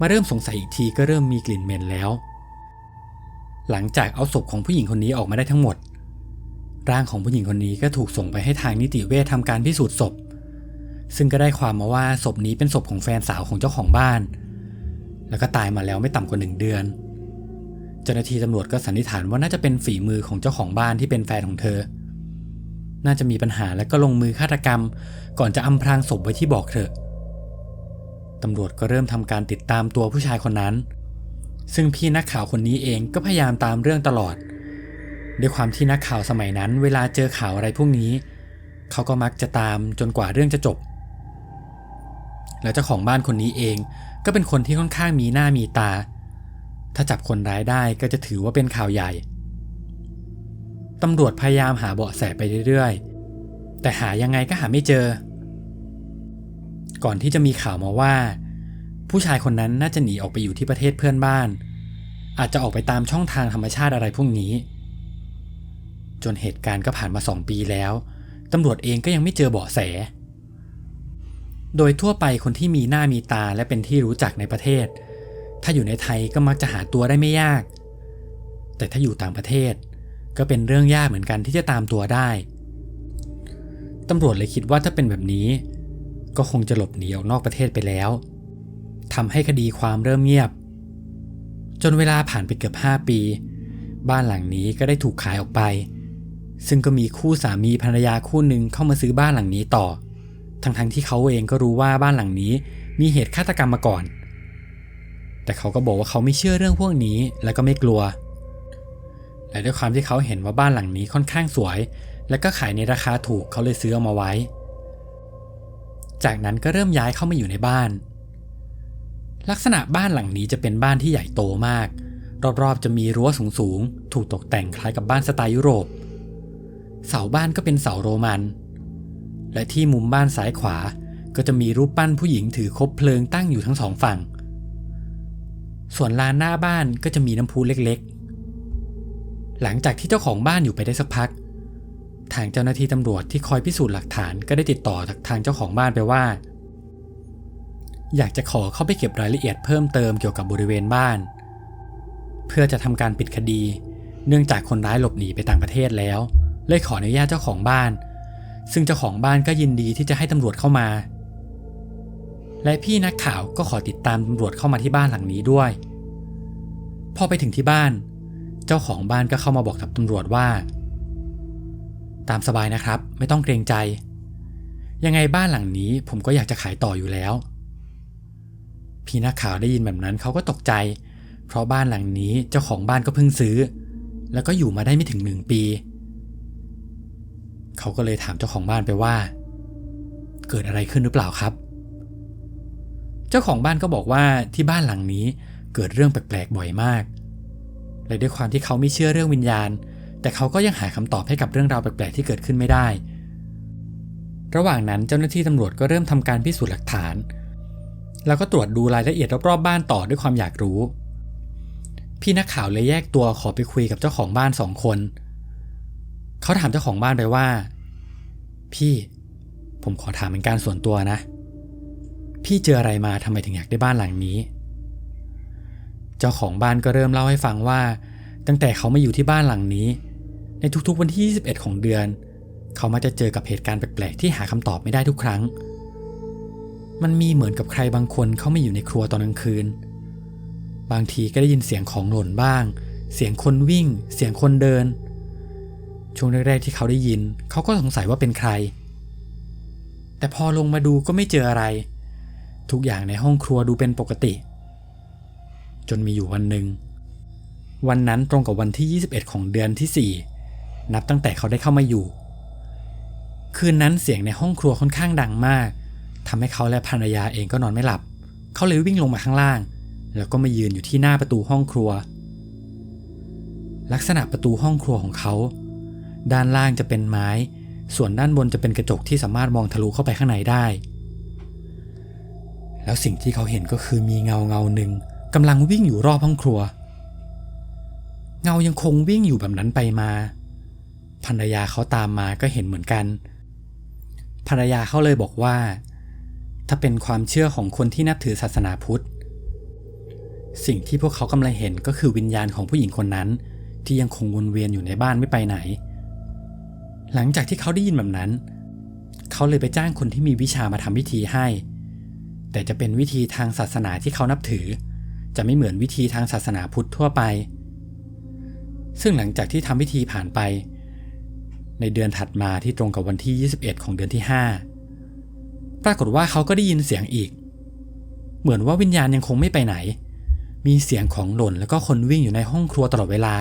มาเริ่มสงสัยอีกทีก็เริ่มมีกลิ่นเหม็นแล้วหลังจากเอาศพของผู้หญิงคนนี้ออกมาได้ทั้งหมดร่างของผู้หญิงคนนี้ก็ถูกส่งไปให้ทางนิติเวชทำการพิสูจน์ศพซึ่งก็ได้ความมาว่าศพนี้เป็นศพของแฟนสาวของเจ้าของบ้านแล้วก็ตายมาแล้วไม่ต่ำกว่า1 เดือนเจ้าหน้าที่ตำรวจก็สันนิษฐานว่าน่าจะเป็นฝีมือของเจ้าของบ้านที่เป็นแฟนของเธอน่าจะมีปัญหาและก็ลงมือฆาตกรรมก่อนจะอำพรางศพไว้ที่บ่อเกลอะตำรวจก็เริ่มทำการติดตามตัวผู้ชายคนนั้นซึ่งพี่นักข่าวคนนี้เองก็พยายามตามเรื่องตลอดด้วยความที่นักข่าวสมัยนั้นเวลาเจอข่าวอะไรพวกนี้เขาก็มักจะตามจนกว่าเรื่องจะจบแล้วเจ้าของบ้านคนนี้เองก็เป็นคนที่ค่อนข้างมีหน้ามีตาถ้าจับคนร้ายได้ก็จะถือว่าเป็นข่าวใหญ่ตำรวจพยายามหาเบาะแสไปเรื่อยๆแต่หายังไงก็หาไม่เจอก่อนที่จะมีข่าวมาว่าผู้ชายคนนั้นน่าจะหนีออกไปอยู่ที่ประเทศเพื่อนบ้านอาจจะออกไปตามช่องทางธรรมชาติอะไรพวกนี้จนเหตุการณ์ก็ผ่านมา2 ปีแล้วตำรวจเองก็ยังไม่เจอเบาะแสโดยทั่วไปคนที่มีหน้ามีตาและเป็นที่รู้จักในประเทศถ้าอยู่ในไทยก็มักจะหาตัวได้ไม่ยากแต่ถ้าอยู่ต่างประเทศก็เป็นเรื่องยากเหมือนกันที่จะตามตัวได้ตำรวจเลยคิดว่าถ้าเป็นแบบนี้ก็คงจะหลบหนีออกนอกประเทศไปแล้วทำให้คดีความเริ่มเงียบจนเวลาผ่านไปเกือบ5 ปีบ้านหลังนี้ก็ได้ถูกขายออกไปซึ่งก็มีคู่สามีภรรยาคู่หนึ่งเข้ามาซื้อบ้านหลังนี้ต่อทั้งที่เขาเองก็รู้ว่าบ้านหลังนี้มีเหตุฆาตกรรมมาก่อนแต่เขาก็บอกว่าเขาไม่เชื่อเรื่องพวกนี้และก็ไม่กลัวและด้วยความที่เขาเห็นว่าบ้านหลังนี้ค่อนข้างสวยและก็ขายในราคาถูกเขาเลยซื้อเอามาไว้จากนั้นก็เริ่มย้ายเข้ามาอยู่ในบ้านลักษณะบ้านหลังนี้จะเป็นบ้านที่ใหญ่โตมากรอบๆจะมีรั้วสูงๆถูกตกแต่งคล้ายกับบ้านสไตล์ยุโรปเสาบ้านก็เป็นเสาโรมันและที่มุมบ้านซ้ายขวาก็จะมีรูปปั้นผู้หญิงถือคบเพลิงตั้งอยู่ทั้ง2 ฝั่งส่วนลานหน้าบ้านก็จะมีน้ำพุเล็กๆหลังจากที่เจ้าของบ้านอยู่ไปได้สักพักทางเจ้าหน้าที่ตำรวจที่คอยพิสูจน์หลักฐานก็ได้ติดต่อจากทางเจ้าของบ้านไปว่าอยากจะขอเข้าไปเก็บรายละเอียดเพิ่มเติมเกี่ยวกับบริเวณบ้านเพื่อจะทำการปิดคดีเนื่องจากคนร้ายหลบหนีไปต่างประเทศแล้วเลยขออนุญาตเจ้าของบ้านซึ่งเจ้าของบ้านก็ยินดีที่จะให้ตำรวจเข้ามาและพี่นักข่าวก็ขอติดตามตำรวจเข้ามาที่บ้านหลังนี้ด้วยพอไปถึงที่บ้านเจ้าของบ้านก็เข้ามาบอกกับตำรวจว่าตามสบายนะครับไม่ต้องเกรงใจยังไงบ้านหลังนี้ผมก็อยากจะขายต่ออยู่แล้วพี่นักข่าวได้ยินแบบนั้นเขาก็ตกใจเพราะบ้านหลังนี้เจ้าของบ้านก็เพิ่งซื้อแล้วก็อยู่มาได้ไม่ถึง1 ปีเขาก็เลยถามเจ้าของบ้านไปว่าเกิดอะไรขึ้นหรือเปล่าครับเจ้าของบ้านก็บอกว่าที่บ้านหลังนี้เกิดเรื่องแปลกๆบ่อยมากและด้วยความที่เขาไม่เชื่อเรื่องวิญญาณแต่เขาก็ยังหาคำตอบให้กับเรื่องราวแปลกๆที่เกิดขึ้นไม่ได้ระหว่างนั้นเจ้าหน้าที่ตำรวจก็เริ่มทำการพิสูจน์หลักฐานแล้วก็ตรวจดูรายละเอียดรอบๆบ้านต่อด้วยความอยากรู้พี่นักข่าวเลยแยกตัวขอไปคุยกับเจ้าของบ้าน2 คนเขาถามเจ้าของบ้านไปว่าพี่ผมขอถามเป็นการส่วนตัวนะพี่เจออะไรมาทำไมถึงอยากได้บ้านหลังนี้เจ้าของบ้านก็เริ่มเล่าให้ฟังว่าตั้งแต่เขามาอยู่ที่บ้านหลังนี้ในทุกๆวันที่21ของเดือนเขามักจะเจอกับเหตุการณ์แปลกๆที่หาคำตอบไม่ได้ทุกครั้งมันมีเหมือนกับใครบางคนเข้ามาอยู่ในครัวตอนกลางคืนบางทีก็ได้ยินเสียงของหล่นบ้างเสียงคนวิ่งเสียงคนเดินช่วงแรกๆที่เขาได้ยินเขาก็สงสัยว่าเป็นใครแต่พอลงมาดูก็ไม่เจออะไรทุกอย่างในห้องครัวดูเป็นปกติจนมีอยู่วันหนึ่งวันนั้นตรงกับวันที่21ของเดือนที่4นับตั้งแต่เขาได้เข้ามาอยู่คืนนั้นเสียงในห้องครัวค่อนข้างดังมากทำให้เขาและภรรยาเองก็นอนไม่หลับเขาเลยวิ่งลงมาข้างล่างแล้วก็มายืนอยู่ที่หน้าประตูห้องครัวลักษณะประตูห้องครัวของเขาด้านล่างจะเป็นไม้ ส่วนด้านบนจะเป็นกระจกที่สามารถมองทะลุเข้าไปข้างในได้แล้วสิ่งที่เขาเห็นก็คือมีเงาหนึ่งกำลังวิ่งอยู่รอบห้องครัวเงายังคงวิ่งอยู่แบบนั้นไปมาภรรยาเขาตามมาก็เห็นเหมือนกันภรรยาเขาเลยบอกว่าถ้าเป็นความเชื่อของคนที่นับถือศาสนาพุทธสิ่งที่พวกเขากำลังเห็นก็คือวิญญาณของผู้หญิงคนนั้นที่ยังคงวนเวียนอยู่ในบ้านไม่ไปไหนหลังจากที่เขาได้ยินแบบนั้นเขาเลยไปจ้างคนที่มีวิชามาทำพิธีให้แต่จะเป็นวิธีทางศาสนาที่เขานับถือจะไม่เหมือนวิธีทางศาสนาพุทธทั่วไปซึ่งหลังจากที่ทำพิธีผ่านไปในเดือนถัดมาที่ตรงกับวันที่21ของเดือนที่5ปรากฏว่าเขาก็ได้ยินเสียงอีกเหมือนว่าวิญญาณยังคงไม่ไปไหนมีเสียงของหล่นแล้วก็คนวิ่งอยู่ในห้องครัวตลอดเวลา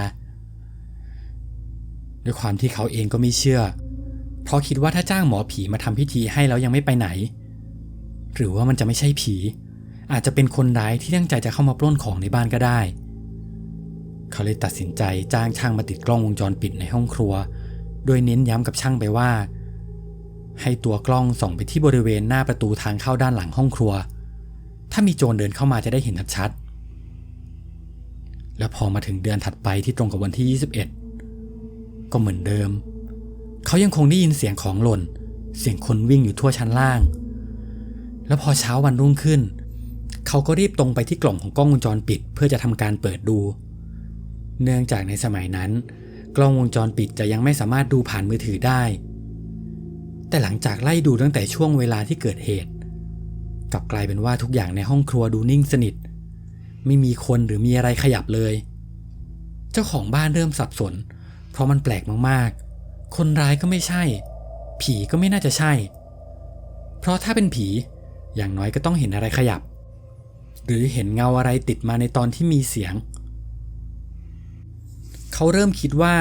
ด้วยความที่เขาเองก็ไม่เชื่อเพราะคิดว่าถ้าจ้างหมอผีมาทำพิธีให้แล้วยังไม่ไปไหนหรือว่ามันจะไม่ใช่ผีอาจจะเป็นคนร้ายที่ตั้งใจจะเข้ามาปล้นของในบ้านก็ได้เขาเลยตัดสินใจจ้างช่างมาติดกล้องวงจรปิดในห้องครัวโดยเน้นย้ำกับช่างไปว่าให้ตัวกล้องส่องไปที่บริเวณหน้าประตูทางเข้าด้านหลังห้องครัวถ้ามีโจรเดินเข้ามาจะได้เห็นชัดๆแล้วพอมาถึงเดือนถัดไปที่ตรงกับวันที่21ก็เหมือนเดิมเขายังคงได้ยินเสียงของหล่นเสียงคนวิ่งอยู่ทั่วชั้นล่างแล้วพอเช้าวันรุ่งขึ้นเขาก็รีบตรงไปที่กล่องของกล้องวงจรปิดเพื่อจะทำการเปิดดูเนื่องจากในสมัยนั้นกล้องวงจรปิดจะยังไม่สามารถดูผ่านมือถือได้แต่หลังจากไล่ดูตั้งแต่ช่วงเวลาที่เกิดเหตุกลับกลายเป็นว่าทุกอย่างในห้องครัวดูนิ่งสนิทไม่มีคนหรือมีอะไรขยับเลยเจ้าของบ้านเริ่มสับสนเพราะมันแปลกมากๆคนร้ายก็ไม่ใช่ผีก็ไม่น่าจะใช่เพราะถ้าเป็นผีอย่างน้อยก็ต้องเห็นอะไรขยับหรือเห็นเงาอะไรติดมาในตอนที่มีเสียงเขาเริ่มคิดว่า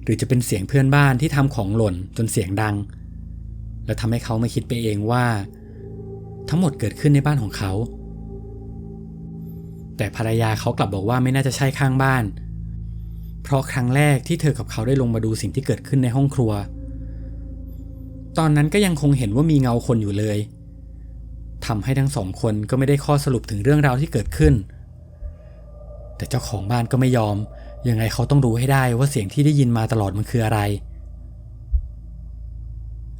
หรือจะเป็นเสียงเพื่อนบ้านที่ทำของหล่นจนเสียงดังและทำให้เขามาคิดไปเองว่าทั้งหมดเกิดขึ้นในบ้านของเขาแต่ภรรยาเขากลับบอกว่าไม่น่าจะใช่ข้างบ้านเพราะครั้งแรกที่เธอกับเขาได้ลงมาดูสิ่งที่เกิดขึ้นในห้องครัวตอนนั้นก็ยังคงเห็นว่ามีเงาคนอยู่เลยทำให้ทั้งสองคนก็ไม่ได้ข้อสรุปถึงเรื่องราวที่เกิดขึ้นแต่เจ้าของบ้านก็ไม่ยอมยังไงเขาต้องรู้ให้ได้ว่าเสียงที่ได้ยินมาตลอดมันคืออะไร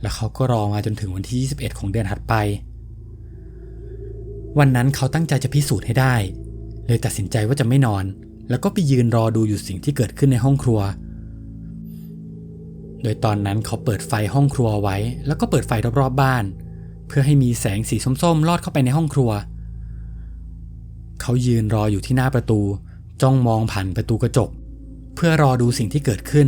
และเขาก็รอมาจนถึงวันที่21ของเดือนถัดไปวันนั้นเขาตั้งใจจะพิสูจน์ให้ได้เลยตัดสินใจว่าจะไม่นอนแล้วก็ไปยืนรอดูอยู่สิ่งที่เกิดขึ้นในห้องครัวโดยตอนนั้นเขาเปิดไฟห้องครัวไว้แล้วก็เปิดไฟรอบๆบ้านเพื่อให้มีแสงสีส้มๆลอดเข้าไปในห้องครัวเขายืนรออยู่ที่หน้าประตูจ้องมองผ่านประตูกระจกเพื่อรอดูสิ่งที่เกิดขึ้น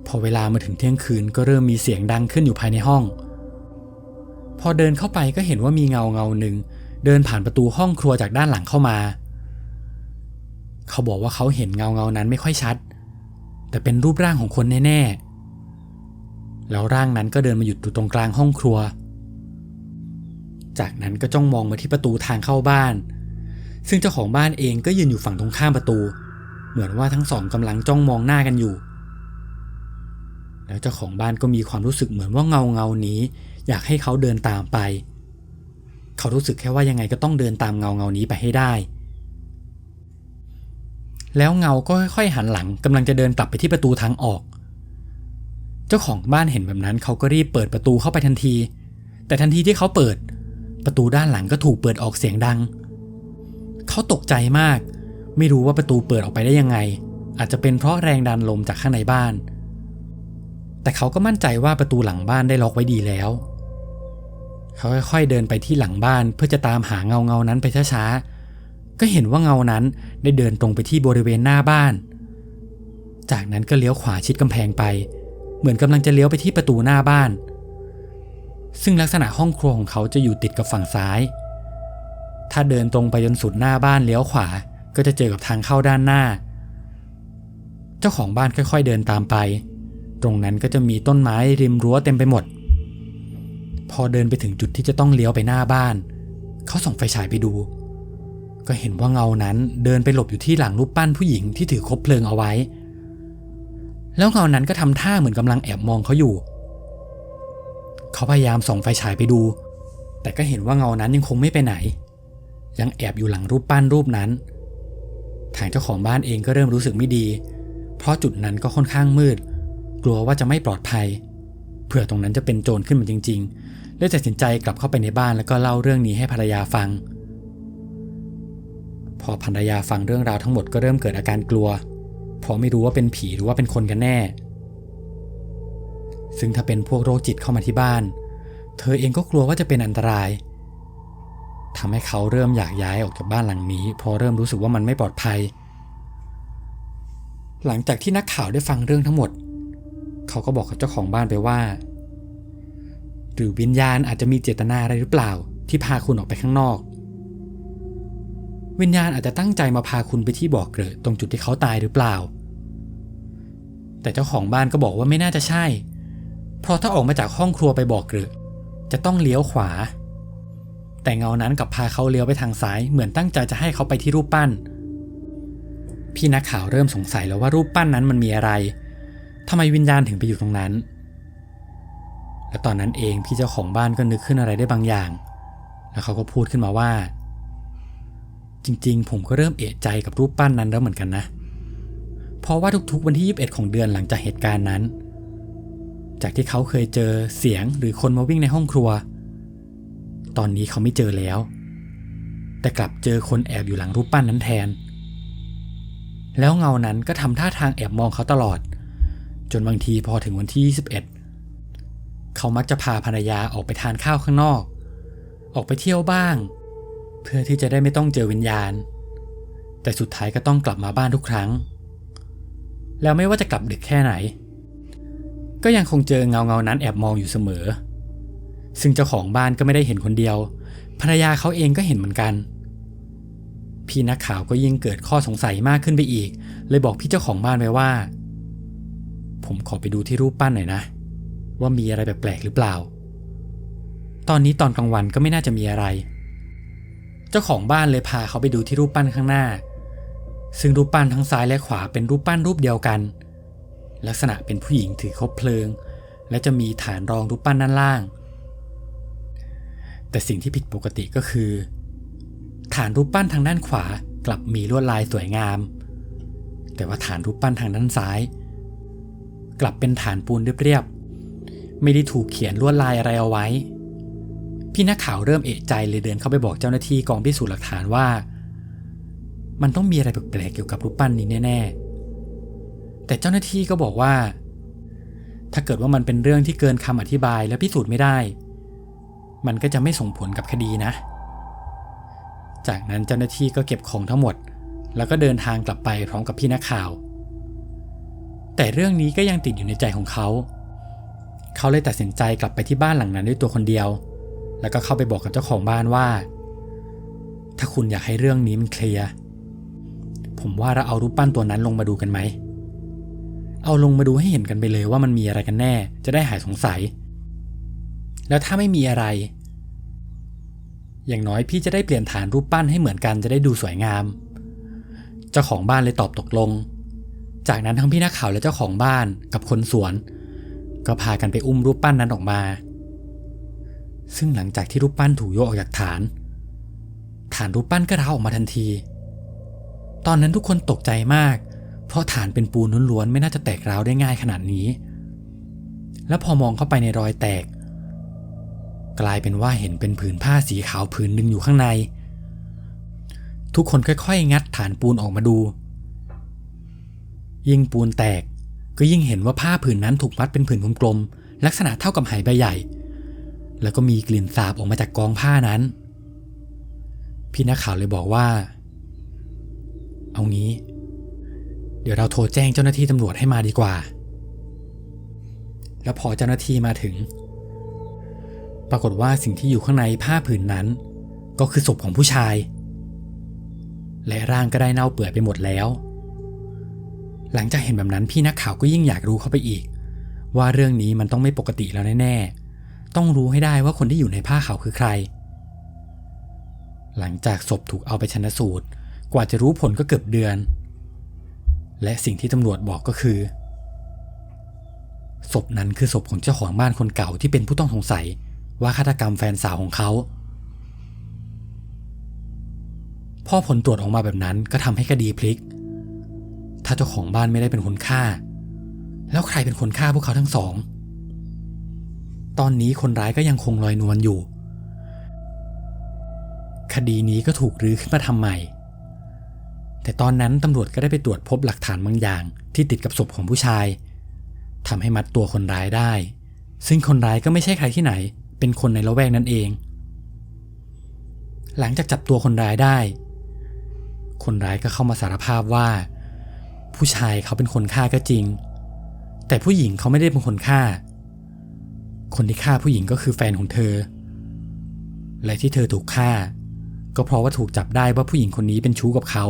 พอเวลามาถึงเที่ยงคืนก็เริ่มมีเสียงดังขึ้นอยู่ภายในห้องพอเดินเข้าไปก็เห็นว่ามีเงาหนึ่งเดินผ่านประตูห้องครัวจากด้านหลังเข้ามาเขาบอกว่าเขาเห็นเงานั้นไม่ค่อยชัดแต่เป็นรูปร่างของคนแน่ๆแล้วร่างนั้นก็เดินมาหยุดอยู่ตรงกลางห้องครัวจากนั้นก็จ้องมองมาที่ประตูทางเข้าบ้านซึ่งเจ้าของบ้านเองก็ยืนอยู่ฝั่งตรงข้ามประตูเหมือนว่าทั้งสองกำลังจ้องมองหน้ากันอยู่แล้วเจ้าของบ้านก็มีความรู้สึกเหมือนว่าเงานี้อยากให้เขาเดินตามไปเขารู้สึกแค่ว่ายังไงก็ต้องเดินตามเงานี้ไปให้ได้แล้วเงาก็ค่อยๆหันหลังกำลังจะเดินกลับไปที่ประตูทางออกเจ้าของบ้านเห็นแบบนั้นเขาก็รีบเปิดประตูเข้าไปทันทีแต่ทันทีที่เขาเปิดประตูด้านหลังก็ถูกเปิดออกเสียงดังเขาตกใจมากไม่รู้ว่าประตูเปิดออกไปได้ยังไงอาจจะเป็นเพราะแรงดันลมจากข้างในบ้านแต่เขาก็มั่นใจว่าประตูหลังบ้านได้ล็อกไว้ดีแล้วเขาค่อยๆเดินไปที่หลังบ้านเพื่อจะตามหาเงานั้นไปช้าๆก็เห็นว่าเงานั้นได้เดินตรงไปที่บริเวณหน้าบ้านจากนั้นก็เลี้ยวขวาชิดกำแพงไปเหมือนกำลังจะเลี้ยวไปที่ประตูหน้าบ้านซึ่งลักษณะห้องครัวของเขาจะอยู่ติดกับฝั่งซ้ายถ้าเดินตรงไปจนสุดหน้าบ้านเลี้ยวขวาก็จะเจอกับทางเข้าด้านหน้าเจ้าของบ้านค่อยๆเดินตามไปตรงนั้นก็จะมีต้นไม้ริมรั้วเต็มไปหมดพอเดินไปถึงจุดที่จะต้องเลี้ยวไปหน้าบ้านเขาส่องไฟฉายไปดูก็เห็นว่าเงานั้นเดินไปหลบอยู่ที่หลังรูปปั้นผู้หญิงที่ถือคบเพลิงเอาไว้ แล้วเงานั้นก็ทำท่าเหมือนกำลังแอบมองเขาอยู่เขาพยายามส่องไฟฉายไปดูแต่ก็เห็นว่าเงานั้นยังคงไม่ไปไหนยังแอบอยู่หลังรูปปั้นรูปนั้นทางเจ้าของบ้านเองก็เริ่มรู้สึกไม่ดีเพราะจุดนั้นก็ค่อนข้างมืดกลัวว่าจะไม่ปลอดภัยเผื่อตรงนั้นจะเป็นโจรขึ้นมาจริงๆเลยตัดสินใจกลับเข้าไปในบ้านแล้วก็เล่าเรื่องนี้ให้ภรรยาฟังพอภรรยาฟังเรื่องราวทั้งหมดก็เริ่มเกิดอาการกลัวเพราะไม่รู้ว่าเป็นผีหรือว่าเป็นคนกันแน่ซึ่งถ้าเป็นพวกโรคจิตเข้ามาที่บ้านเธอเองก็กลัวว่าจะเป็นอันตรายทำให้เขาเริ่มอยากย้ายออกจากบ้านหลังนี้เพราะเริ่มรู้สึกว่ามันไม่ปลอดภัยหลังจากที่นักข่าวได้ฟังเรื่องทั้งหมดเขาก็บอกกับเจ้าของบ้านไปว่าหรือวิญญาณอาจจะมีเจตนาอะไรหรือเปล่าที่พาคุณออกไปข้างนอกวิญญาณอาจจะตั้งใจมาพาคุณไปที่บ่อเกลอะตรงจุดที่เขาตายหรือเปล่าแต่เจ้าของบ้านก็บอกว่าไม่น่าจะใช่เพราะถ้าออกมาจากห้องครัวไปบ่อเกลอะจะต้องเลี้ยวขวาแต่เงานั้นกลับพาเขาเลี้ยวไปทางซ้ายเหมือนตั้งใจจะให้เขาไปที่รูปปั้นพี่นักข่าวเริ่มสงสัยแล้วว่ารูปปั้นนั้นมันมีอะไรทำไมวิญญาณถึงไปอยู่ตรงนั้นและตอนนั้นเองพี่เจ้าของบ้านก็นึกขึ้นอะไรได้บางอย่างแล้วเขาก็พูดขึ้นมาว่าจริงๆผมก็เริ่มเอะใจกับรูปปั้นนั้นแล้วเหมือนกันนะเพราะว่าทุกๆวันที่21ของเดือนหลังจากเหตุการณ์นั้นจากที่เขาเคยเจอเสียงหรือคนมาวิ่งในห้องครัวตอนนี้เขาไม่เจอแล้วแต่กลับเจอคนแอบอยู่หลังรูปปั้นนั้นแทนแล้วเงานั้นก็ทำท่าทางแอบมองเขาตลอดจนบางทีพอถึงวันที่21เขามักจะพาภรรยาออกไปทานข้าวข้างนอกออกไปเที่ยวบ้างเพื่อที่จะได้ไม่ต้องเจอวิญญาณแต่สุดท้ายก็ต้องกลับมาบ้านทุกครั้งแล้วไม่ว่าจะกลับดึกแค่ไหนก็ยังคงเจอเงานั้นแอบมองอยู่เสมอซึ่งเจ้าของบ้านก็ไม่ได้เห็นคนเดียวภรรยาเขาเองก็เห็นเหมือนกันพี่นักข่าวก็ยิ่งเกิดข้อสงสัยมากขึ้นไปอีกเลยบอกพี่เจ้าของบ้านไว้ว่าผมขอไปดูที่รูปปั้นหน่อยนะว่ามีอะไรแปลกๆหรือเปล่าตอนนี้ตอนกลางวันก็ไม่น่าจะมีอะไรเจ้าของบ้านเลยพาเขาไปดูที่รูปปั้นข้างหน้าซึ่งรูปปั้นทั้งซ้ายและขวาเป็นรูปปั้นรูปเดียวกันลักษณะเป็นผู้หญิงถือคบเพลิงและจะมีฐานรองรูปปั้นด้านล่างแต่สิ่งที่ผิดปกติก็คือฐานรูปปั้นทางด้านขวากลับมีลวดลายสวยงามแต่ว่าฐานรูปปั้นทางด้านซ้ายกลับเป็นฐานปูนเรียบๆไม่ได้ถูกเขียนลวดลายอะไรเอาไว้พี่นักข่าวเริ่มเอะใจเลยเดินเข้าไปบอกเจ้าหน้าที่กองพิสูจน์หลักฐานว่ามันต้องมีอะไรแปลกๆเกี่ยวกับรูปปั้นนี้แน่ๆแต่เจ้าหน้าที่ก็บอกว่าถ้าเกิดว่ามันเป็นเรื่องที่เกินคำอธิบายและพิสูจน์ไม่ได้มันก็จะไม่ส่งผลกับคดีนะจากนั้นเจ้าหน้าที่ก็เก็บของทั้งหมดแล้วก็เดินทางกลับไปพร้อมกับพี่นักข่าวแต่เรื่องนี้ก็ยังติดอยู่ในใจของเขาเลยตัดสินใจกลับไปที่บ้านหลังนั้นด้วยตัวคนเดียวแล้วก็เข้าไปบอกกับเจ้าของบ้านว่าถ้าคุณอยากให้เรื่องนี้มันเคลียร์ผมว่าเราเอารูปปั้นตัวนั้นลงมาดูกันไหมเอาลงมาดูให้เห็นกันไปเลยว่ามันมีอะไรกันแน่จะได้หายสงสัยแล้วถ้าไม่มีอะไรอย่างน้อยพี่จะได้เปลี่ยนฐานรูปปั้นให้เหมือนกันจะได้ดูสวยงามเจ้าของบ้านเลยตอบตกลงจากนั้นทั้งพี่นักข่าวและเจ้าของบ้านกับคนสวนก็พากันไปอุ้มรูปปั้นนั้นออกมาซึ่งหลังจากที่รูปปั้นถูกโยกออกจากฐานรูปปั้นก็ร้าวออกมาทันทีตอนนั้นทุกคนตกใจมากเพราะฐานเป็นปูนล้วนๆไม่น่าจะแตกร้าวได้ง่ายขนาดนี้แล้วพอมองเข้าไปในรอยแตกกลายเป็นว่าเห็นเป็นผืนผ้าสีขาวผืนหนึ่งอยู่ข้างในทุกคนค่อยๆงัดฐานปูนออกมาดูยิ่งปูนแตกก็ยิ่งเห็นว่าผ้าผืนนั้นถูกมัดเป็นผืนกลมๆลักษณะเท่ากับไหใบใหญ่แล้วก็มีกลิ่นสาบออกมาจากกองผ้านั้นพี่นักข่าวเลยบอกว่าเอางี้เดี๋ยวเราโทรแจ้งเจ้าหน้าที่ตำรวจให้มาดีกว่าแล้วพอเจ้าหน้าที่มาถึงปรากฏว่าสิ่งที่อยู่ข้างในผ้าผืนนั้นก็คือศพของผู้ชายและร่างก็ได้เน่าเปื่อยไปหมดแล้วหลังจากเห็นแบบนั้นพี่นักข่าวก็ยิ่งอยากรู้เข้าไปอีกว่าเรื่องนี้มันต้องไม่ปกติแล้วแน่ๆต้องรู้ให้ได้ว่าคนที่อยู่ในผ้าขาวคือใครหลังจากศพถูกเอาไปชันสูตรกว่าจะรู้ผลก็เกือบเดือนและสิ่งที่ตำรวจบอกก็คือ ศพนั้นคือศพของเจ้าของบ้านคนเก่าที่เป็นผู้ต้องสงสัยว่าฆาตกรรมแฟนสาวของเขาพอผลตรวจออกมาแบบนั้นก็ทำให้คดีพลิกถ้าเจ้าของบ้านไม่ได้เป็นคนฆ่าแล้วใครเป็นคนฆ่าพวกเขาทั้งสองตอนนี้คนร้ายก็ยังคงลอยนวลอยู่คดีนี้ก็ถูกรื้อขึ้นมาทำใหม่แต่ตอนนั้นตำรวจก็ได้ไปตรวจพบหลักฐานบางอย่างที่ติดกับศพของผู้ชายทำให้มัดตัวคนร้ายได้ซึ่งคนร้ายก็ไม่ใช่ใครที่ไหนเป็นคนในละแวกนั้นเองหลังจากจับตัวคนร้ายได้คนร้ายก็เข้ามาสารภาพว่าผู้ชายเขาเป็นคนฆ่าก็จริงแต่ผู้หญิงเขาไม่ได้เป็นคนฆ่าคนที่ฆ่าผู้หญิงก็คือแฟนของเธอและที่เธอถูกฆ่าก็เพราะว่าถูกจับได้ว่าผู้หญิงคนนี้เป็นชู้กับเขา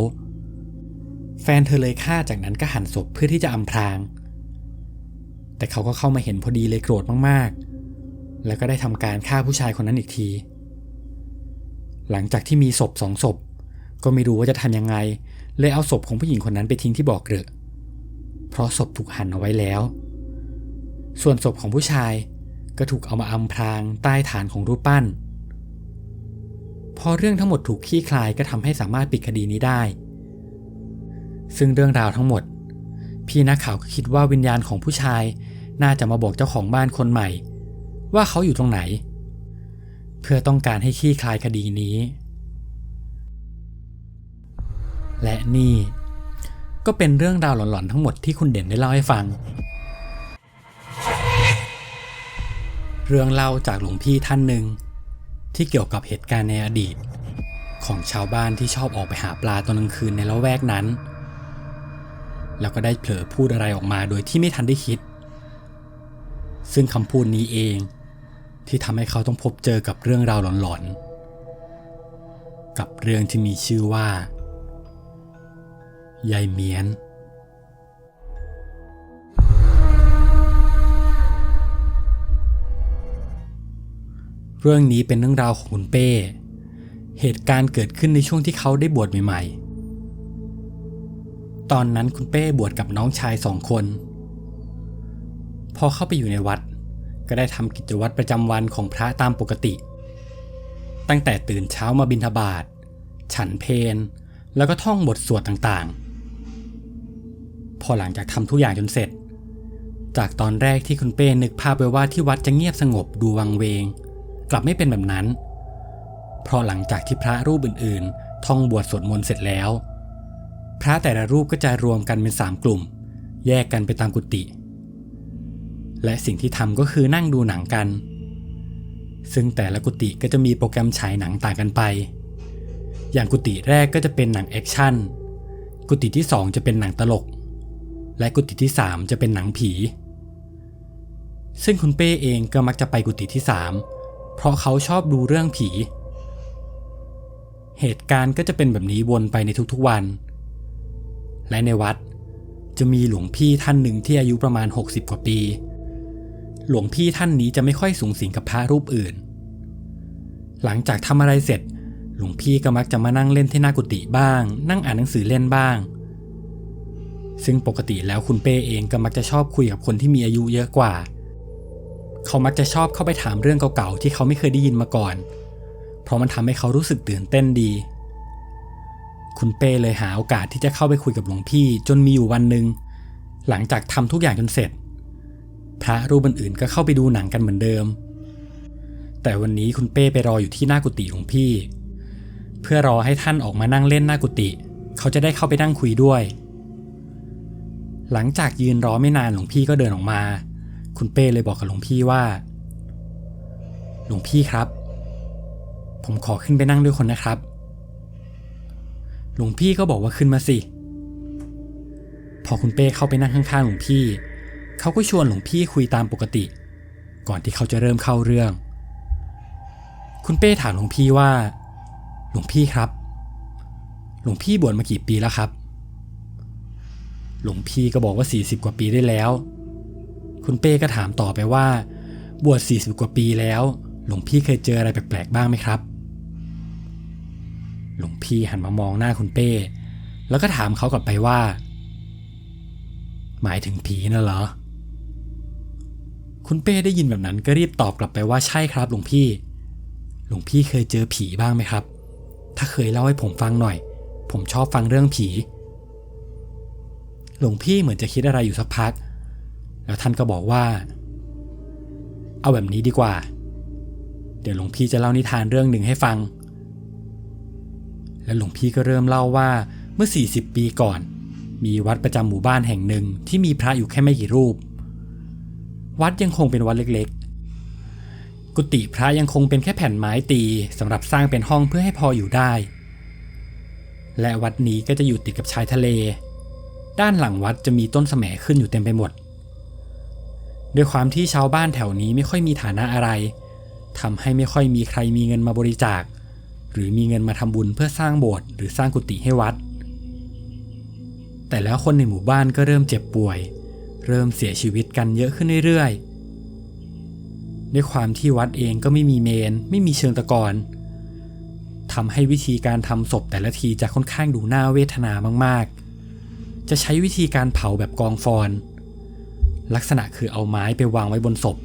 แฟนเธอเลยฆ่าจากนั้นก็หั่นศพเพื่อที่จะอำพรางแต่เขาก็เข้ามาเห็นพอดีเลยโกรธมากๆแล้วก็ได้ทำการฆ่าผู้ชายคนนั้นอีกทีหลังจากที่มีศพ2 ศพก็ไม่รู้ว่าจะทำยังไงเลยเอาศพของผู้หญิงคนนั้นไปทิ้งที่บ่อเกลอะเพราะศพถูกหั่นเอาไว้แล้วส่วนศพของผู้ชายก็ถูกเอามาอำพรางใต้ฐานของรูปปั้นพอเรื่องทั้งหมดถูกคลี่คลายก็ทำให้สามารถปิดคดีนี้ได้ซึ่งเรื่องราวทั้งหมดพี่นักข่าวก็คิดว่าวิญญาณของผู้ชายน่าจะมาบอกเจ้าของบ้านคนใหม่ว่าเขาอยู่ตรงไหนเพื่อต้องการให้คลี่คลายคดีนี้และนี่ก็เป็นเรื่องราวหลอนๆทั้งหมดที่คุณเด่นได้เล่าให้ฟังเรื่องเล่าจากหลวงพี่ท่านหนึ่งที่เกี่ยวกับเหตุการณ์ในอดีตของชาวบ้านที่ชอบออกไปหาปลาตอนกลางคืนในละแวกนั้นแล้วก็ได้เผลอพูดอะไรออกมาโดยที่ไม่ทันได้คิดซึ่งคำพูดนี้เองที่ทำให้เขาต้องพบเจอกับเรื่องราวหลอนๆกับเรื่องที่มีชื่อว่ายายเมียนเรื่องนี้เป็นเรื่องราวของคุณเป้เหตุการณ์เกิดขึ้นในช่วงที่เขาได้บวชใหม่ๆตอนนั้นคุณเป้บวชกับน้องชาย2 คนพอเข้าไปอยู่ในวัดก็ได้ทำกิจวัตรประจำวันของพระตามปกติตั้งแต่ตื่นเช้ามาบิณฑบาตฉันเพลแล้วก็ท่องบทสวดต่างๆพอหลังจากทำทุกอย่างจนเสร็จจากตอนแรกที่คุณเป้นึกภาพไว้ว่าที่วัดจะเงียบสงบดูวังเวงกลับไม่เป็นแบบนั้นเพราะหลังจากที่พระรูปอื่นๆท่องบวชสวดมนต์เสร็จแล้วพระแต่ละรูปก็จะรวมกันเป็น3 กลุ่มแยกกันไปตามกุฏิและสิ่งที่ทำก็คือนั่งดูหนังกันซึ่งแต่ละกุฏิก็จะมีโปรแกรมฉายหนังต่างกันไปอย่างกุฏิแรกก็จะเป็นหนังแอคชั่นกุฏิที่2จะเป็นหนังตลกและกุฏิที่3จะเป็นหนังผีซึ่งคุณเป้เองก็มักจะไปกุฏิที่3เพราะเขาชอบดูเรื่องผีเหตุการณ์ก็จะเป็นแบบนี้วนไปในทุกๆวันและในวัดจะมีหลวงพี่ท่านหนึ่งที่อายุประมาณ60 กว่าปีหลวงพี่ท่านนี้จะไม่ค่อยสุงสิงกับพระรูปอื่นหลังจากทำอะไรเสร็จหลวงพี่ก็มักจะมานั่งเล่นที่หน้ากุฏิบ้างนั่งอ่านหนังสือเล่นบ้างซึ่งปกติแล้วคุณเป้เองก็มักจะชอบคุยกับคนที่มีอายุเยอะกว่าเขามักจะชอบเข้าไปถามเรื่องเก่าๆที่เขาไม่เคยได้ยินมาก่อนเพราะมันทำให้เขารู้สึกตื่นเต้นดีคุณเป้เลยหาโอกาสที่จะเข้าไปคุยกับหลวงพี่จนมีอยู่วันหนึ่งหลังจากทำทุกอย่างจนเสร็จพระรูปอื่นๆก็เข้าไปดูหนังกันเหมือนเดิมแต่วันนี้คุณเป้ไปรออยู่ที่หน้ากุฏิหลวงพี่เพื่อรอให้ท่านออกมานั่งเล่นหน้ากุฏิเขาจะได้เข้าไปนั่งคุยด้วยหลังจากยืนรอไม่นานหลวงพี่ก็เดินออกมาคุณเป้เลยบอกกับหลวงพี่ว่าหลวงพี่ครับผมขอขึ้นไปนั่งด้วยคนนะครับหลวงพี่ก็บอกว่าขึ้นมาสิพอคุณเป้เข้าไปนั่งข้างๆหลวงพี่เขาก็ชวนหลวงพี่คุยตามปกติก่อนที่เขาจะเริ่มเข้าเรื่องคุณเป้ถามหลวงพี่ว่าหลวงพี่ครับหลวงพี่บวชมากี่ปีแล้วครับหลวงพี่ก็บอกว่า40 กว่าปีได้แล้วคุณเป้ก็ถามต่อไปว่าบวช40 กว่าปีแล้วหลวงพี่เคยเจออะไรแปลกๆบ้างไหมครับหลวงพี่หันมามองหน้าคุณเป้แล้วก็ถามเขากลับไปว่าหมายถึงผีน่ะเหรอ คุณเป้ได้ยินแบบนั้นก็รีบตอบกลับไปว่าใช่ครับหลวงพี่เคยเจอผีบ้างไหมครับถ้าเคยเล่าให้ผมฟังหน่อยผมชอบฟังเรื่องผีหลวงพี่เหมือนจะคิดอะไรอยู่สักพักแล้วท่านก็บอกว่าเอาแบบนี้ดีกว่าเดี๋ยวหลวงพี่จะเล่านิทานเรื่องหนึ่งให้ฟังแล้วหลวงพี่ก็เริ่มเล่าว่าเมื่อ40 ปีก่อนมีวัดประจำหมู่บ้านแห่งหนึ่งที่มีพระอยู่แค่ไม่กี่รูปวัดยังคงเป็นวัดเล็กๆกุฏิพระยังคงเป็นแค่แผ่นไม้ตีสำหรับสร้างเป็นห้องเพื่อให้พออยู่ได้และวัดนี้ก็จะอยู่ติดกับชายทะเลด้านหลังวัดจะมีต้นแสมขึ้นอยู่เต็มไปหมดด้วยความที่ชาวบ้านแถวนี้ไม่ค่อยมีฐานะอะไรทำให้ไม่ค่อยมีใครมีเงินมาบริจาคหรือมีเงินมาทำบุญเพื่อสร้างโบสถ์หรือสร้างกุฏิให้วัดแต่แล้วคนในหมู่บ้านก็เริ่มเจ็บป่วยเริ่มเสียชีวิตกันเยอะขึ้นเรื่อยๆด้วยความที่วัดเองก็ไม่มีเมนไม่มีเชิงตะกอนทำให้วิธีการทำศพแต่ละทีจะค่อนข้างดูน่าเวทนามากๆจะใช้วิธีการเผาแบบกองฟอนลักษณะคือเอาไม้ไปวางไว้บนศพ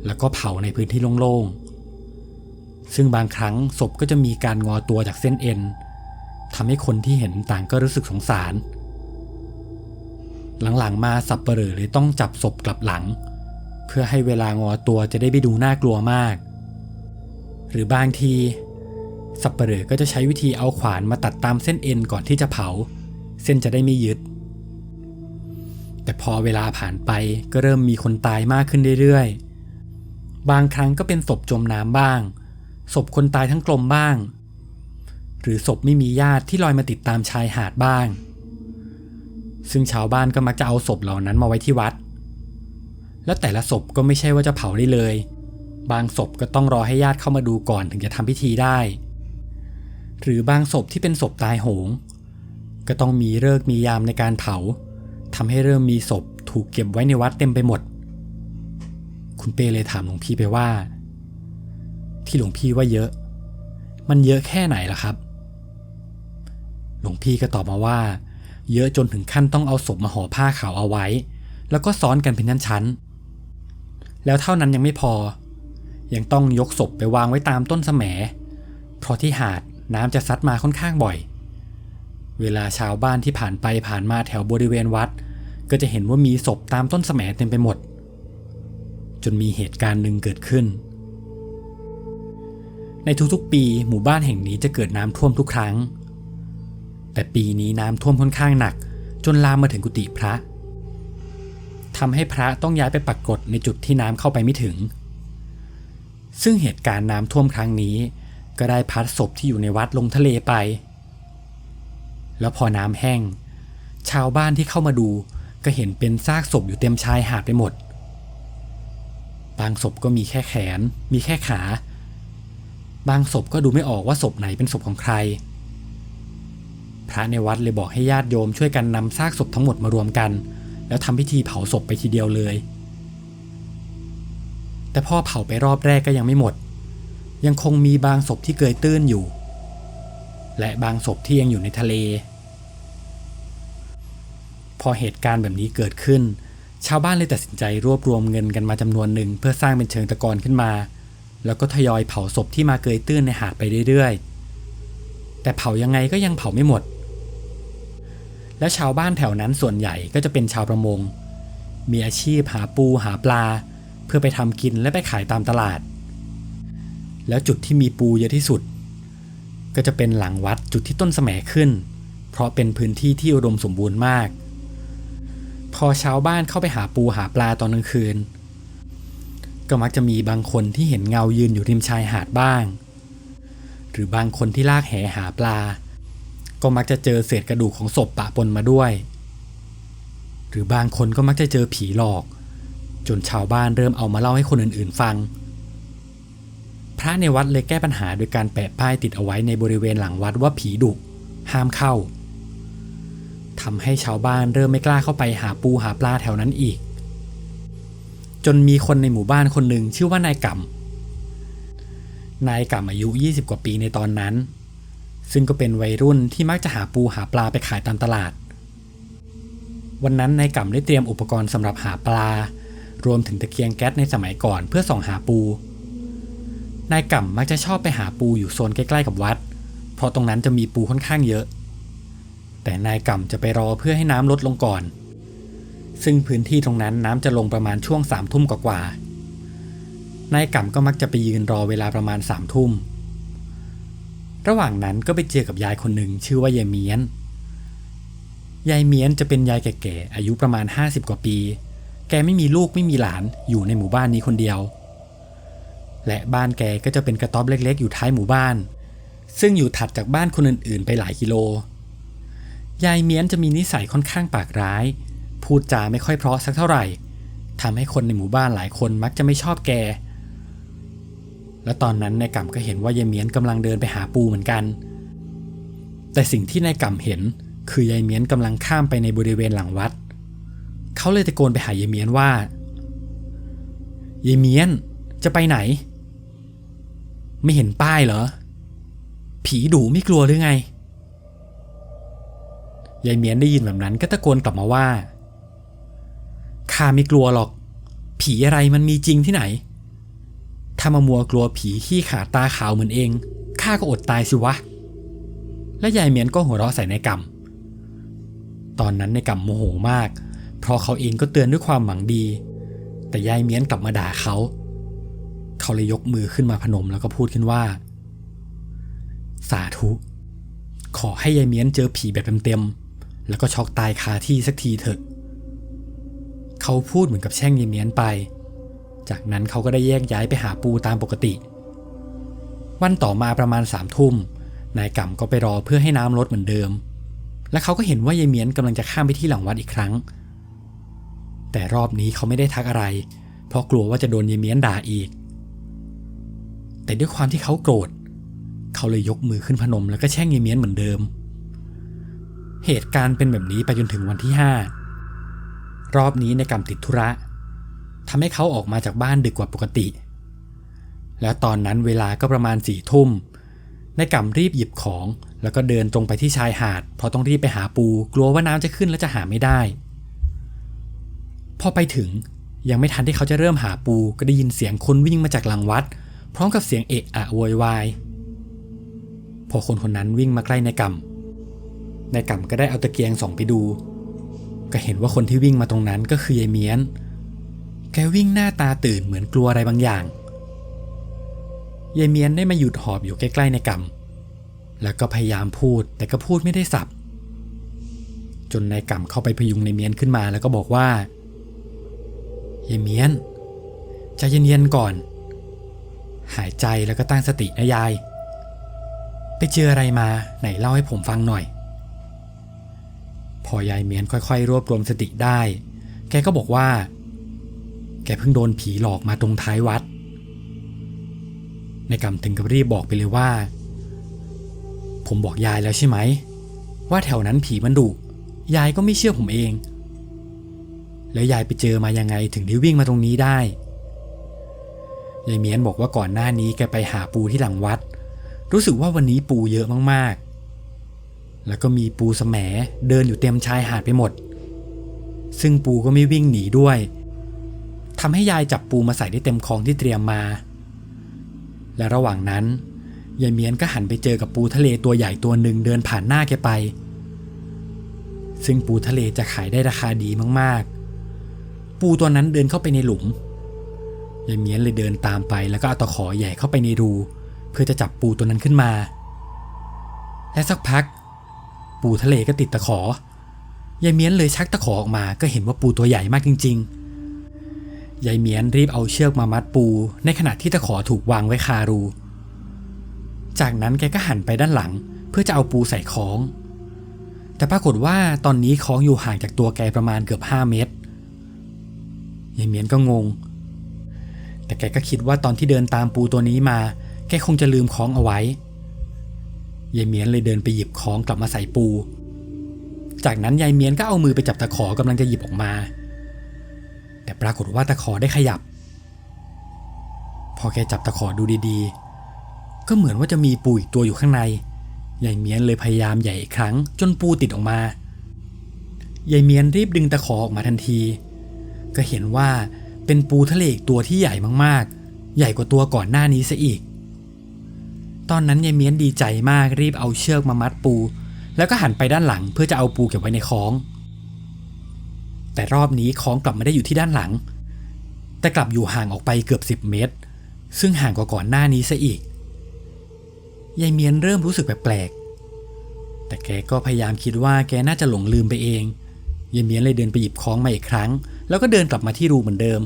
แล้วก็เผาในพื้นที่โล่งๆซึ่งบางครั้งศพก็จะมีการงอตัวจากเส้นเอ็นทำให้คนที่เห็นต่างก็รู้สึกสงสารหลังๆมาสับเปลือเลยต้องจับศพกลับหลังเพื่อให้เวลางอตัวจะได้ไม่ดูน่ากลัวมากหรือบางทีสับเปลือก็จะใช้วิธีเอาขวานมาตัดตามเส้นเอ็นก่อนที่จะเผาเส้นจะได้ไม่ยึดแต่พอเวลาผ่านไปก็เริ่มมีคนตายมากขึ้นเรื่อยๆบางครั้งก็เป็นศพจมน้ำบ้างศพคนตายทั้งกลมบ้างหรือศพไม่มีญาติที่ลอยมาติดตามชายหาดบ้างซึ่งชาวบ้านก็มักจะเอาศพเหล่านั้นมาไว้ที่วัดแล้วแต่ละศพก็ไม่ใช่ว่าจะเผาได้เลยบางศพก็ต้องรอให้ญาติเข้ามาดูก่อนถึงจะทำพิธีได้หรือบางศพที่เป็นศพตายโหงก็ต้องมีฤกษ์มียามในการเผาทำให้เริ่มมีศพถูกเก็บไว้ในวัดเต็มไปหมดคุณเป้เลยถามหลวงพี่ไปว่าที่หลวงพี่ว่าเยอะมันเยอะแค่ไหนล่ะครับหลวงพี่ก็ตอบมาว่าเยอะจนถึงขั้นต้องเอาศพมาห่อผ้าขาวเอาไว้แล้วก็ซ้อนกันเป็นชั้นๆแล้วเท่านั้นยังไม่พอยังต้องยกศพไปวางไว้ตามต้นแสมเพราะที่หาดน้ำจะซัดมาค่อนข้างบ่อยเวลาชาวบ้านที่ผ่านไปผ่านมาแถวบริเวณวัดก็จะเห็นว่ามีศพตามต้นแสมเต็มไปหมดจนมีเหตุการณ์หนึ่งเกิดขึ้นในทุกๆปีหมู่บ้านแห่งนี้จะเกิดน้ำท่วมทุกครั้งแต่ปีนี้น้ำท่วมค่อนข้างหนักจนลามมาถึงกุฏิพระทำให้พระต้องย้ายไปปรากฏในจุดที่น้ำเข้าไปไม่ถึงซึ่งเหตุการณ์น้ำท่วมครั้งนี้ก็ได้พัดศพที่อยู่ในวัดลงทะเลไปแล้วพอน้ำแห้งชาวบ้านที่เข้ามาดูก็เห็นเป็นซากศพอยู่เต็มชายหาดไปหมดบางศพก็มีแค่แขนมีแค่ขาบางศพก็ดูไม่ออกว่าศพไหนเป็นศพของใครพระในวัดเลยบอกให้ญาติโยมช่วยกันนำซากศพทั้งหมดมารวมกันแล้วทำพิธีเผาศพไปทีเดียวเลยแต่พอเผาไปรอบแรกก็ยังไม่หมดยังคงมีบางศพที่เกยตื้นอยู่และบางศพที่ยังอยู่ในทะเลพอเหตุการณ์แบบนี้เกิดขึ้นชาวบ้านเลยตัดสินใจรวบรวมเงินกันมาจำนวนหนึ่งเพื่อสร้างเป็นเชิงตะกอนขึ้นมาแล้วก็ทยอยเผาศพที่มาเกยตื้นในหาดไปเรื่อยๆแต่เผายังไงก็ยังเผาไม่หมดและชาวบ้านแถวนั้นส่วนใหญ่ก็จะเป็นชาวประมงมีอาชีพหาปูหาปลาเพื่อไปทำกินและไปขายตามตลาดแล้วจุดที่มีปูเยอะที่สุดก็จะเป็นหลังวัดจุดที่ต้นแสมขึ้นเพราะเป็นพื้นที่ที่อุดมสมบูรณ์มากพอชาวบ้านเข้าไปหาปูหาปลาตอนกลางคืนก็มักจะมีบางคนที่เห็นเงายืนอยู่ริมชายหาดบ้างหรือบางคนที่ลากแหหาปลาก็มักจะเจอเศษกระดูกของศพปะปนมาด้วยหรือบางคนก็มักจะเจอผีหลอกจนชาวบ้านเริ่มเอามาเล่าให้คนอื่นๆฟังพระในวัดเลยแก้ปัญหาโดยการแปะป้ายติดเอาไว้ในบริเวณหลังวัดว่าผีดุห้ามเข้าทำให้ชาวบ้านเริ่มไม่กล้าเข้าไปหาปูหาปลาแถวนั้นอีกจนมีคนในหมู่บ้านคนหนึ่งชื่อว่านายก่ำอายุ20 กว่าปีในตอนนั้นซึ่งก็เป็นวัยรุ่นที่มักจะหาปูหาปลาไปขายตามตลาดวันนั้นนายก่ำได้เตรียมอุปกรณ์สำหรับหาปลา รวมถึงตะเกียงแก๊สในสมัยก่อนเพื่อส่องหาปูนายก่ำมักจะชอบไปหาปูอยู่โซนใกล้ๆกับวัดเพราะตรงนั้นจะมีปูค่อนข้างเยอะแต่นายก่ำจะไปรอเพื่อให้น้ำลดลงก่อนซึ่งพื้นที่ตรงนั้นน้ำจะลงประมาณช่วง3 ทุ่มกว่าๆนายก่ำก็มักจะไปยืนรอเวลาประมาณ3 ทุ่มระหว่างนั้นก็ไปเจอกับยายคนหนึ่งชื่อว่ายายเมียนยายเมียนจะเป็นยายแก่ๆอายุประมาณ50 กว่าปีแกไม่มีลูกไม่มีหลานอยู่ในหมู่บ้านนี้คนเดียวและบ้านแกก็จะเป็นกระต๊อบเล็กๆอยู่ท้ายหมู่บ้านซึ่งอยู่ถัดจากบ้านคนอื่นๆไปหลายกิโลยายเมียนจะมีนิสัยค่อนข้างปากร้ายพูดจาไม่ค่อยเพราะสักเท่าไหร่ทำให้คนในหมู่บ้านหลายคนมักจะไม่ชอบแกและตอนนั้นนายก่ำก็เห็นว่ายายเมียนกำลังเดินไปหาปูเหมือนกันแต่สิ่งที่นายก่ำเห็นคือยายเมียนกำลังข้ามไปในบริเวณหลังวัดเขาเลยตะโกนไปหายายเมียนว่ายายเมียนจะไปไหนไม่เห็นป้ายเหรอผีดุไม่กลัวหรือไงยายเมียนได้ยินแบบนั้นก็ตะโกนกลับมาว่าข้าไม่กลัวหรอกผีอะไรมันมีจริงที่ไหนถ้ามามัวกลัวผีขี้ขาตาขาวเหมือนเองข้าก็อดตายสิวะและยายเมียนก็หัวเราะใส่นายก่ำตอนนั้นนายก่ำโมโหมากเพราะเขาเองก็เตือนด้วยความหวังดีแต่ยายเมียนกลับมาด่าเขาเลยยกมือขึ้นมาพนมแล้วก็พูดขึ้นว่าสาธุขอให้ยายเมียนเจอผีแบบเต็มๆแล้วก็ช็อกตายคาที่สักทีเถอะเขาพูดเหมือนกับแช่งยายเมียนไปจากนั้นเขาก็ได้แยกย้ายไปหาปูตามปกติวันต่อมาประมาณ3 ทุ่มนายก่ำก็ไปรอเพื่อให้น้ำลดเหมือนเดิมและเขาก็เห็นว่ายายเมียนกำลังจะข้ามไปที่หลังวัดอีกครั้งแต่รอบนี้เขาไม่ได้ทักอะไรเพราะกลัวว่าจะโดนยายเมียนด่าอีกแต่ด้วยความที่เขาโกรธเขาเลยยกมือขึ้นพนมแล้วก็แช่งยายเมียนเหมือนเดิมเหตุการณ์เป็นแบบนี้ไปจนถึงวันที่5รอบนี้นายก่ำติดธุระทำให้เขาออกมาจากบ้านดึกกว่าปกติแล้วตอนนั้นเวลาก็ประมาณ4 ทุ่มนายก่ำรีบหยิบของแล้วก็เดินตรงไปที่ชายหาดเพราะต้องรีบไปหาปูกลัวว่าน้ำจะขึ้นแล้วจะหาไม่ได้พอไปถึงยังไม่ทันที่เขาจะเริ่มหาปูก็ได้ยินเสียงคนวิ่งมาจากหลังวัดพร้อมกับเสียงเอะอะโวยวายพอคนนั้นวิ่งมาใกล้นายก่ำก็ได้เอาตะเกียงส่องไปดูก็เห็นว่าคนที่วิ่งมาตรงนั้นก็คือยายเมียนแกวิ่งหน้าตาตื่นเหมือนกลัวอะไรบางอย่างยายเมียนได้มาหยุดหอบอยู่ใกล้ๆนายก่ำแล้วก็พยายามพูดแต่ก็พูดไม่ได้สับจนนายก่ำเข้าไปพยุงนายเมียนขึ้นมาแล้วก็บอกว่ายายเมียนใจเย็นๆก่อนหายใจแล้วก็ตั้งสตินะยายไปเจออะไรมาไหนเล่าให้ผมฟังหน่อยพอยายเมียนค่อยๆรวบรวมสติได้แกก็บอกว่าแกเพิ่งโดนผีหลอกมาตรงท้ายวัดนายก่ำถึงกับรีบบอกไปเลยว่าผมบอกยายแล้วใช่ไหมว่าแถวนั้นผีมันดุยายก็ไม่เชื่อผมเองแล้วยายไปเจอมายังไงถึงได้วิ่งมาตรงนี้ได้ยายเมียนบอกว่าก่อนหน้านี้แกไปหาปูที่หลังวัดรู้สึกว่าวันนี้ปูเยอะมากๆแล้วก็มีปูแสมเดินอยู่เต็มชายหาดไปหมดซึ่งปูก็ไม่วิ่งหนีด้วยทำให้ยายจับปูมาใส่ได้เต็มคลองที่เตรียมมาและระหว่างนั้นยายเมียนก็หันไปเจอกับปูทะเลตัวใหญ่ตัวหนึ่งเดินผ่านหน้าแกไปซึ่งปูทะเลจะขายได้ราคาดีมากๆปูตัวนั้นเดินเข้าไปในหลุมยายเมียนเลยเดินตามไปแล้วก็เอาตะขอใหญ่เข้าไปในรูเพื่อจะจับปูตัวนั้นขึ้นมาและสักพักปูทะเลก็ติดตะขอยายเมียนเลยชักตะขอออกมาก็เห็นว่าปูตัวใหญ่มากจริงๆยายเมียนรีบเอาเชือกมามัดปูในขณะที่ตะขอถูกวางไว้คารูจากนั้นแกก็หันไปด้านหลังเพื่อจะเอาปูใส่คล้องแต่ปรากฏว่าตอนนี้คล้องอยู่ห่างจากตัวแกประมาณเกือบ5 เมตรยายเมียนก็งงแต่แกก็คิดว่าตอนที่เดินตามปูตัวนี้มาแกคงจะลืมคล้องเอาไว้ยายเมียนเลยเดินไปหยิบคล้องกลับมาใส่ปูจากนั้นยายเมียนก็เอามือไปจับตะขอกำลังจะหยิบออกมาแต่ปรากฏว่าตะขอได้ขยับพอแกจับตะขอดูดีๆก็เหมือนว่าจะมีปูอีกตัวอยู่ข้างในยายเมียนเลยพยายามใหญ่อีกครั้งจนปูติดออกมายายเมียนรีบดึงตะขอออกมาทันทีก็เห็นว่า เป็นปูทะเลอีกตัวที่ใหญ่มากๆใหญ่กว่าตัวก่อนหน้านี้ซะอีกตอนนั้นยายเมียนดีใจมากรีบเอาเชือกมามัดปูแล้วก็หันไปด้านหลังเพื่อจะเอาปูเก็บไว้ในคล้องแต่รอบนี้คล้องกลับไม่ได้อยู่ที่ด้านหลังแต่กลับอยู่ห่างออกไปเกือบ10 เมตรซึ่งห่างกว่าก่อนหน้านี้ซะอีกยายเมียนเริ่มรู้สึกแปลกๆแต่แกก็พยายามคิดว่าแกน่าจะหลงลืมไปเองยายเมียนเลยเดินไปหยิบคล้องมาอีกครั้งแล้วก็เดินกลับมาที่รูเหมือนเดิม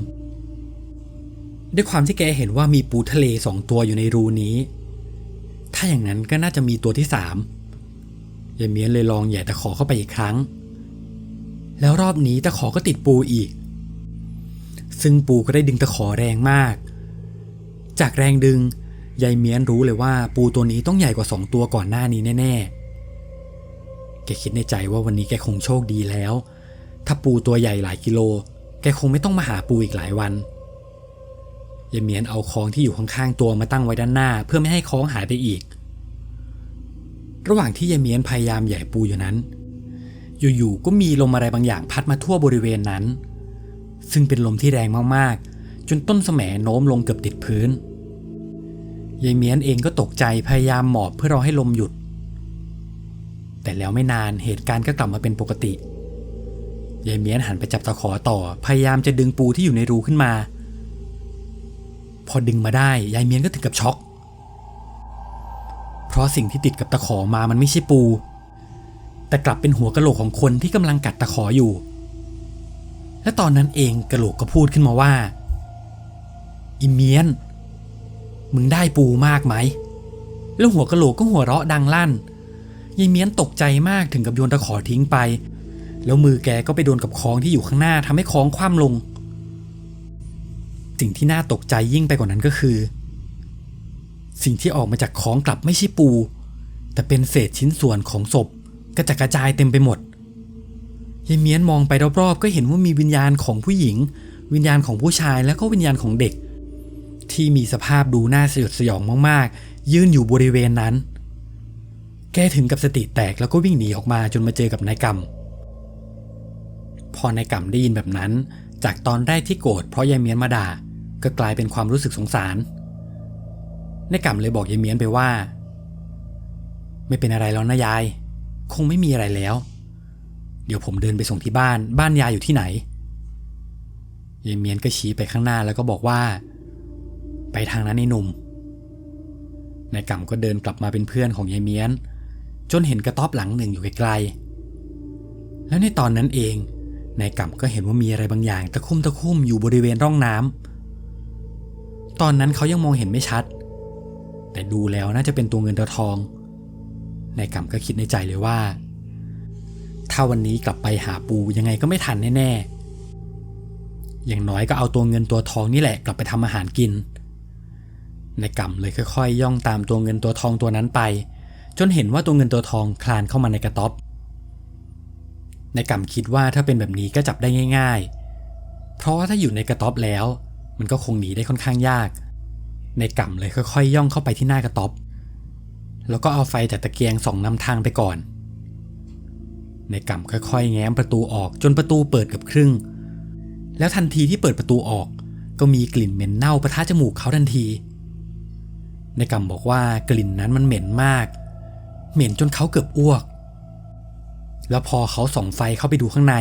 ด้วยความที่แกเห็นว่ามีปูทะเล2 ตัวอยู่ในรูนี้ถ้าอย่างนั้นก็น่าจะมีตัวที่3ยายเมียนเลยลองแหย่ตะขอเข้าไปอีกครั้งแล้วรอบนี้ตะขอก็ติดปูอีกซึ่งปูก็ได้ดึงตะขอแรงมากจากแรงดึงยายเมียนรู้เลยว่าปูตัวนี้ต้องใหญ่กว่า2 ตัวก่อนหน้านี้แน่ๆแกคิดในใจว่าวันนี้แกคงโชคดีแล้วถ้าปูตัวใหญ่หลายกิโลแกคงไม่ต้องมาหาปูอีกหลายวันยายเมียนเอาคล้องที่อยู่ข้างๆตัวมาตั้งไว้ด้านหน้าเพื่อไม่ให้คล้องหายไปอีกระหว่างที่ยายเมียนพยายามแหย่ปูอยู่นั้นอยู่ๆก็มีลมอะไรบางอย่างพัดมาทั่วบริเวณนั้นซึ่งเป็นลมที่แรงมากๆจนต้นแสมโน้มลงเกือบติดพื้นยายเมียนเองก็ตกใจพยายามหมอบเพื่อรอให้ลมหยุดแต่แล้วไม่นานเหตุการณ์ก็กลับมาเป็นปกติยายเมียนหันไปจับตะขอต่อพยายามจะดึงปูที่อยู่ในรูขึ้นมาพอดึงมาได้ยายเมียนก็ถึงกับช็อกเพราะสิ่งที่ติดกับตะขอมามันไม่ใช่ปูแต่กลับเป็นหัวกะโหลกของคนที่กำลังกัดตะขออยู่และตอนนั้นเองกะโหลกก็พูดขึ้นมาว่าอีเมียนมึงได้ปูมากไหมแล้วหัวกะโหลกก็หัวเราะดังลั่นยายเมียนตกใจมากถึงกับโยนตะขอทิ้งไปแล้วมือแกก็ไปโดนกับคล้องที่อยู่ข้างหน้าทำให้คล้องคว่ำลงสิ่งที่น่าตกใจยิ่งไปกว่านั้นก็คือสิ่งที่ออกมาจากคล้องกลับไม่ใช่ปูแต่เป็นเศษชิ้นส่วนของศพกระจัดกระจายเต็มไปหมดยายเมียนมองไปรอบๆก็เห็นว่ามีวิญญาณของผู้หญิงวิญญาณของผู้ชายแล้วก็วิญญาณของเด็กที่มีสภาพดูน่าสยดสยองมากๆยืนอยู่บริเวณนั้นแกถึงกับสติแตกแล้วก็วิ่งหนีออกมาจนมาเจอกับนายกำพอนายกำได้ยินแบบนั้นจากตอนแรกที่โกรธเพราะยายเมียนมาด่าก็กลายเป็นความรู้สึกสงสารนายกำเลยบอกยายเมียนไปว่าไม่เป็นอะไรแล้วนะยายคงไม่มีอะไรแล้วเดี๋ยวผมเดินไปส่งที่บ้านยายอยู่ที่ไหนยายเมียนก็ชี้ไปข้างหน้าแล้วก็บอกว่าไปทางนั้นไอ้หนุ่มนายกำก็เดินกลับมาเป็นเพื่อนของยายเมียนจนเห็นกระต๊อบหลังหนึ่งอยู่ไกลๆแล้วในตอนนั้นเองนายกำก็เห็นว่ามีอะไรบางอย่างตะคุ่มอยู่บริเวณร่องน้ำตอนนั้นเขายังมองเห็นไม่ชัดแต่ดูแล้วน่าจะเป็นตัวเงินตัวทองนายกำก็คิดในใจเลยว่าถ้าวันนี้กลับไปหาปูยังไงก็ไม่ทันแน่ๆอย่างน้อยก็เอาตัวเงินตัวทองนี่แหละกลับไปทำอาหารกินนายกำเลยค่อยๆย่องตามตัวเงินตัวทองตัวนั้นไปจนเห็นว่าตัวเงินตัวทองคลานเข้ามาในกระต๊อบนายกำคิดว่าถ้าเป็นแบบนี้ก็จับได้ง่ายๆเพราะว่าถ้าอยู่ในกระต๊อบแล้วมันก็คงหนีได้ค่อนข้างยากนายกำเลยค่อยๆย่องเข้าไปที่หน้ากระต๊อบแล้วก็เอาไฟจากตะเกียงส่องนำทางไปก่อนนายกำค่อยๆแง้มประตูออกจนประตูเปิดเกือบครึ่งแล้วทันทีที่เปิดประตูออกก็มีกลิ่นเหม็นเน่าปะทะจมูกเขาทันทีนายกำบอกว่ากลิ่นนั้นมันเหม็นมากเหม็นจนเขาเกือบอ้วกแล้วพอเขาส่องไฟเข้าไปดูข้างใน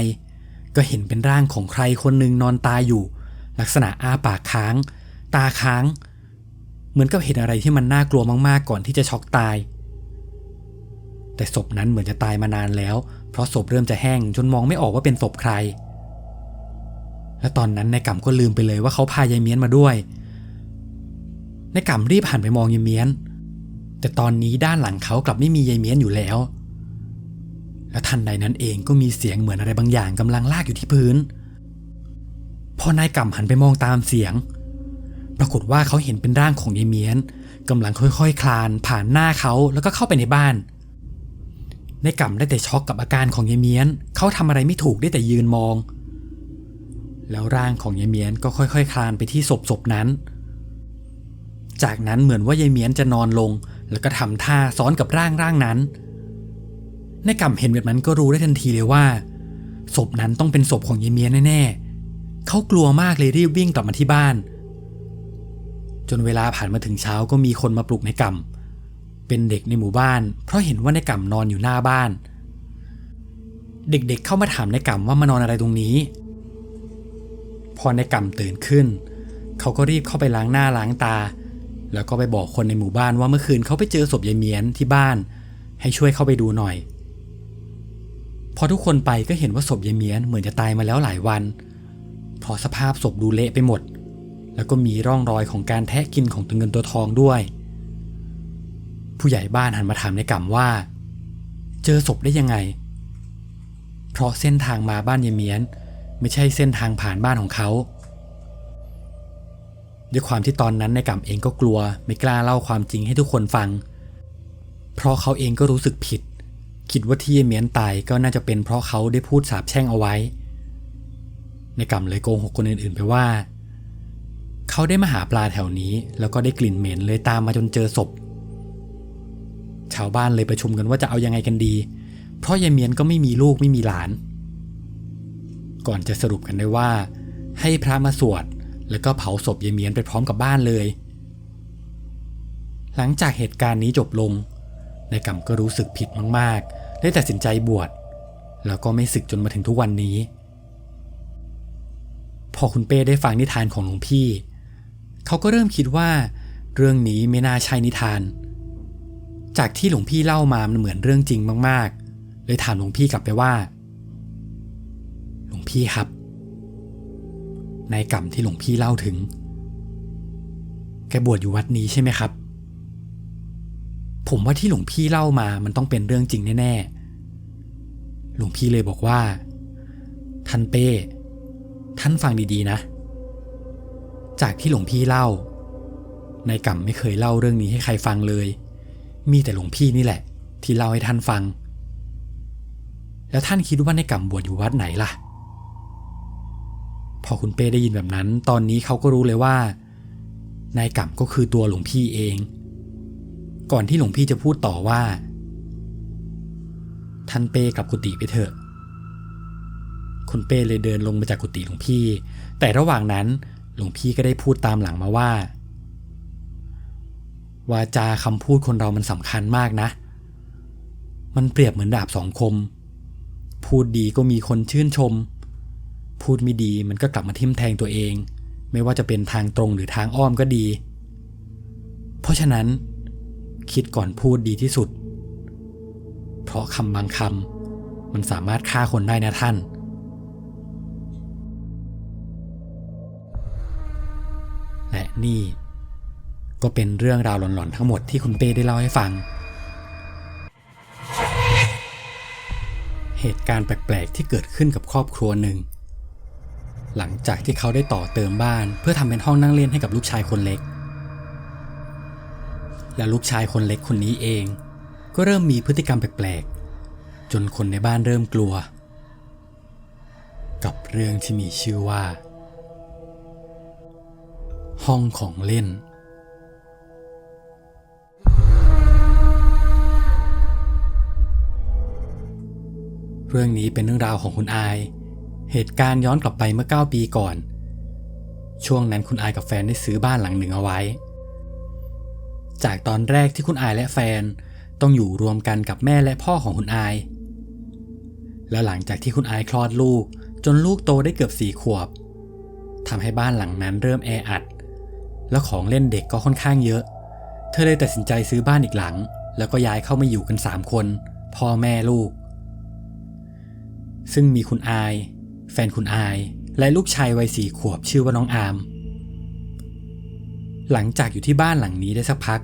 ก็เห็นเป็นร่างของใครคนหนึ่งนอนตายอยู่ลักษณะอ้าปากค้างตาค้างเหมือนกับเห็นอะไรที่มันน่ากลัวมากๆก่อนที่จะช็อกตายแต่ศพนั้นเหมือนจะตายมานานแล้วเพราะศพเริ่มจะแห้งจนมองไม่ออกว่าเป็นศพใครและตอนนั้นนายกำก็ลืมไปเลยว่าเขาพายายเมียนมาด้วยนายกำรีบหันไปมองยายเมียนแต่ตอนนี้ด้านหลังเขากลับไม่มียายเมียนอยู่แล้วและทันใดนั้นเองก็มีเสียงเหมือนอะไรบางอย่างกำลังลากอยู่ที่พื้นพอนายกำหันไปมองตามเสียงปรากฏว่าเขาเห็นเป็นร่างของยายเมียนกำลังค่อยๆคลานผ่านหน้าเขาแล้วก็เข้าไปในบ้านนายกำได้แต่ช็อกกับอาการของยายเมียนเขาทำอะไรไม่ถูกได้แต่ยืนมองแล้วร่างของยายเมียนก็ค่อยๆคลานไปที่ศพนั้นจากนั้นเหมือนว่ายายเมียนจะนอนลงแล้วก็ทำท่าซ้อนกับร่างนั้นนายกำเห็นแบบนั้นก็รู้ได้ทันทีเลยว่าศพนั้นต้องเป็นศพของยายเมียนแน่ เขากลัวมากเลยรีบวิ่งกลับมาที่บ้านจนเวลาผ่านมาถึงเช้าก็มีคนมาปลุกนายก่ำเป็นเด็กในหมู่บ้านเพราะเห็นว่านายก่ำนอนอยู่หน้าบ้านเด็กๆเข้ามาถามนายก่ำว่ามานอนอะไรตรงนี้พอนายก่ำตื่นขึ้นเขาก็รีบเข้าไปล้างหน้าล้างตาแล้วก็ไปบอกคนในหมู่บ้านว่าเมื่อคืนเขาไปเจอศพยายเมียนที่บ้านให้ช่วยเข้าไปดูหน่อยพอทุกคนไปก็เห็นว่าศพยายเมียนเหมือนจะตายมาแล้วหลายวันเพราะสภาพศพดูเละไปหมดแล้วก็มีร่องรอยของการแทะกินของตัวเงินตัวทองด้วยผู้ใหญ่บ้านหันมาถามนายก่ำว่าเจอศพได้ยังไงเพราะเส้นทางมาบ้านยายเมียนไม่ใช่เส้นทางผ่านบ้านของเขาด้วยความที่ตอนนั้นนายก่ำเองก็กลัวไม่กล้าเล่าความจริงให้ทุกคนฟังเพราะเขาเองก็รู้สึกผิดคิดว่าที่ยายเมียนตายก็น่าจะเป็นเพราะเขาได้พูดสาปแช่งเอาไว้นายก่ำเลยโกหกคนอื่นๆไปว่าเขาได้มาหาปลาแถวนี้แล้วก็ได้กลิ่นเหม็นเลยตามมาจนเจอศพชาวบ้านเลยประชุมกันว่าจะเอายังไงกันดีเพราะยายเมียนก็ไม่มีลูกไม่มีหลานก่อนจะสรุปกันได้ว่าให้พระมาสวดแล้วก็เผาศพยายเมียนไปพร้อมกับบ้านเลยหลังจากเหตุการณ์นี้จบลงนายก่ำก็รู้สึกผิดมากๆได้ตัดสินใจบวชแล้วก็ไม่สึกจนมาถึงทุกวันนี้พอคุณเป้ได้ฟังนิทานของหลวงพี่เขาก็เริ่มคิดว่าเรื่องนี้ไม่น่าใช่นิทานจากที่หลวงพี่เล่ามามันเหมือนเรื่องจริงมากๆเลยถามหลวงพี่กลับไปว่าหลวงพี่ครับนายก่ำที่หลวงพี่เล่าถึงแกบวชอยู่วัดนี้ใช่ไหมครับผมว่าที่หลวงพี่เล่ามามันต้องเป็นเรื่องจริงแน่ๆหลวงพี่เลยบอกว่าท่านเป้ท่านฟังดีๆนะจากที่หลวงพี่เล่านายก่ำไม่เคยเล่าเรื่องนี้ให้ใครฟังเลยมีแต่หลวงพี่นี่แหละที่เล่าให้ท่านฟังแล้วท่านคิดว่านายก่ำบวชอยู่วัดไหนล่ะพอคุณเป้ได้ยินแบบนั้นตอนนี้เขาก็รู้เลยว่านายก่ำก็คือตัวหลวงพี่เองก่อนที่หลวงพี่จะพูดต่อว่าท่านเป้กลับกุฏิไปเถอะคุณเป้เลยเดินลงมาจากกุฏิหลวงพี่แต่ระหว่างนั้นหลวงพี่ก็ได้พูดตามหลังมาว่าวาจาคำพูดคนเรามันสำคัญมากนะมันเปรียบเหมือนดาบสองคมพูดดีก็มีคนชื่นชมพูดไม่ดีมันก็กลับมาทิ่มแทงตัวเองไม่ว่าจะเป็นทางตรงหรือทางอ้อมก็ดีเพราะฉะนั้นคิดก่อนพูดดีที่สุดเพราะคำบางคำมันสามารถฆ่าคนได้นะท่านและนี่ก็เป็นเรื่องราวหลอนๆทั้งหมดที่คุณเป้ได้เล่าให้ฟังเหตุการณ์แปลกๆที่เกิดขึ้นกับครอบครัวหนึ่งหลังจากที่เขาได้ต่อเติมบ้านเพื่อทำเป็นห้องนั่งเล่นให้กับลูกชายคนเล็กและลูกชายคนเล็กคนนี้เองก็เริ่มมีพฤติกรรมแปลกๆจนคนในบ้านเริ่มกลัวกับเรื่องที่มีชื่อว่าห้องของเล่นเรื่องนี้เป็นเรื่องราวของคุณอายเหตุการณ์ย้อนกลับไปเมื่อ9 ปีก่อนช่วงนั้นคุณอายกับแฟนได้ซื้อบ้านหลังหนึ่งเอาไว้จากตอนแรกที่คุณอายและแฟนต้องอยู่รวมกันกับแม่และพ่อของคุณอายและหลังจากที่คุณอายคลอดลูกจนลูกโตได้เกือบ4 ขวบทำให้บ้านหลังนั้นเริ่มแออัดและของเล่นเด็กก็ค่อนข้างเยอะเธอเลยตัดสินใจซื้อบ้านอีกหลังแล้วก็ย้ายเข้ามาอยู่กัน3 คนพ่อแม่ลูกซึ่งมีคุณอายแฟนคุณอายและลูกชายวัย4 ขวบชื่อว่าน้องอามหลังจากอยู่ที่บ้านหลังนี้ได้สักพัก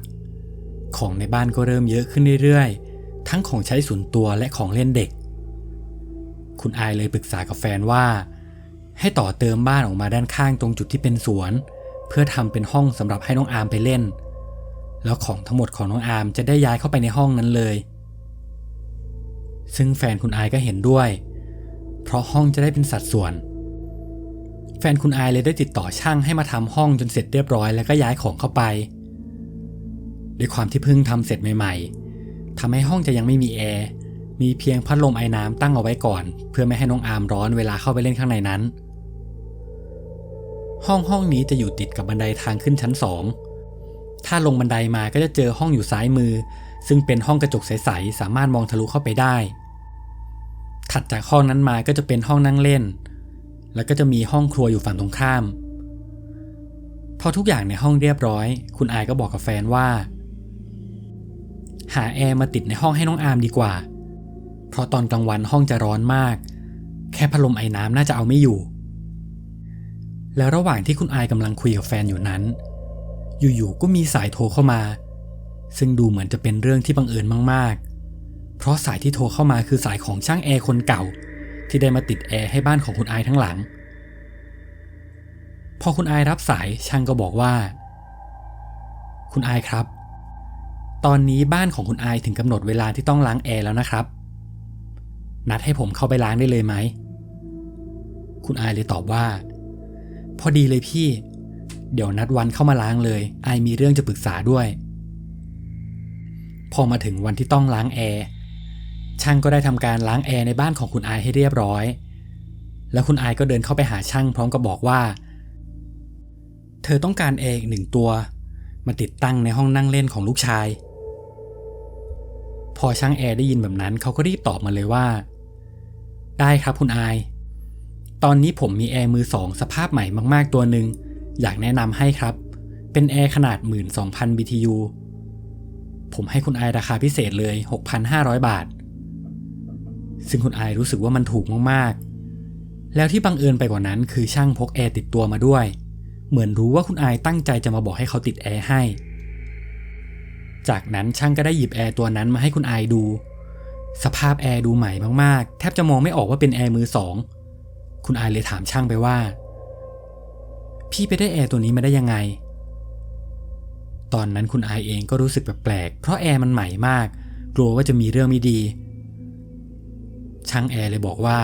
ของในบ้านก็เริ่มเยอะขึ้นเรื่อยๆทั้งของใช้ส่วนตัวและของเล่นเด็กคุณอายเลยปรึกษากับแฟนว่าให้ต่อเติมบ้านออกมาด้านข้างตรงจุดที่เป็นสวนเพื่อทำเป็นห้องสำหรับให้น้องอามไปเล่นแล้วของทั้งหมดของน้องอามจะได้ย้ายเข้าไปในห้องนั้นเลยซึ่งแฟนคุณอายก็เห็นด้วยเพราะห้องจะได้เป็นสัดส่วนแฟนคุณอายเลยได้ติดต่อช่างให้มาทำห้องจนเสร็จเรียบร้อยแล้วก็ย้ายของเข้าไปด้วยความที่เพิ่งทำเสร็จใหม่ๆทำให้ห้องจะยังไม่มีแอร์มีเพียงพัดลมไอน้ำตั้งเอาไว้ก่อนเพื่อไม่ให้น้องอามร้อนเวลาเข้าไปเล่นข้างในนั้น ห้องนี้จะอยู่ติดกับบันไดทางขึ้นชั้น2ถ้าลงบันไดมาก็จะเจอห้องอยู่ซ้ายมือซึ่งเป็นห้องกระจกใสๆสามารถมองทะลุเข้าไปได้ถัดจากห้องนั้นมาก็จะเป็นห้องนั่งเล่นแล้วก็จะมีห้องครัวอยู่ฝั่งตรงข้ามพอทุกอย่างในห้องเรียบร้อยคุณอายก็บอกกับแฟนว่าหาแอร์มาติดในห้องให้น้องอาร์มดีกว่าเพราะตอนกลางวันห้องจะร้อนมากแค่พัดลมไอ้น้ำน่าจะเอาไม่อยู่แล้วระหว่างที่คุณอายกำลังคุยกับแฟนอยู่นั้นอยู่ๆก็มีสายโทรเข้ามาซึ่งดูเหมือนจะเป็นเรื่องที่บังเอิญมากๆเพราะสายที่โทรเข้ามาคือสายของช่างแอร์คนเก่าที่ได้มาติดแอร์ให้บ้านของคุณอายทั้งหลังพอคุณอายรับสายช่างก็บอกว่าคุณอายครับตอนนี้บ้านของคุณอายถึงกำหนดเวลาที่ต้องล้างแอร์แล้วนะครับนัดให้ผมเข้าไปล้างได้เลยไหมคุณอายเลยตอบว่าพอดีเลยพี่เดี๋ยวนัดวันเข้ามาล้างเลยอายมีเรื่องจะปรึกษาด้วยพอมาถึงวันที่ต้องล้างแอร์ช่างก็ได้ทำการล้างแอร์ในบ้านของคุณอายให้เรียบร้อยแล้วคุณอายก็เดินเข้าไปหาช่างพร้อมกับบอกว่าเธอต้องการแอร์อีก1 ตัวมาติดตั้งในห้องนั่งเล่นของลูกชายพอช่างแอร์ได้ยินแบบนั้นเขาก็รีบตอบมาเลยว่าได้ครับคุณอายตอนนี้ผมมีแอร์มือ2สภาพใหม่มากๆตัวหนึ่งอยากแนะนำให้ครับเป็นแอร์ขนาด 12,000 BTU ผมให้คุณอายราคาพิเศษเลย 6,500 บาทซึ่งคุณอายรู้สึกว่ามันถูกมากๆแล้วที่บังเอิญไปกว่านั้นคือช่างพกแอร์ติดตัวมาด้วยเหมือนรู้ว่าคุณอายตั้งใจจะมาบอกให้เขาติดแอร์ให้จากนั้นช่างก็ได้หยิบแอร์ตัวนั้นมาให้คุณอายดูสภาพแอร์ดูใหม่มากๆแทบจะมองไม่ออกว่าเป็นแอร์มือ2คุณอายเลยถามช่างไปว่าพี่ไปได้แอร์ตัวนี้มาได้ยังไงตอนนั้นคุณอายเองก็รู้สึกแปลกๆเพราะแอร์มันใหม่มากกลัวว่าจะมีเรื่องไม่ดีช่างแอร์เลยบอกว่า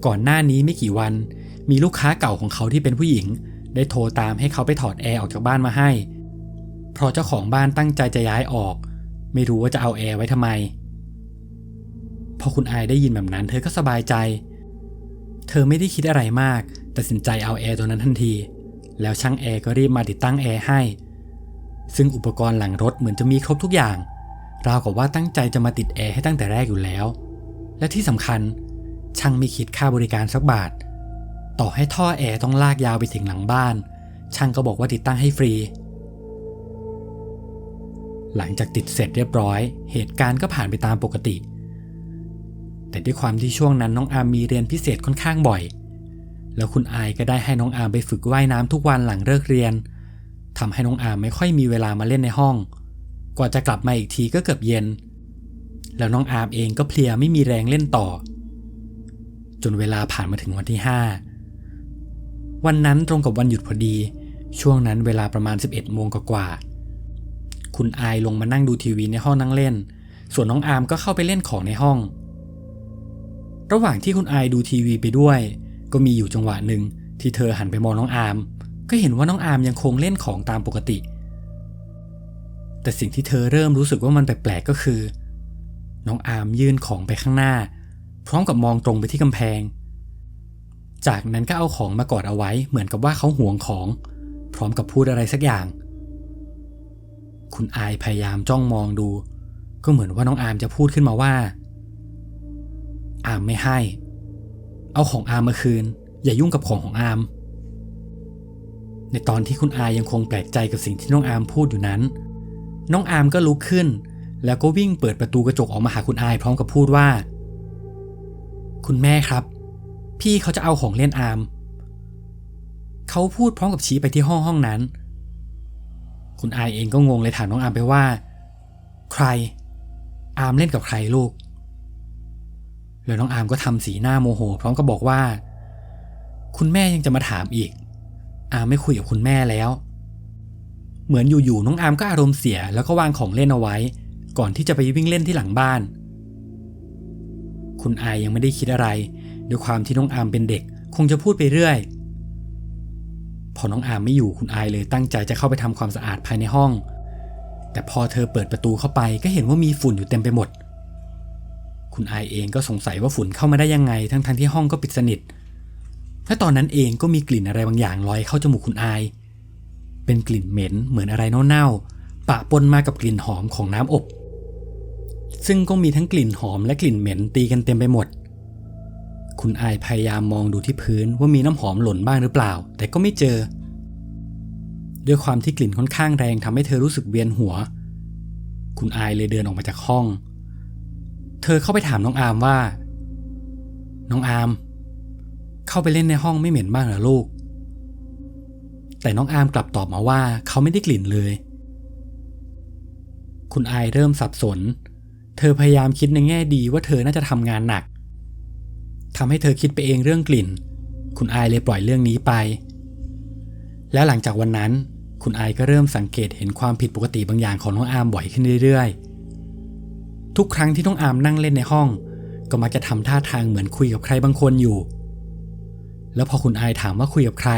ก่อนหน้านี้ไม่กี่วันมีลูกค้าเก่าของเขาที่เป็นผู้หญิงได้โทรตามให้เขาไปถอดแอร์ออกจากบ้านมาให้เพราะเจ้าของบ้านตั้งใจจะย้ายออกไม่รู้ว่าจะเอาแอร์ไว้ทำไมพอคุณอายได้ยินแบบนั้นเธอก็สบายใจเธอไม่ได้คิดอะไรมากตัดสินใจเอาแอร์ตัวนั้นทันทีแล้วช่างแอร์ก็รีบมาติดตั้งแอร์ให้ซึ่งอุปกรณ์หลังรถเหมือนจะมีครบทุกอย่างราวกับว่าตั้งใจจะมาติดแอร์ให้ตั้งแต่แรกอยู่แล้วและที่สำคัญช่างไม่คิดค่าบริการสักบาทต่อให้ท่อแอร์ต้องลากยาวไปถึงหลังบ้านช่างก็บอกว่าติดตั้งให้ฟรีหลังจากติดเสร็จเรียบร้อยเหตุการณ์ก็ผ่านไปตามปกติแต่ด้วยความที่ช่วงนั้นน้องอาร์มมีเรียนพิเศษค่อนข้างบ่อยแล้วคุณอายก็ได้ให้น้องอาร์มไปฝึกว่ายน้ำทุกวันหลังเลิกเรียนทำให้น้องอาร์มไม่ค่อยมีเวลามาเล่นในห้องกว่าจะกลับมาอีกทีก็เกือบเย็นแล้วน้องอาร์มเองก็เพลียไม่มีแรงเล่นต่อจนเวลาผ่านมาถึงวันที่5วันนั้นตรงกับวันหยุดพอดีช่วงนั้นเวลาประมาณ 11 โมงกว่าคุณอายลงมานั่งดูทีวีในห้องนั่งเล่นส่วนน้องอาร์มก็เข้าไปเล่นของในห้องระหว่างที่คุณอายดูทีวีไปด้วยก็มีอยู่จังหวะหนึ่งที่เธอหันไปมองน้องอาร์มก็เห็นว่าน้องอาร์มยังคงเล่นของตามปกติแต่สิ่งที่เธอเริ่มรู้สึกว่ามันแปลกๆก็คือน้องอาร์มยื่นของไปข้างหน้าพร้อมกับมองตรงไปที่กำแพงจากนั้นก็เอาของมากอดเอาไว้เหมือนกับว่าเขาหวงของพร้อมกับพูดอะไรสักอย่างคุณอายพยายามจ้องมองดูก็เหมือนว่าน้องอาร์มจะพูดขึ้นมาว่าอาร์มไม่ให้เอาของอาร์มมาคืนอย่ายุ่งกับของอาร์มในตอนที่คุณอายยังคงแปลกใจกับสิ่งที่น้องอาร์มพูดอยู่นั้นน้องอาร์มก็ลุกขึ้นแล้วก็วิ่งเปิดประตูกระจกออกมาหาคุณอายพร้อมกับพูดว่าคุณแม่ครับพี่เขาจะเอาของเล่นอาร์มเขาพูดพร้อมกับชี้ไปที่ห้องนั้นคุณอายเองก็งงเลยถามน้องอาร์มไปว่าใครอาร์มเล่นกับใครลูกแล้วน้องอาร์มก็ทำสีหน้าโมโหพร้อมกับบอกว่าคุณแม่ยังจะมาถามอีกอาร์มไม่คุยกับคุณแม่แล้วเหมือนอยู่ๆน้องอาร์มก็อารมณ์เสียแล้วก็วางของเล่นเอาไว้ก่อนที่จะไปวิ่งเล่นที่หลังบ้านคุณอายยังไม่ได้คิดอะไรด้วยความที่น้องอาร์มเป็นเด็กคงจะพูดไปเรื่อยพอน้องอาร์มไม่อยู่คุณอายเลยตั้งใจจะเข้าไปทำความสะอาดภายในห้องแต่พอเธอเปิดประตูเข้าไปก็เห็นว่ามีฝุ่นอยู่เต็มไปหมดคุณอายเองก็สงสัยว่าฝุ่นเข้ามาได้ยังไงทั้งที่ห้องก็ปิดสนิท และตอนนั้นเองก็มีกลิ่นอะไรบางอย่างลอยเข้าจมูกคุณอายเป็นกลิ่นเหม็นเหมือนอะไรเน่าๆปะปนมากับกลิ่นหอมของน้ำอบซึ่งก็มีทั้งกลิ่นหอมและกลิ่นเหม็นตีกันเต็มไปหมดคุณอายพยายามมองดูที่พื้นว่ามีน้ำหอมหล่นบ้างหรือเปล่าแต่ก็ไม่เจอด้วยความที่กลิ่นค่อนข้างแรงทำให้เธอรู้สึกเวียนหัวคุณอายเลยเดินออกมาจากห้องเธอเข้าไปถามน้องอาร์มว่าน้องอาร์มเข้าไปเล่นในห้องไม่เหม็นบ้างเหรอลูกแต่น้องอาร์มกลับตอบมาว่าเขาไม่ได้กลิ่นเลยคุณอายเริ่มสับสนเธอพยายามคิดในแง่ดีว่าเธอน่าจะทำงานหนักทำให้เธอคิดไปเองเรื่องกลิ่นคุณอายเลยปล่อยเรื่องนี้ไปแล้วหลังจากวันนั้นคุณอายก็เริ่มสังเกตเห็นความผิดปกติบางอย่างของน้องอาร์มบ่อยขึ้นเรื่อยๆทุกครั้งที่น้องอาร์มนั่งเล่นในห้องก็มักจะทำท่าทางเหมือนคุยกับใครบางคนอยู่แล้วพอคุณอายถามว่าคุยกับใคร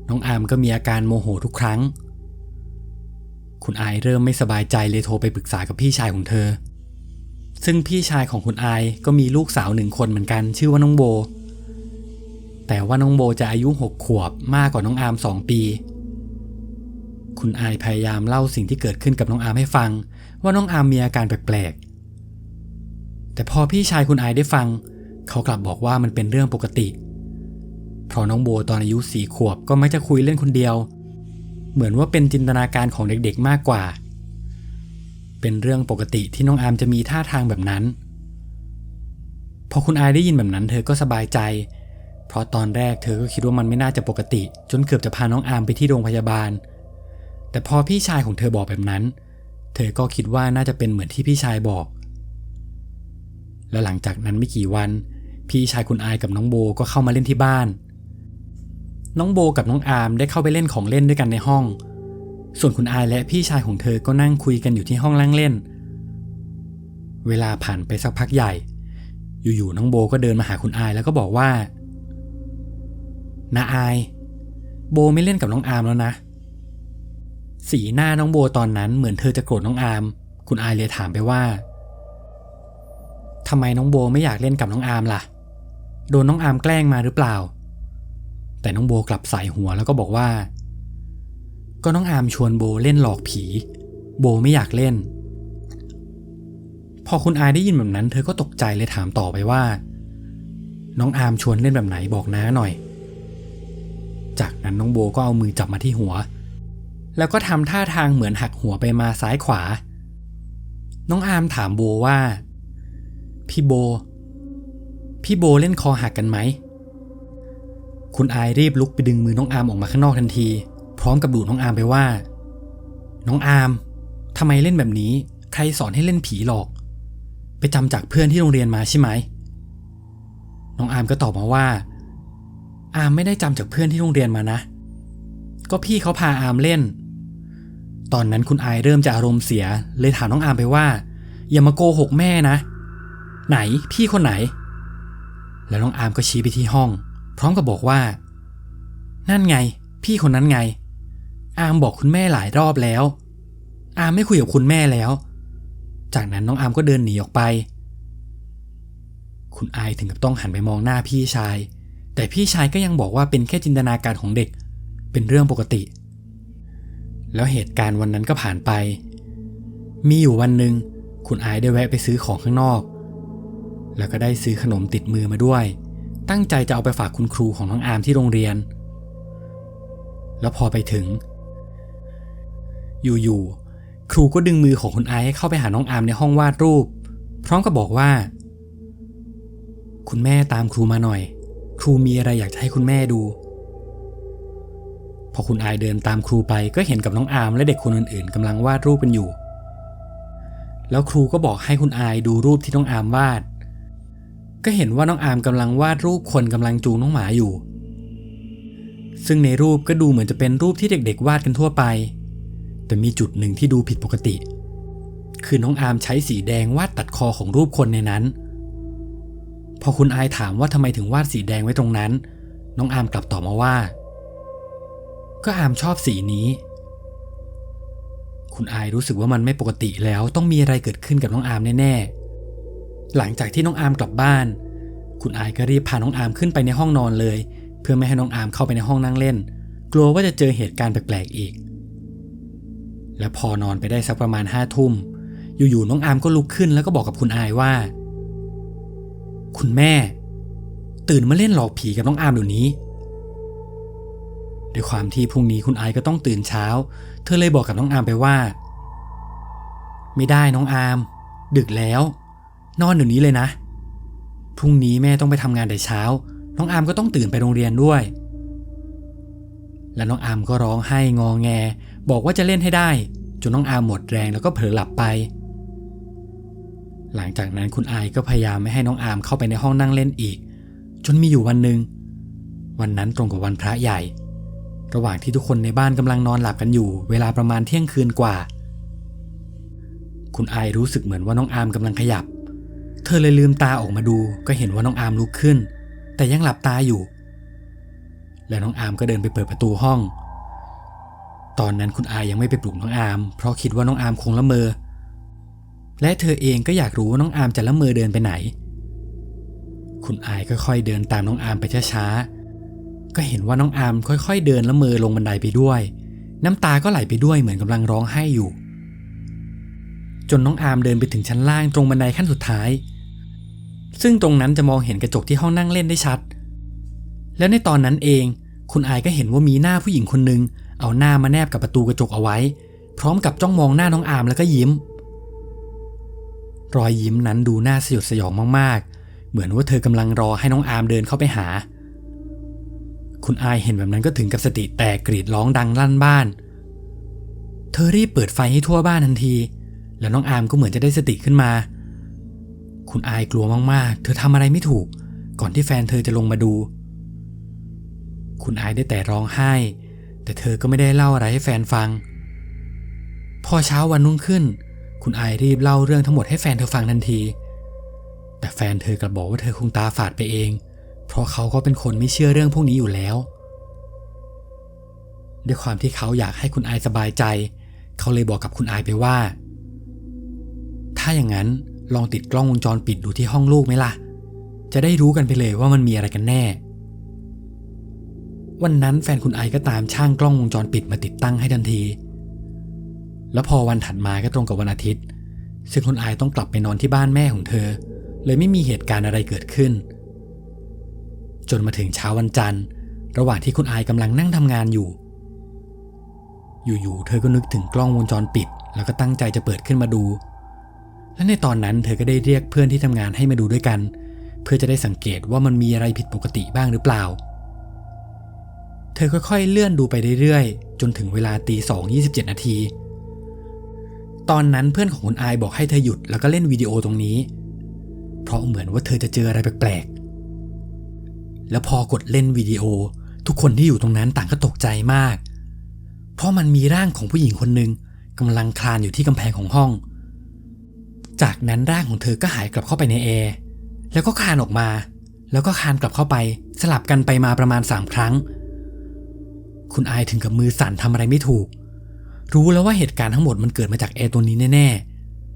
น้องอาร์มก็มีอาการโมโหทุกครั้งคุณอายเริ่มไม่สบายใจเลยโทรไปปรึกษากับพี่ชายของเธอซึ่งพี่ชายของคุณอายก็มีลูกสาว1 คนเหมือนกันชื่อว่าน้องโบแต่ว่าน้องโบจะอายุ6 ขวบมากกว่าน้องอาร์ม2 ปีคุณอายพยายามเล่าสิ่งที่เกิดขึ้นกับน้องอาร์มให้ฟังว่าน้องอาร์มมีอาการแปลกๆแต่พอพี่ชายคุณอายได้ฟังเขากลับบอกว่ามันเป็นเรื่องปกติเพราะน้องโบตอนอายุ4 ขวบก็มักจะคุยเล่นคนเดียวเหมือนว่าเป็นจินตนาการของเด็กๆมากกว่าเป็นเรื่องปกติที่น้องอาร์มจะมีท่าทางแบบนั้นพอคุณอายได้ยินแบบนั้นเธอก็สบายใจเพราะตอนแรกเธอก็คิดว่ามันไม่น่าจะปกติจนเกือบจะพาน้องอาร์มไปที่โรงพยาบาลแต่พอพี่ชายของเธอบอกแบบนั้นเธอก็คิดว่าน่าจะเป็นเหมือนที่พี่ชายบอกแล้วหลังจากนั้นไม่กี่วันพี่ชายคุณอายกับน้องโบก็เข้ามาเล่นที่บ้านน้องโบกับน้องอาร์มได้เข้าไปเล่นของเล่นด้วยกันในห้องส่วนคุณอายและพี่ชายของเธอก็นั่งคุยกันอยู่ที่ห้องนั่งเล่นเวลาผ่านไปสักพักใหญ่อยู่ๆน้องโบก็เดินมาหาคุณอายแล้วก็บอกว่าน้าอายโบไม่เล่นกับน้องอาร์มแล้วนะสีหน้าน้องโบตอนนั้นเหมือนเธอจะโกรธน้องอาร์มคุณอายเลยถามไปว่าทำไมน้องโบไม่อยากเล่นกับน้องอาร์มล่ะโดนน้องอาร์มแกล้งมาหรือเปล่าแต่น้องโบกลับสายหัวแล้วก็บอกว่าก็น้องอาร์มชวนโบเล่นหลอกผีโบไม่อยากเล่นพอคุณอายได้ยินแบบนั้นเธอก็ตกใจเลยถามต่อไปว่าน้องอาร์มชวนเล่นแบบไหนบอกน้าหน่อยจากนั้นน้องโบก็เอามือจับมาที่หัวแล้วก็ทำท่าทางเหมือนหักหัวไปมาซ้ายขวาน้องอาร์มถามโบว่าพี่โบเล่นคอหักกันไหมคุณอายรีบลุกไปดึงมือน้องอาร์มออกมาข้างนอกทันทีพร้อมกับดุน้องอาร์มไปว่าน้องอาร์มทำไมเล่นแบบนี้ใครสอนให้เล่นผีหรอกไปจำจากเพื่อนที่โรงเรียนมาใช่ไหมน้องอาร์มก็ตอบมาว่าอาร์มไม่ได้จำจากเพื่อนที่โรงเรียนมานะก็พี่เขาพาอาร์มเล่นตอนนั้นคุณอายเริ่มจะอารมณ์เสียเลยถามน้องอาร์มไปว่าอย่ามาโกหกแม่นะไหนพี่คนไหนแล้วน้องอาร์มก็ชี้ไปที่ห้องพร้อมกับบอกว่านั่นไงพี่คนนั้นไงอาร์มบอกคุณแม่หลายรอบแล้วอาร์มไม่คุยกับคุณแม่แล้วจากนั้นน้องอาร์มก็เดินหนีออกไปคุณอายถึงกับต้องหันไปมองหน้าพี่ชายแต่พี่ชายก็ยังบอกว่าเป็นแค่จินตนาการของเด็กเป็นเรื่องปกติแล้วเหตุการณ์วันนั้นก็ผ่านไปมีอยู่วันหนึ่งคุณอายได้แวะไปซื้อของข้างนอกแล้วก็ได้ซื้อขนมติดมือมาด้วยตั้งใจจะเอาไปฝากคุณครูของน้องอาร์มที่โรงเรียนแล้วพอไปถึงอยู่ครูก็ดึงมือของคุณอายให้เข้าไปหาน้องอาร์มในห้องวาดรูปพร้อมกับบอกว่าคุณแม่ตามครูมาหน่อยครูมีอะไรอยากจะให้คุณแม่ดูพอคุณอายเดินตามครูไปก็เห็นกับน้องอาร์มและเด็กคนอื่นๆกำลังวาดรูปกันอยู่แล้วครูก็บอกให้คุณอายดูรูปที่น้องอาร์มวาดก็เห็นว่าน้องอาร์มกำลังวาดรูปคนกำลังจูงน้องหมาอยู่ซึ่งในรูปก็ดูเหมือนจะเป็นรูปที่เด็กๆวาดกันทั่วไปแต่มีจุดหนึ่งที่ดูผิดปกติคือน้องอาร์มใช้สีแดงวาดตัดคอของรูปคนในนั้นพอคุณอายถามว่าทำไมถึงวาดสีแดงไว้ตรงนั้นน้องอาร์มกลับตอบมาว่าก็อาร์มชอบสีนี้คุณอายรู้สึกว่ามันไม่ปกติแล้วต้องมีอะไรเกิดขึ้นกับน้องอาร์มแน่ๆหลังจากที่น้องอาร์มกลับบ้านคุณอายก็รีบพาน้องอาร์มขึ้นไปในห้องนอนเลยเ พื่อไม่ให้น้องอาร์มเข้าไปในห้องนั่งเล่นกลัวว่าจะเจอเหตุการณ์แปลกๆอีกและพอนอนไปได้สักประมาณ5 ทุ่มอยู่ๆน้องอาร์มก็ลุกขึ้นแล้วก็บอกกับคุณอายว่าคุณแม่ตื่นมาเล่นหลอกผีกับน้องอาร์มเดี๋ยวนี้ด้วยความที่พรุ่งนี้คุณอายก็ต้องตื่นเช้าเธอเลยบอกกับน้องอาร์มไปว่าไม่ได้น้องอาร์มดึกแล้วนอนเดี๋ยวนี้เลยนะพรุ่งนี้แม่ต้องไปทำงานแต่เช้าน้องอาร์มก็ต้องตื่นไปโรงเรียนด้วยและน้องอาร์มก็ร้องไห้งอแงบอกว่าจะเล่นให้ได้จนน้องอาร์มหมดแรงแล้วก็เผลอหลับไปหลังจากนั้นคุณอายก็พยายามไม่ให้น้องอาร์มเข้าไปในห้องนั่งเล่นอีกจนมีอยู่วันหนึ่งวันนั้นตรงกับวันพระใหญ่ระหว่างที่ทุกคนในบ้านกำลังนอนหลับกันอยู่เวลาประมาณเที่ยงคืนกว่าคุณอายรู้สึกเหมือนว่าน้องอาร์มกำลังขยับเธอเลยลืมตาออกมาดูก็เห็นว่าน้องอาร์มลุกขึ้นแต่ยังหลับตาอยู่และน้องอาร์มก็เดินไปเปิดประตูห้องตอนนั้นคุณอายยังไม่ไปปลุกน้องอาร์มเพราะคิดว่าน้องอาร์มคงละเมอและเธอเองก็อยากรู้ว่าน้องอาร์มจะละเมอเดินไปไหนคุณอายค่อยๆเดินตามน้องอาร์มไปช้าๆก็เห็นว่าน้องอาร์มค่อยๆเดินละเมอลงบันไดไปด้วยน้ำตาก็ไหลไปด้วยเหมือนกำลังร้องไห้อยู่จนน้องอาร์มเดินไปถึงชั้นล่างตรงบันไดขั้นสุดท้ายซึ่งตรงนั้นจะมองเห็นกระจกที่ห้องนั่งเล่นได้ชัดและในตอนนั้นเองคุณอายก็เห็นว่ามีหน้าผู้หญิงคนนึงเอาหน้ามาแนบกับประตูกระจกเอาไว้พร้อมกับจ้องมองหน้าน้องอาร์มแล้วก็ยิ้มรอยยิ้มนั้นดูน่าสยดสยองมากๆเหมือนว่าเธอกำลังรอให้น้องอาร์มเดินเข้าไปหาคุณอายเห็นแบบนั้นก็ถึงกับสติแตกกรีดร้องดังลั่นบ้านเธอรีบเปิดไฟให้ทั่วบ้านทันทีแล้วน้องอาร์มก็เหมือนจะได้สติขึ้นมาคุณอายกลัวมากๆเธอทำอะไรไม่ถูกก่อนที่แฟนเธอจะลงมาดูคุณอายได้แต่ร้องไห้แต่เธอก็ไม่ได้เล่าอะไรให้แฟนฟังพอเช้าวันรุ่งขึ้นคุณอายรีบเล่าเรื่องทั้งหมดให้แฟนเธอฟังทันทีแต่แฟนเธอกลับบอกว่าเธอคงตาฝาดไปเองเพราะเขาก็เป็นคนไม่เชื่อเรื่องพวกนี้อยู่แล้วด้วยความที่เขาอยากให้คุณอายสบายใจเขาเลยบอกกับคุณอายไปว่าถ้าอย่างนั้นลองติดกล้องวงจรปิดดูที่ห้องลูกไหมล่ะจะได้รู้กันไปเลยว่ามันมีอะไรกันแน่วันนั้นแฟนคุณไอก็ตามช่างกล้องวงจรปิดมาติดตั้งให้ทันทีแล้วพอวันถัดมาก็ตรงกับวันอาทิตย์ซึ่งคุณไอต้องกลับไปนอนที่บ้านแม่ของเธอเลยไม่มีเหตุการณ์อะไรเกิดขึ้นจนมาถึงเช้าวันจันทร์ระหว่างที่คุณไอกำลังนั่งทำงานอยู่เธอก็นึกถึงกล้องวงจรปิดแล้วก็ตั้งใจจะเปิดขึ้นมาดูและในตอนนั้นเธอก็ได้เรียกเพื่อนที่ทำงานให้มาดูด้วยกันเพื่อจะได้สังเกตว่ามันมีอะไรผิดปกติบ้างหรือเปล่าเธอค่อยๆเลื่อนดูไปเรื่อยๆจนถึงเวลา 2:27 นาทีตอนนั้นเพื่อนของคุณอายบอกให้เธอหยุดแล้วก็เล่นวิดีโอตรงนี้เพราะเหมือนว่าเธอจะเจออะไรแปลกๆแล้วพอกดเล่นวิดีโอทุกคนที่อยู่ตรงนั้นต่างก็ตกใจมากเพราะมันมีร่างของผู้หญิงคนหนึ่งกำลังคลานอยู่ที่กำแพงของห้องจากนั้นร่างของเธอก็หายกลับเข้าไปในแอร์แล้วก็คลานออกมาแล้วก็คลานกลับเข้าไปสลับกันไปมาประมาณ3 ครั้งคุณอายถึงกับมือสั่นทำอะไรไม่ถูกรู้แล้วว่าเหตุการณ์ทั้งหมดมันเกิดมาจากแอร์ตัวนี้แน่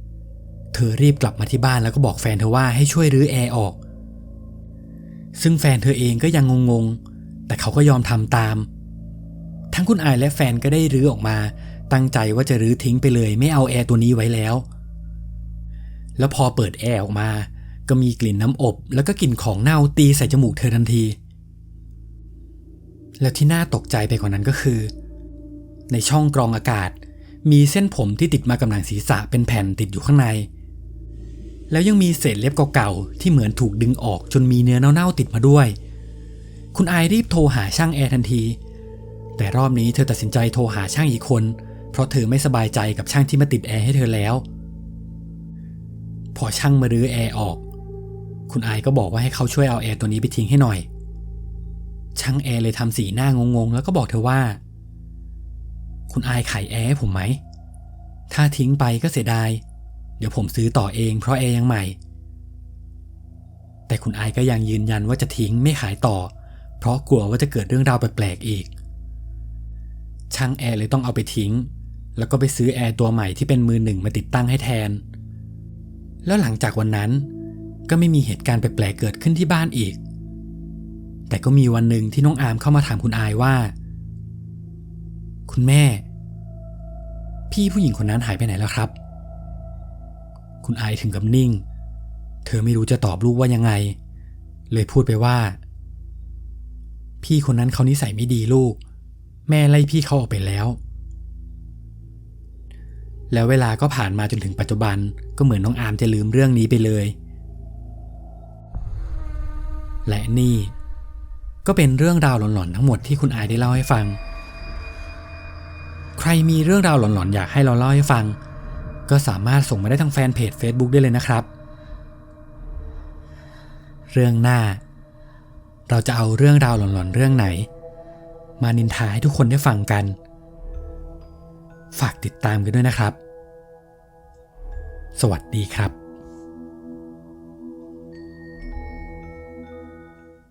ๆเธอรีบกลับมาที่บ้านแล้วก็บอกแฟนเธอว่าให้ช่วยรื้อแอร์ออกซึ่งแฟนเธอเองก็ยังงงๆแต่เขาก็ยอมทำตามทั้งคุณอายและแฟนก็ได้รื้อออกมาตั้งใจว่าจะรื้อทิ้งไปเลยไม่เอาแอร์ตัวนี้ไว้แล้วพอเปิดแอร์ออกมาก็มีกลิ่นน้ำอบแล้วก็กลิ่นของเน่าตีใส่จมูกเธอทันทีแล้วที่น่าตกใจไปกว่านั้นก็คือในช่องกรองอากาศมีเส้นผมที่ติดมากับหนังศีรษะเป็นแผ่นติดอยู่ข้างในแล้วยังมีเศษเล็บเก่าๆที่เหมือนถูกดึงออกจนมีเนื้อเน่าๆติดมาด้วยคุณอายรีบโทรหาช่างแอร์ทันทีแต่รอบนี้เธอตัดสินใจโทรหาช่างอีกคนเพราะเธอไม่สบายใจกับช่างที่มาติดแอร์ให้เธอแล้วพอช่างมารื้อแอร์ออกคุณอายก็บอกว่าให้เขาช่วยเอาแอร์ตัวนี้ไปทิ้งให้หน่อยช่างแอร์เลยทำสีหน้างงๆแล้วก็บอกเธอว่าคุณอายขายแอร์ให้ผมไหมถ้าทิ้งไปก็เสียดายเดี๋ยวผมซื้อต่อเองเพราะแอร์ยังใหม่แต่คุณอายก็ยังยืนยันว่าจะทิ้งไม่ขายต่อเพราะกลัวว่าจะเกิดเรื่องราวแปลกๆอีกช่างแอร์เลยต้องเอาไปทิ้งแล้วก็ไปซื้อแอร์ตัวใหม่ที่เป็นมือหนึ่งมาติดตั้งให้แทนแล้วหลังจากวันนั้นก็ไม่มีเหตุการณ์แปลกๆเกิดขึ้นที่บ้านอีก แต่ก็มีวันหนึ่งที่น้องอาร์มเข้ามาถามคุณอายว่าคุณแม่พี่ผู้หญิงคนนั้นหายไปไหนแล้วครับคุณอายถึงกับนิ่งเธอไม่รู้จะตอบลูกว่ายังไงเลยพูดไปว่าพี่คนนั้นเขานิสัยไม่ดีลูกแม่ไล่พี่เขาออกไปแล้วเวลาก็ผ่านมาจนถึงปัจจุบันก็เหมือนน้องอาร์มจะลืมเรื่องนี้ไปเลยและนี่ก็เป็นเรื่องราวหลอนๆทั้งหมดที่คุณอายได้เล่าให้ฟังใครมีเรื่องราวหลอนๆอยากให้เราเล่าให้ฟังก็สามารถส่งมาได้ทางแฟนเพจ Facebook ได้เลยนะครับเรื่องหน้าเราจะเอาเรื่องราวหลอนๆเรื่องไหนมานินทาให้ทุกคนได้ฟังกันฝากติดตามกันด้วยนะครับสวัสดีครับ